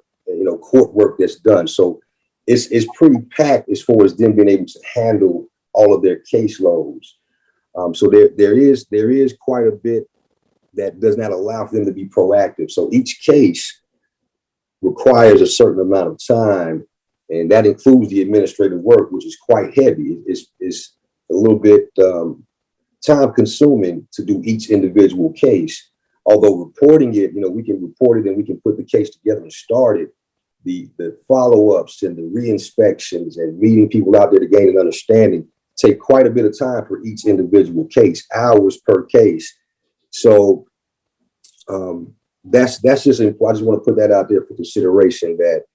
court work that's done. So it's pretty packed as far as them being able to handle all of their caseloads. So there is quite a bit that does not allow for them to be proactive. So each case requires a certain amount of time, and that includes the administrative work, which is quite heavy. It's a little bit time consuming to do each individual case. Although reporting it, we can report it and we can put the case together and start it. The follow-ups and the re-inspections and meeting people out there to gain an understanding take quite a bit of time for each individual case, hours per case. So that's just, I just want to put that out there for consideration, that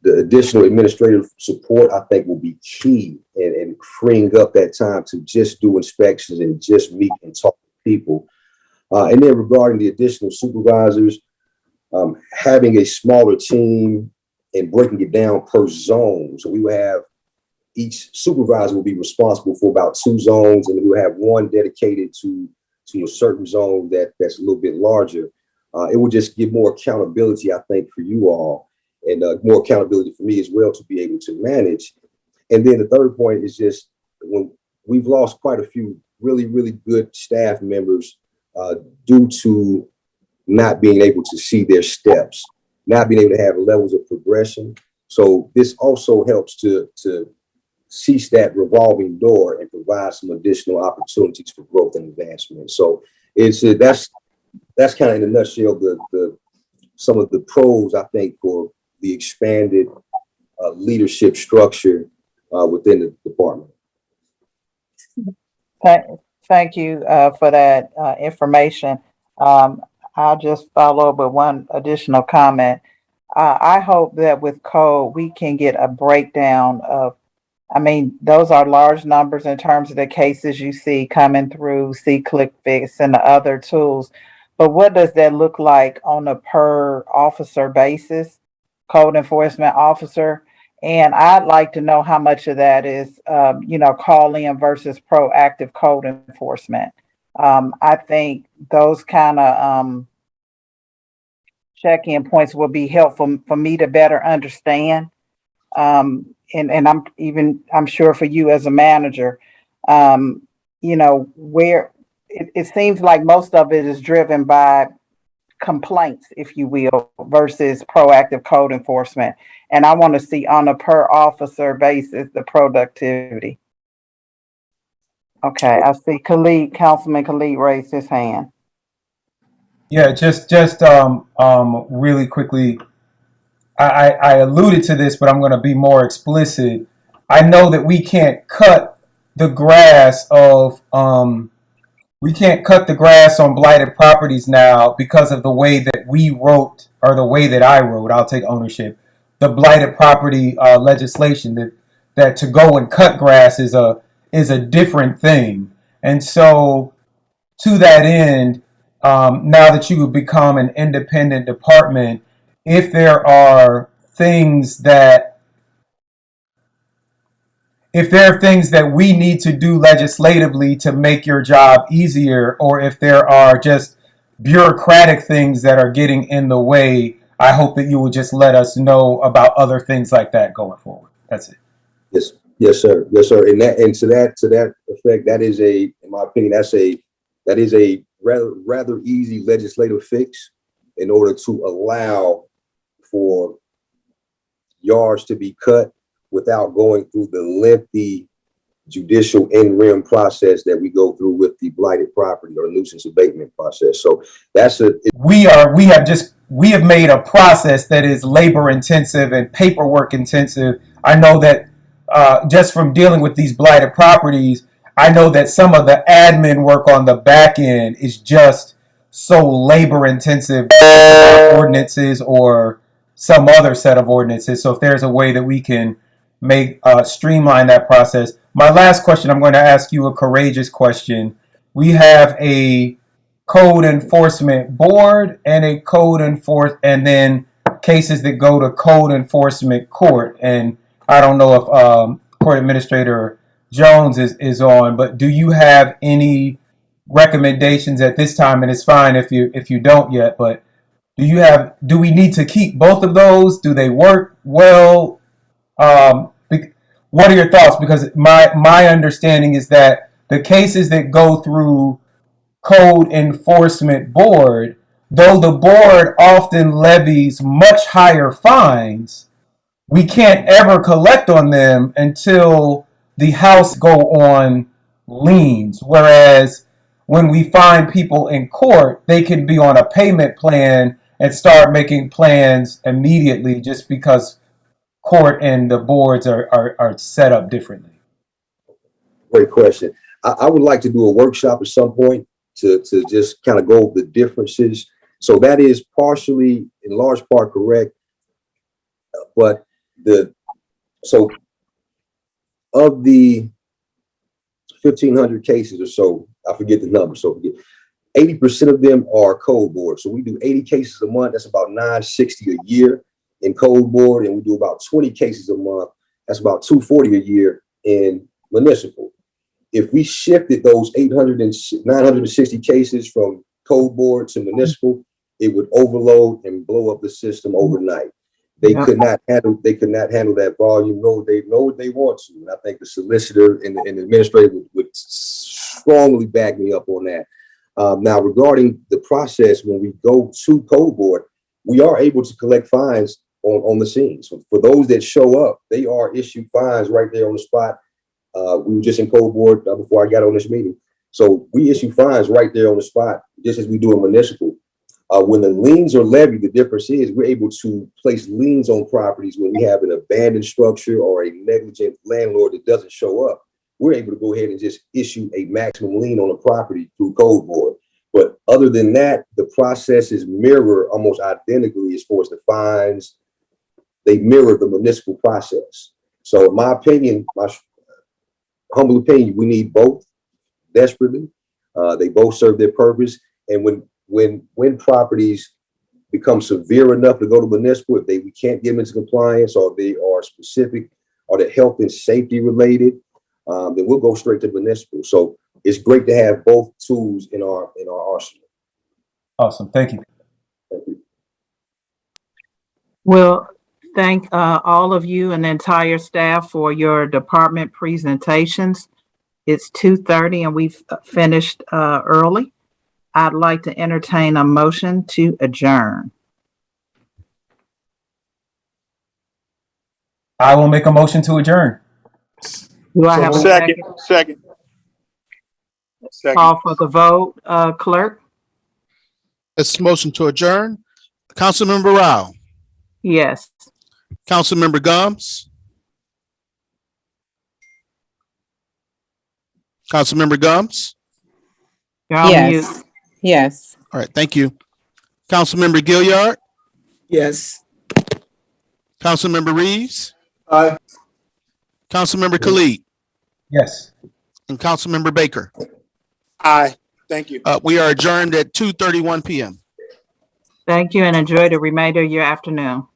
the additional administrative support, I think, will be key in freeing up that time to just do inspections and just meet and talk to people. And then regarding the additional supervisors, having a smaller team and breaking it down per zone. So we will have each supervisor will be responsible for about 2 zones, and we'll have one dedicated to a certain zone that's a little bit larger. It will just give more accountability, I think, for you all, and more accountability for me as well to be able to manage. And then the third point is just, when we've lost quite a few really, really good staff members due to not being able to see their steps, not being able to have levels of progression. So this also helps to cease that revolving door and provide some additional opportunities for growth and advancement. So that's kind of in a nutshell some of the pros, I think, for the expanded leadership structure within the department. Thank you for that information. I'll just follow up with one additional comment. I hope that with code, we can get a breakdown of I mean, those are large numbers in terms of the cases you see coming through, see ClickFix and the other tools. But what does that look like on a per officer basis, code enforcement officer? And I'd like to know how much of that is, call in versus proactive code enforcement. I think those kind of check-in points will be helpful for me to better understand. And I'm sure for you as a manager, where it seems like most of it is driven by complaints, if you will, versus proactive code enforcement. And I want to see on a per officer basis, the productivity. Okay, I see Councilman Khalid raised his hand. Yeah, just really quickly, I alluded to this, but I'm going to be more explicit. I know that we can't cut the grass on blighted properties now because of the way that we wrote, or the way that I wrote, I'll take ownership, the blighted property legislation, that to go and cut grass is a different thing. And so to that end, now that you have become an independent department, if there are things that we need to do legislatively to make your job easier, or if there are just bureaucratic things that are getting in the way, I hope that you will just let us know about other things like that going forward. That's it. Yes, sir. And to that effect, that is in my opinion, that is a rather easy legislative fix in order to allow for yards to be cut without going through the lengthy judicial in-rem process that we go through with the blighted property or nuisance abatement process. So we have made a process that is labor intensive and paperwork intensive. I know that just from dealing with these blighted properties, I know that some of the admin work on the back end is just so labor intensive, ordinances or some other set of ordinances. So if there's a way that we can streamline that process. My last question, I'm going to ask you a courageous question. We have a code enforcement board and and then cases that go to code enforcement court. And I don't know if Court Administrator Jones is on, but do you have any recommendations at this time? And it's fine if you don't yet, but do we need to keep both of those? Do they work well? What are your thoughts? Because my understanding is that the cases that go through code enforcement board, though the board often levies much higher fines, we can't ever collect on them until the house go on liens. Whereas when we find people in court, they can be on a payment plan and start making plans immediately just because court and the boards are set up differently. Great question. I would like to do a workshop at some point to just kind of go over the differences. So that is partially, in large part, correct. But of the 1,500 cases or so, I forget the number, so 80% of them are code board. So we do 80 cases a month. That's about 960 a year in code board, and we do about 20 cases a month. That's about 240 a year in municipal. If we shifted those 960 cases from code board to municipal, it would overload and blow up the system overnight. They could not handle that volume. They want to, and I think the solicitor and the administrator would strongly back me up on that. Now, regarding the process, when we go to code board, we are able to collect fines on the scene. So for those that show up, they are issued fines right there on the spot. We were just in code board before I got on this meeting. So we issue fines right there on the spot, just as we do in municipal. When the liens are levied, the difference is we're able to place liens on properties when we have an abandoned structure or a negligent landlord that doesn't show up. We're able to go ahead and just issue a maximum lien on a property through code board. But other than that, the processes mirror almost identically as far as the fines. They mirror the municipal process. So in my opinion, humble opinion, we need both desperately. They both serve their purpose. And when properties become severe enough to go to municipal, if we can't get them into compliance, or they are specific, or they're health and safety related, then we'll go straight to municipal. So it's great to have both tools in our arsenal. Awesome. Thank you. Thank you. Well, thank all of you and the entire staff for your department presentations. It's 2:30 and we've finished early. I'd like to entertain a motion to adjourn. I will make a motion to adjourn. Do I have a second? Second. Call for the vote, clerk? It's motion to adjourn. Councilmember Rao, Yes. Councilmember Gomes, Councilmember Gomes. You're on mute. Yes. Yes. All right, thank you. Councilmember Gilliard, Yes. Councilmember Reeves, Aye. Councilmember Khalid, Yes. and Councilmember Baker. Aye. Thank you. We are adjourned at 2:31 p.m. Thank you and enjoy the remainder of your afternoon.